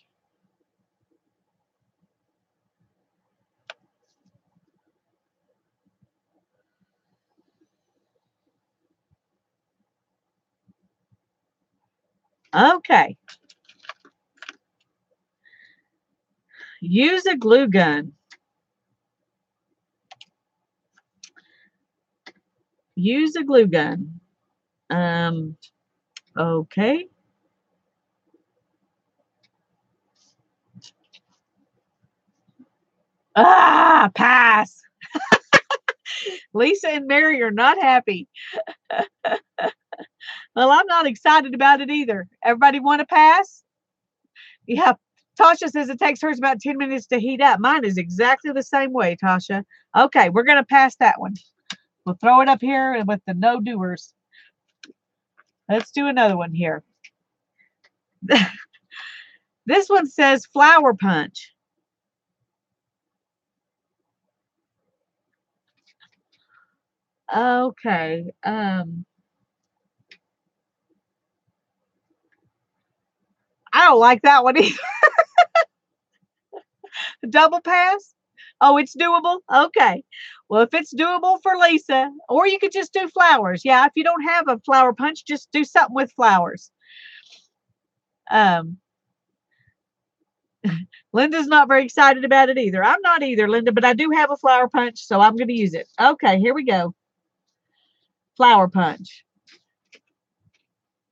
Okay. Use a glue gun. Use a glue gun. Okay. Pass. Lisa and Mary are not happy. Well, I'm not excited about it either. Everybody want to pass? Yeah. Tasha says it takes hers about 10 minutes to heat up. Mine is exactly the same way, Tasha. Okay, we're going to pass that one. We'll throw it up here with the no doers. Let's do another one here. This one says flower punch. Okay. I don't like that one either. Double pass? Oh, it's doable? Okay. Well, if it's doable for Lisa, or you could just do flowers. Yeah, if you don't have a flower punch, just do something with flowers. Linda's not very excited about it either. I'm not either, Linda, but I do have a flower punch, so I'm going to use it. Okay, here we go. Flower punch.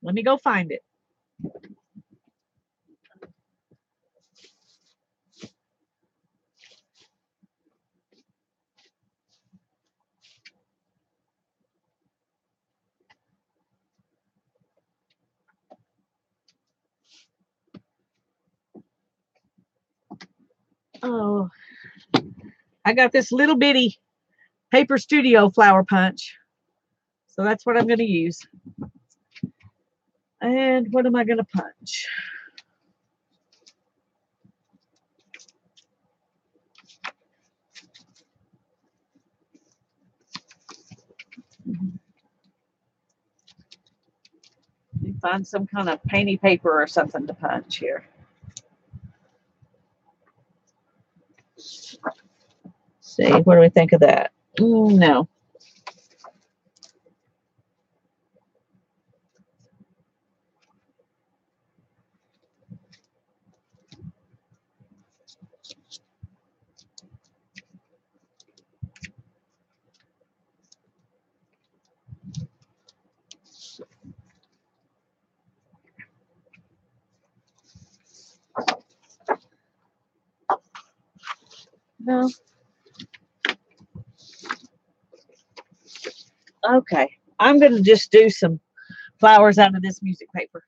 Let me go find it. I got this little bitty Paper Studio flower punch. So that's what I'm going to use. And what am I going to punch? Let me find some kind of painty paper or something to punch here. See, what do we think of that? No. No. Okay. I'm going to just do some flowers out of this music paper.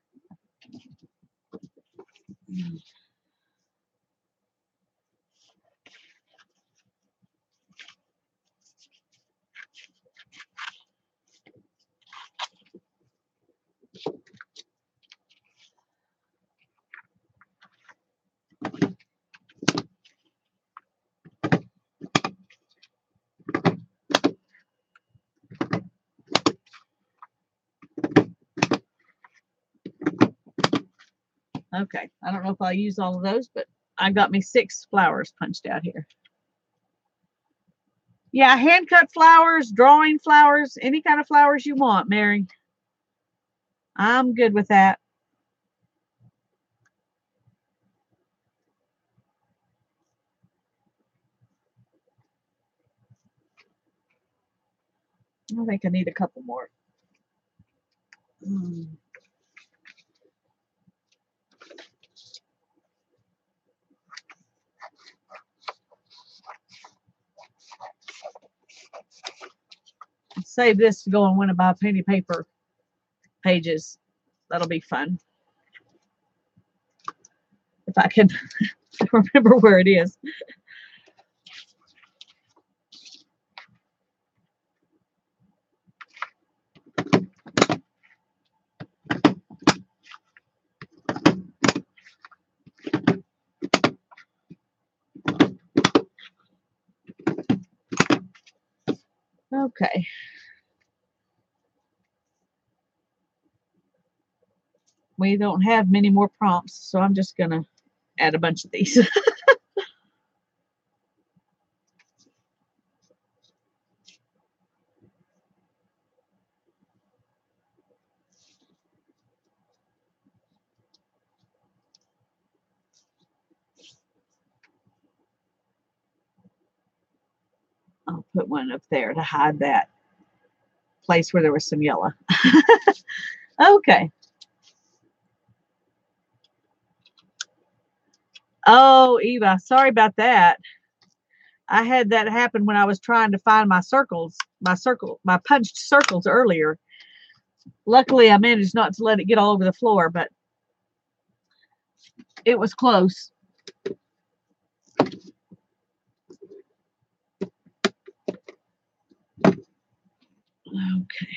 Okay. I don't know if I'll use all of those, but I got me 6 flowers punched out here. Yeah, hand cut flowers, drawing flowers, any kind of flowers you want, Mary. I'm good with that. I think I need a couple more. Save this to go on one of my penny paper pages. That'll be fun. If I can remember where it is. Okay. We don't have many more prompts, so I'm just going to add a bunch of these. I'll put one up there to hide that place where there was some yellow. Okay. Oh, Eva, sorry about that. I had that happen when I was trying to find my circles, my punched circles earlier. Luckily, I managed not to let it get all over the floor, but it was close. Okay.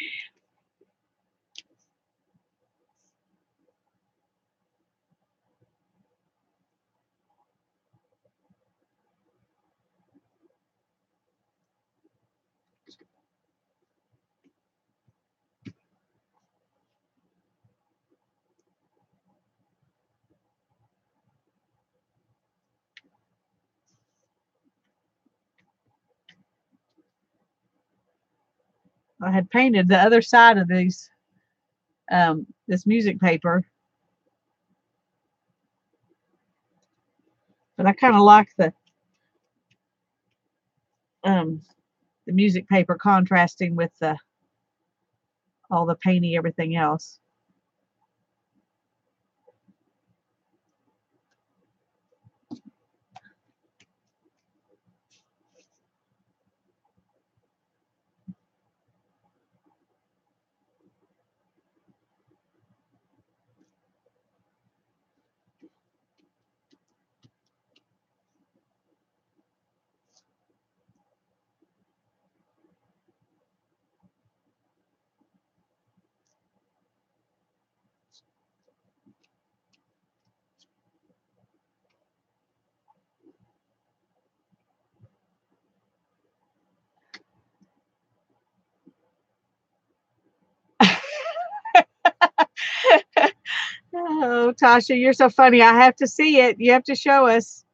I had painted the other side of these, this music paper, but I kind of like the music paper contrasting with all the painty everything else. Tasha, you're so funny. I have to see it. You have to show us.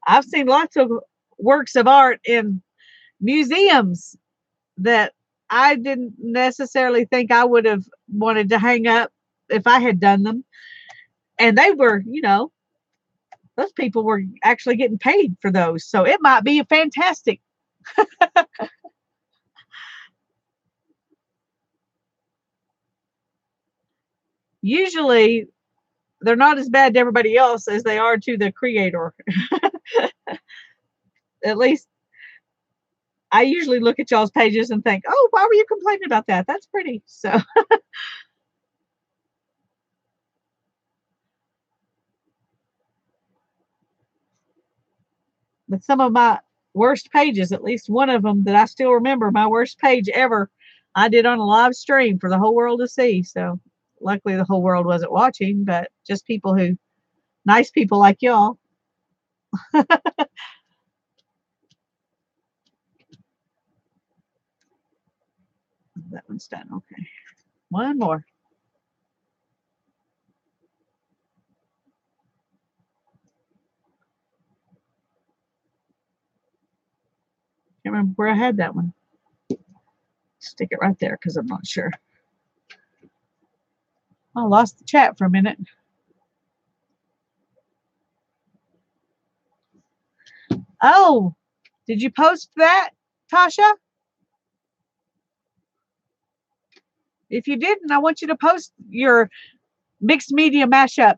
I've seen lots of works of art in museums that I didn't necessarily think I would have wanted to hang up if I had done them. And they were, those people were actually getting paid for those. So it might be fantastic. Usually they're not as bad to everybody else as they are to the creator. At least I usually look at y'all's pages and think, oh, why were you complaining about that? That's pretty. So, but some of my worst pages, at least one of them that I still remember, my worst page ever, I did on a live stream for the whole world to see. So, luckily, the whole world wasn't watching, but just nice people like y'all. That one's done. Okay. One more. Can't remember where I had that one. Stick it right there because I'm not sure. I lost the chat for a minute. Oh, did you post that, Tasha? If you didn't, I want you to post your mixed media mashup.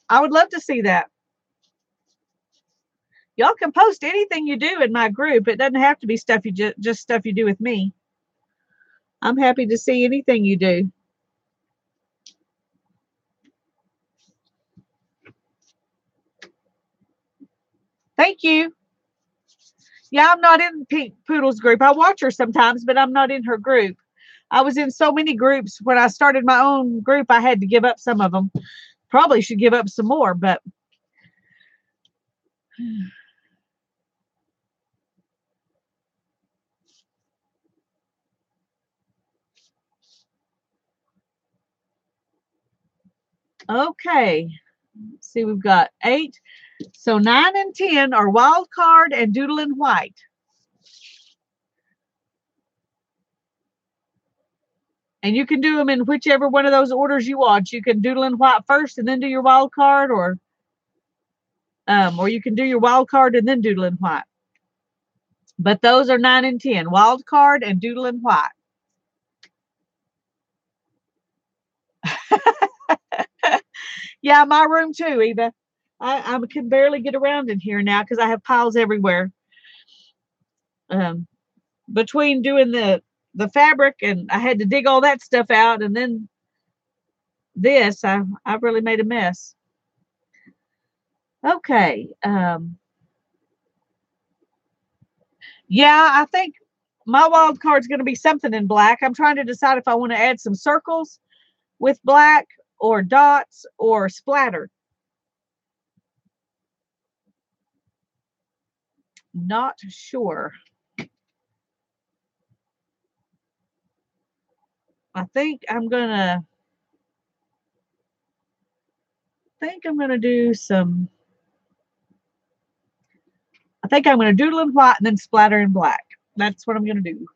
I would love to see that. Y'all can post anything you do in my group. It doesn't have to be stuff you just stuff you do with me. I'm happy to see anything you do. Thank you. Yeah, I'm not in Pink Poodle's group. I watch her sometimes, but I'm not in her group. I was in so many groups. When I started my own group, I had to give up some of them. Probably should give up some more, but okay. Let's see, we've got 8. So 9 and 10 are wild card and doodle in white. And you can do them in whichever one of those orders you want. You can doodle in white first and then do your wild card, or you can do your wild card and then doodle in white. But those are 9 and 10, wild card and doodle in white. Yeah, my room too, Eva. I can barely get around in here now because I have piles everywhere. Between doing the fabric and I had to dig all that stuff out, and then this, I really made a mess. Okay. Yeah, I think my wild card is going to be something in black. I'm trying to decide if I want to add some circles with black or dots or splatter. Not sure. I think I'm gonna do some. I think I'm gonna doodle in white and then splatter in black. That's what I'm gonna do.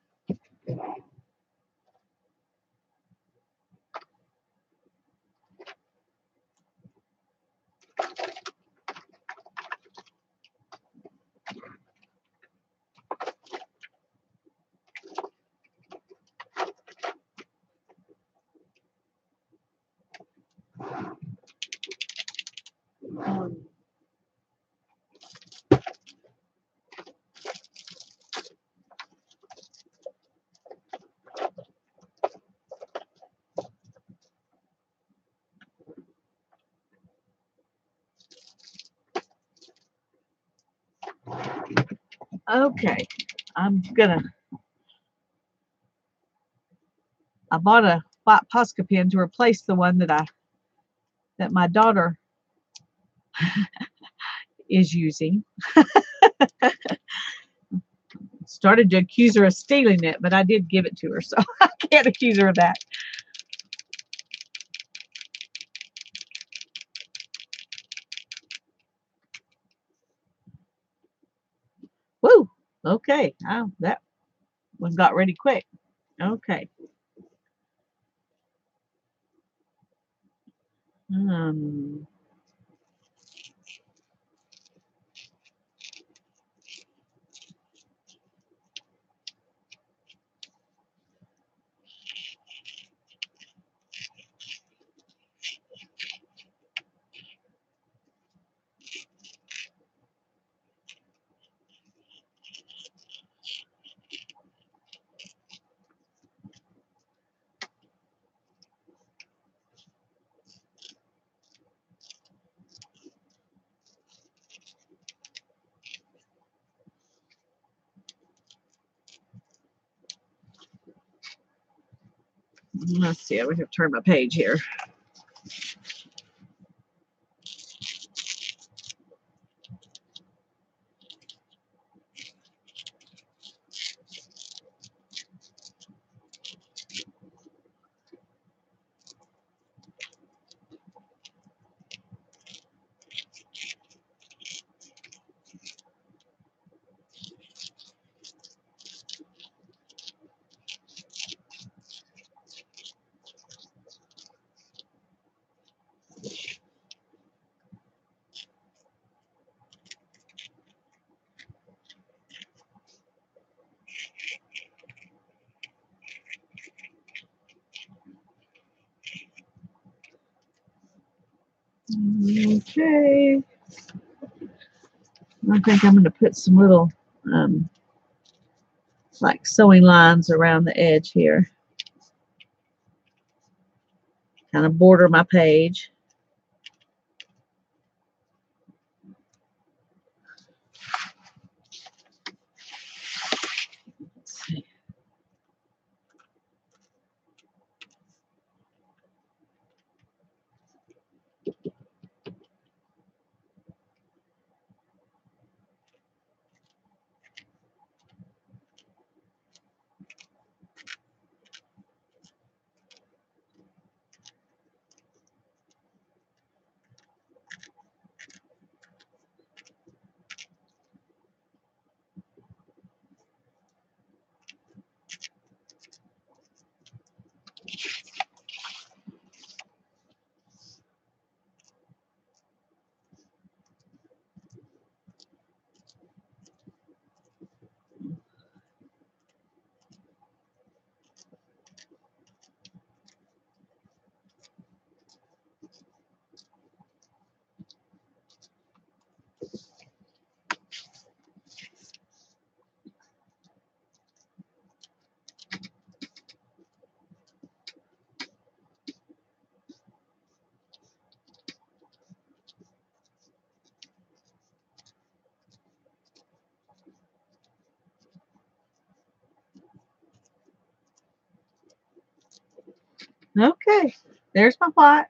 Okay, I bought a white Posca pen to replace the one that my daughter is using. Let's started to accuse her of stealing it, but I did give it to her, so I can't accuse her of that. Woo! Okay. Oh, that one got ready quick. Okay. Um, let's see. I would have to turn my page here. Okay. I think I'm going to put some little like sewing lines around the edge here. Kind of border my page. Let's see. Okay, there's my plot.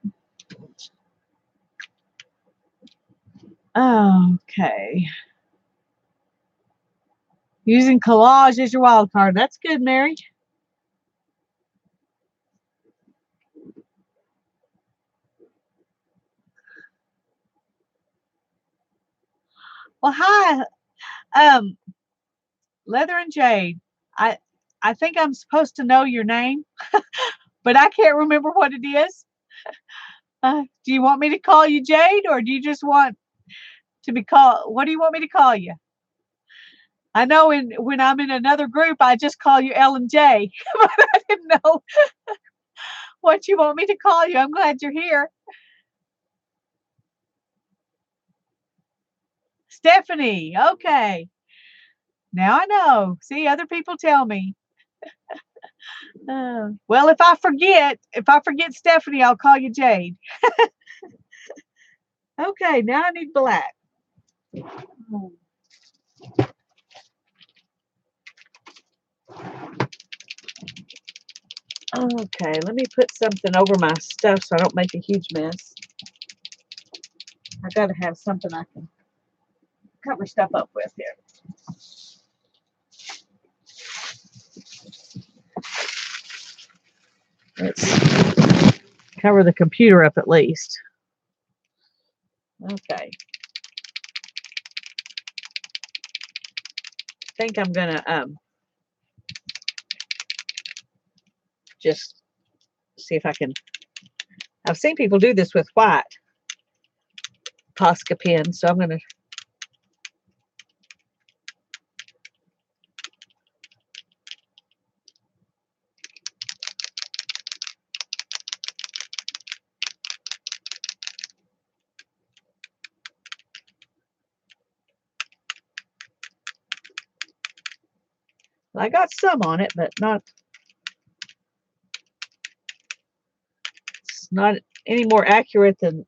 Okay. Using collage as your wild card. That's good, Mary. Well, hi, Leather and Jade. I I think I'm supposed to know your name, but I can't remember what it is. Do you want me to call you Jade, or do you just want to be called? What do you want me to call you? I know when I'm in another group, I just call you Ellen J, but I didn't know what you want me to call you. I'm glad you're here. Stephanie. Okay. Now I know. See, other people tell me. Well, if I forget Stephanie, I'll call you Jade. Okay, now I need black. Okay, let me put something over my stuff so I don't make a huge mess. I gotta have something I can cover stuff up with here. Let's cover the computer up at least. Okay. I think I'm gonna just see if I can. I've seen people do this with white Posca pen, so I'm gonna. I got some on it, but not. It's not any more accurate than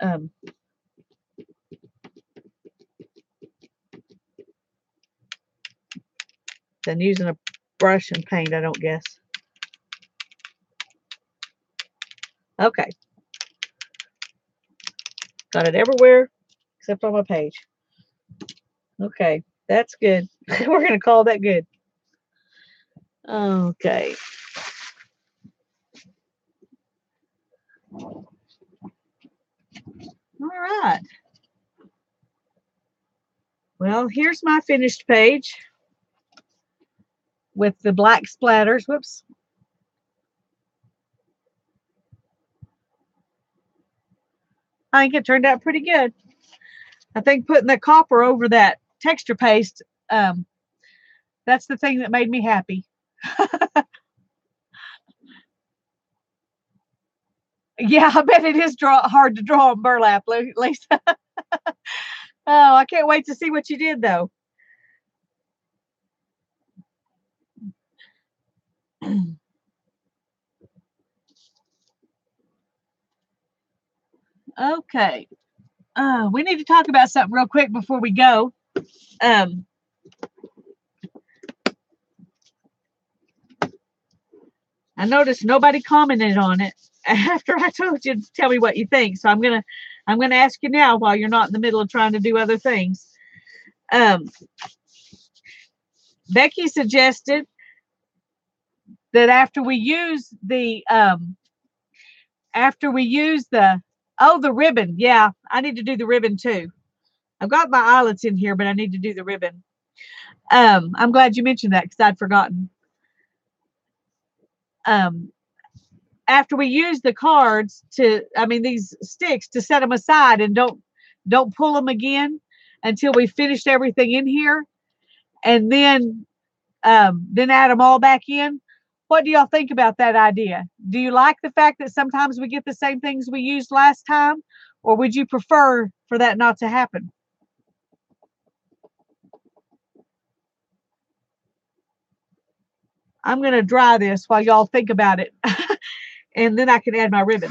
using a brush and paint, I don't guess. Okay. Got it everywhere except on my page. Okay, that's good. We're going to call that good. Okay. All right. Well, here's my finished page with the black splatters. Whoops. I think it turned out pretty good. I think putting the copper over that texture paste, that's the thing that made me happy. Yeah, I bet it is hard to draw on burlap, Lisa. Oh, I can't wait to see what you did, though. Okay. We need to talk about something real quick before we go. I noticed nobody commented on it after I told you to tell me what you think. So I'm gonna ask you now while you're not in the middle of trying to do other things. Becky suggested that after we use the the ribbon. Yeah, I need to do the ribbon too. I've got my eyelets in here, but I need to do the ribbon. I'm glad you mentioned that because I'd forgotten. After we use the cards these sticks to set them aside and don't pull them again until we finished everything in here, and then add them all back in. What do y'all think about that idea? Do you like the fact that sometimes we get the same things we used last time, or would you prefer for that not to happen? I'm going to dry this while y'all think about it, and then I can add my ribbon.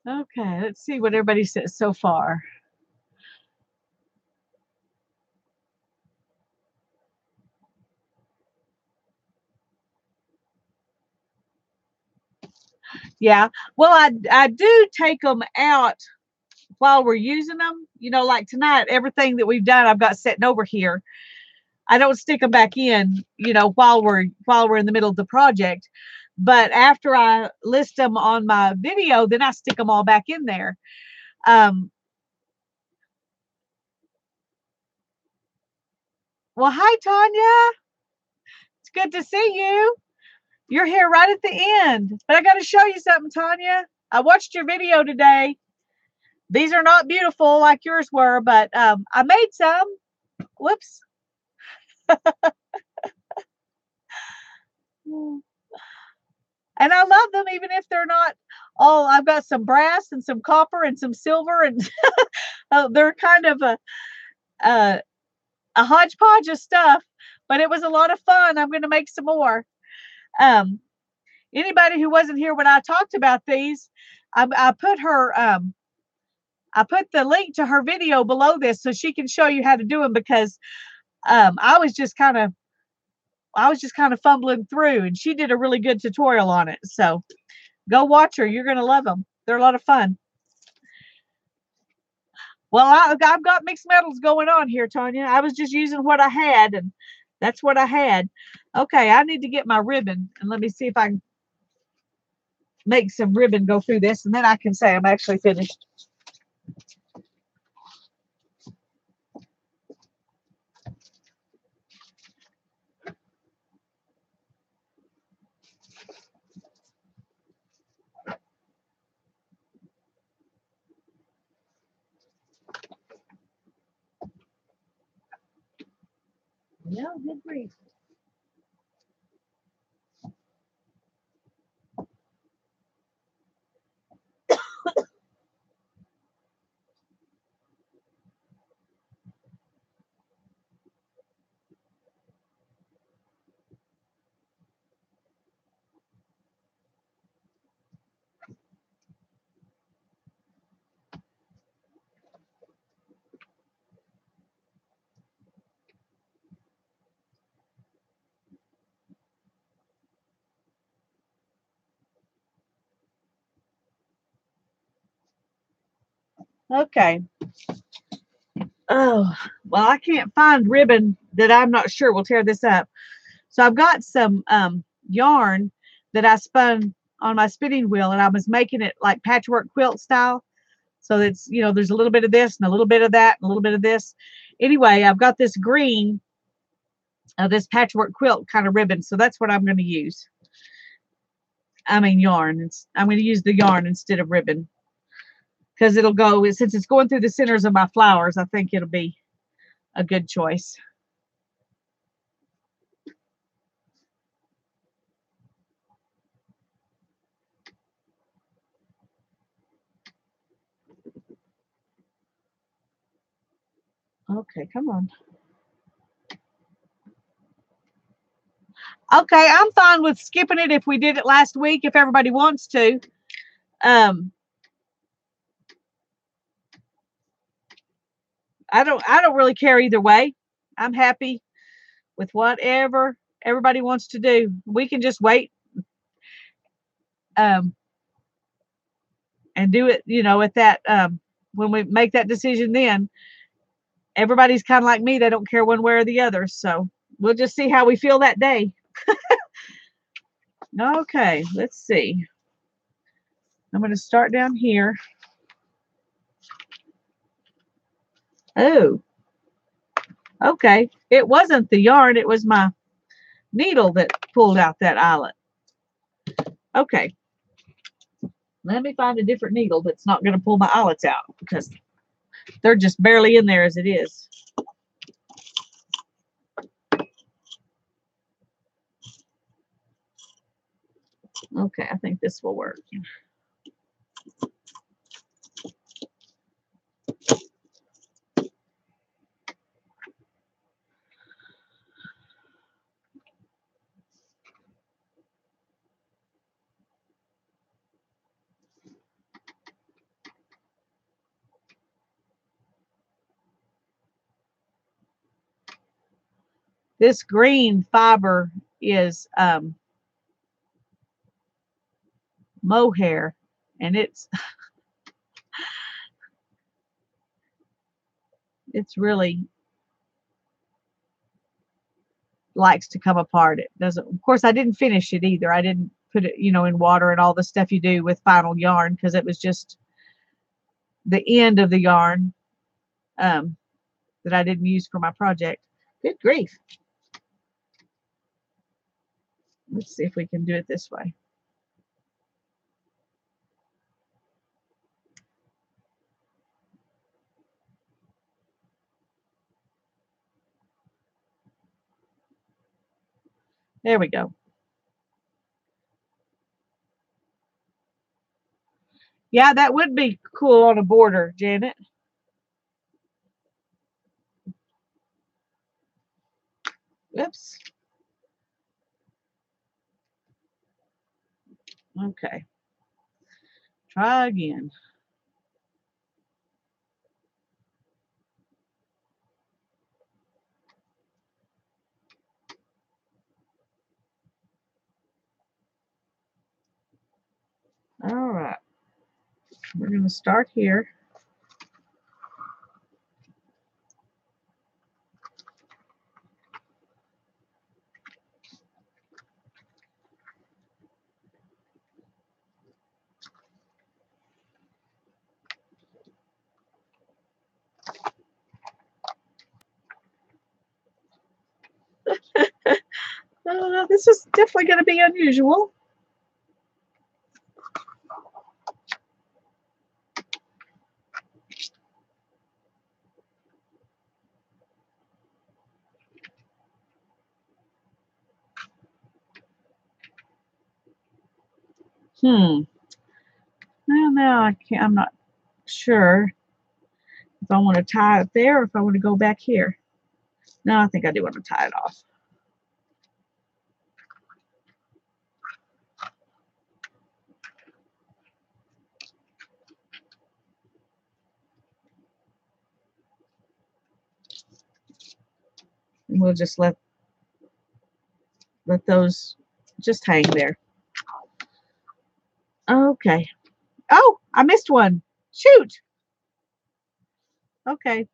Okay, let's see what everybody says so far. Yeah, well, I do take them out while we're using them. Like tonight, everything that we've done, I've got sitting over here. I don't stick them back in, you know, while we're in the middle of the project. But after I list them on my video, then I stick them all back in there. Well, hi, Tanya. It's good to see you. You're here right at the end. But I got to show you something, Tanya. I watched your video today. These are not beautiful like yours were, but I made some. Whoops. And I love them, even if they're not all. I've got some brass and some copper and some silver, and they're kind of a hodgepodge of stuff. But it was a lot of fun. I'm going to make some more. Anybody who wasn't here when I talked about these, I put the link to her video below this so she can show you how to do them, because I was just kind of fumbling through, and she did a really good tutorial on it. So go watch her. You're going to love them. They're a lot of fun. Well, I've got mixed metals going on here, Tanya. I was just using what I had, and that's what I had. Okay, I need to get my ribbon, and let me see if I can make some ribbon go through this, and then I can say I'm actually finished. Yeah, good grief. Okay. Oh, well, I can't find ribbon that I'm not sure will tear this up. So I've got some yarn that I spun on my spinning wheel, and I was making it like patchwork quilt style. So it's, you know, there's a little bit of this and a little bit of that and a little bit of this. Anyway, I've got this green, this patchwork quilt kind of ribbon. So that's what I'm going to use. I mean, yarn. I'm going to use the yarn instead of ribbon, because it'll go, since it's going through the centers of my flowers, I think it'll be a good choice. Okay, come on. Okay, I'm fine with skipping it if we did it last week, if everybody wants to. I don't really care either way. I'm happy with whatever everybody wants to do. We can just wait and do it, you know, at that when we make that decision. Then everybody's kind of like me, they don't care one way or the other. So we'll just see how we feel that day. Okay, let's see. I'm going to start down here. Oh, okay. It wasn't the yarn, it was my needle that pulled out that eyelet. Okay. Let me find a different needle that's not going to pull my eyelets out, because they're just barely in there as it is. Okay, I think this will work. This green fiber is mohair, and it's really likes to come apart. It doesn't, of course, I didn't finish it either. I didn't put it, in water and all the stuff you do with final yarn, because it was just the end of the yarn that I didn't use for my project. Good grief. Let's see if we can do it this way. There we go. Yeah, that would be cool on a border, Janet. Oops. Okay. Try again. All right. We're going to start here. This is definitely going to be unusual. Well, now I can't, I'm not sure if I want to tie it there or if I want to go back here. No, I think I do want to tie it off. And we'll just let those just hang there. Okay. Oh, I missed one. Shoot. Okay.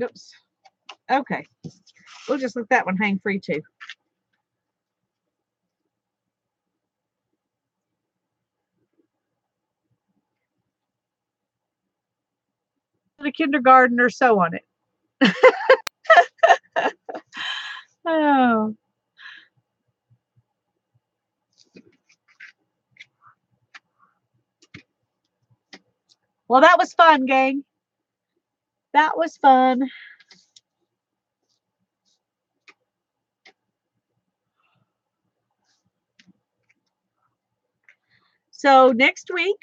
Oops. Okay. We'll just let that one hang free too. The kindergarten or so on it. Oh. Well, that was fun, gang. That was fun. So next week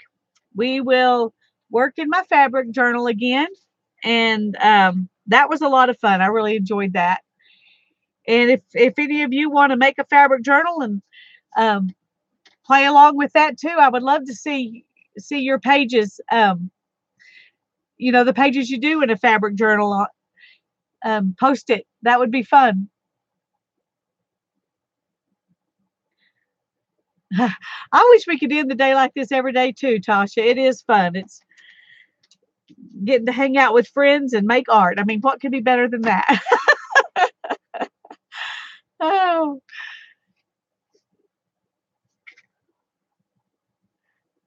we will work in my fabric journal again, and that was a lot of fun. I really enjoyed that. And if any of you want to make a fabric journal and play along with that too, I would love to see your pages. The pages you do in a fabric journal. Post it. That would be fun. I wish we could end the day like this every day too, Tasha. It is fun. It's getting to hang out with friends and make art. I mean, what could be better than that? Oh.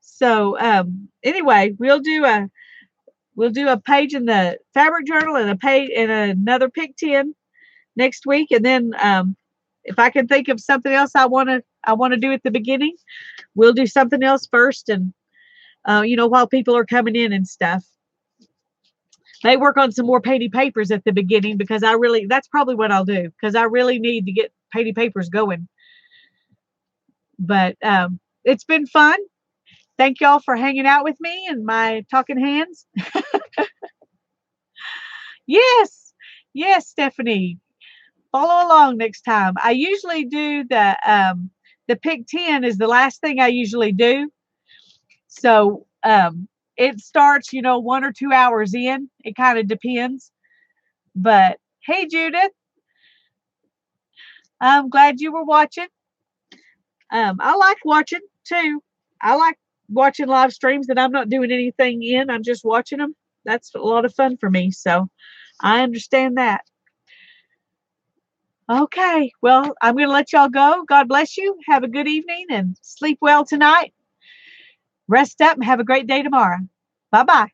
So anyway, we'll do a page in the fabric journal and a page and another pick 10 next week, and then if I can think of something else I want to do at the beginning, we'll do something else first, and while people are coming in and stuff. May work on some more painty papers at the beginning, because that's probably what I'll do, because I really need to get painty papers going. But it's been fun. Thank y'all for hanging out with me and my talking hands. Yes. Yes, Stephanie. Follow along next time. I usually do the pick 10 is the last thing I usually do. So it starts, 1 or 2 hours in. It kind of depends. But hey, Judith, I'm glad you were watching. I like watching too. I like watching live streams that I'm not doing anything in. I'm just watching them. That's a lot of fun for me. So I understand that. Okay. Well, I'm going to let y'all go. God bless you. Have a good evening and sleep well tonight. Rest up and have a great day tomorrow. Bye bye.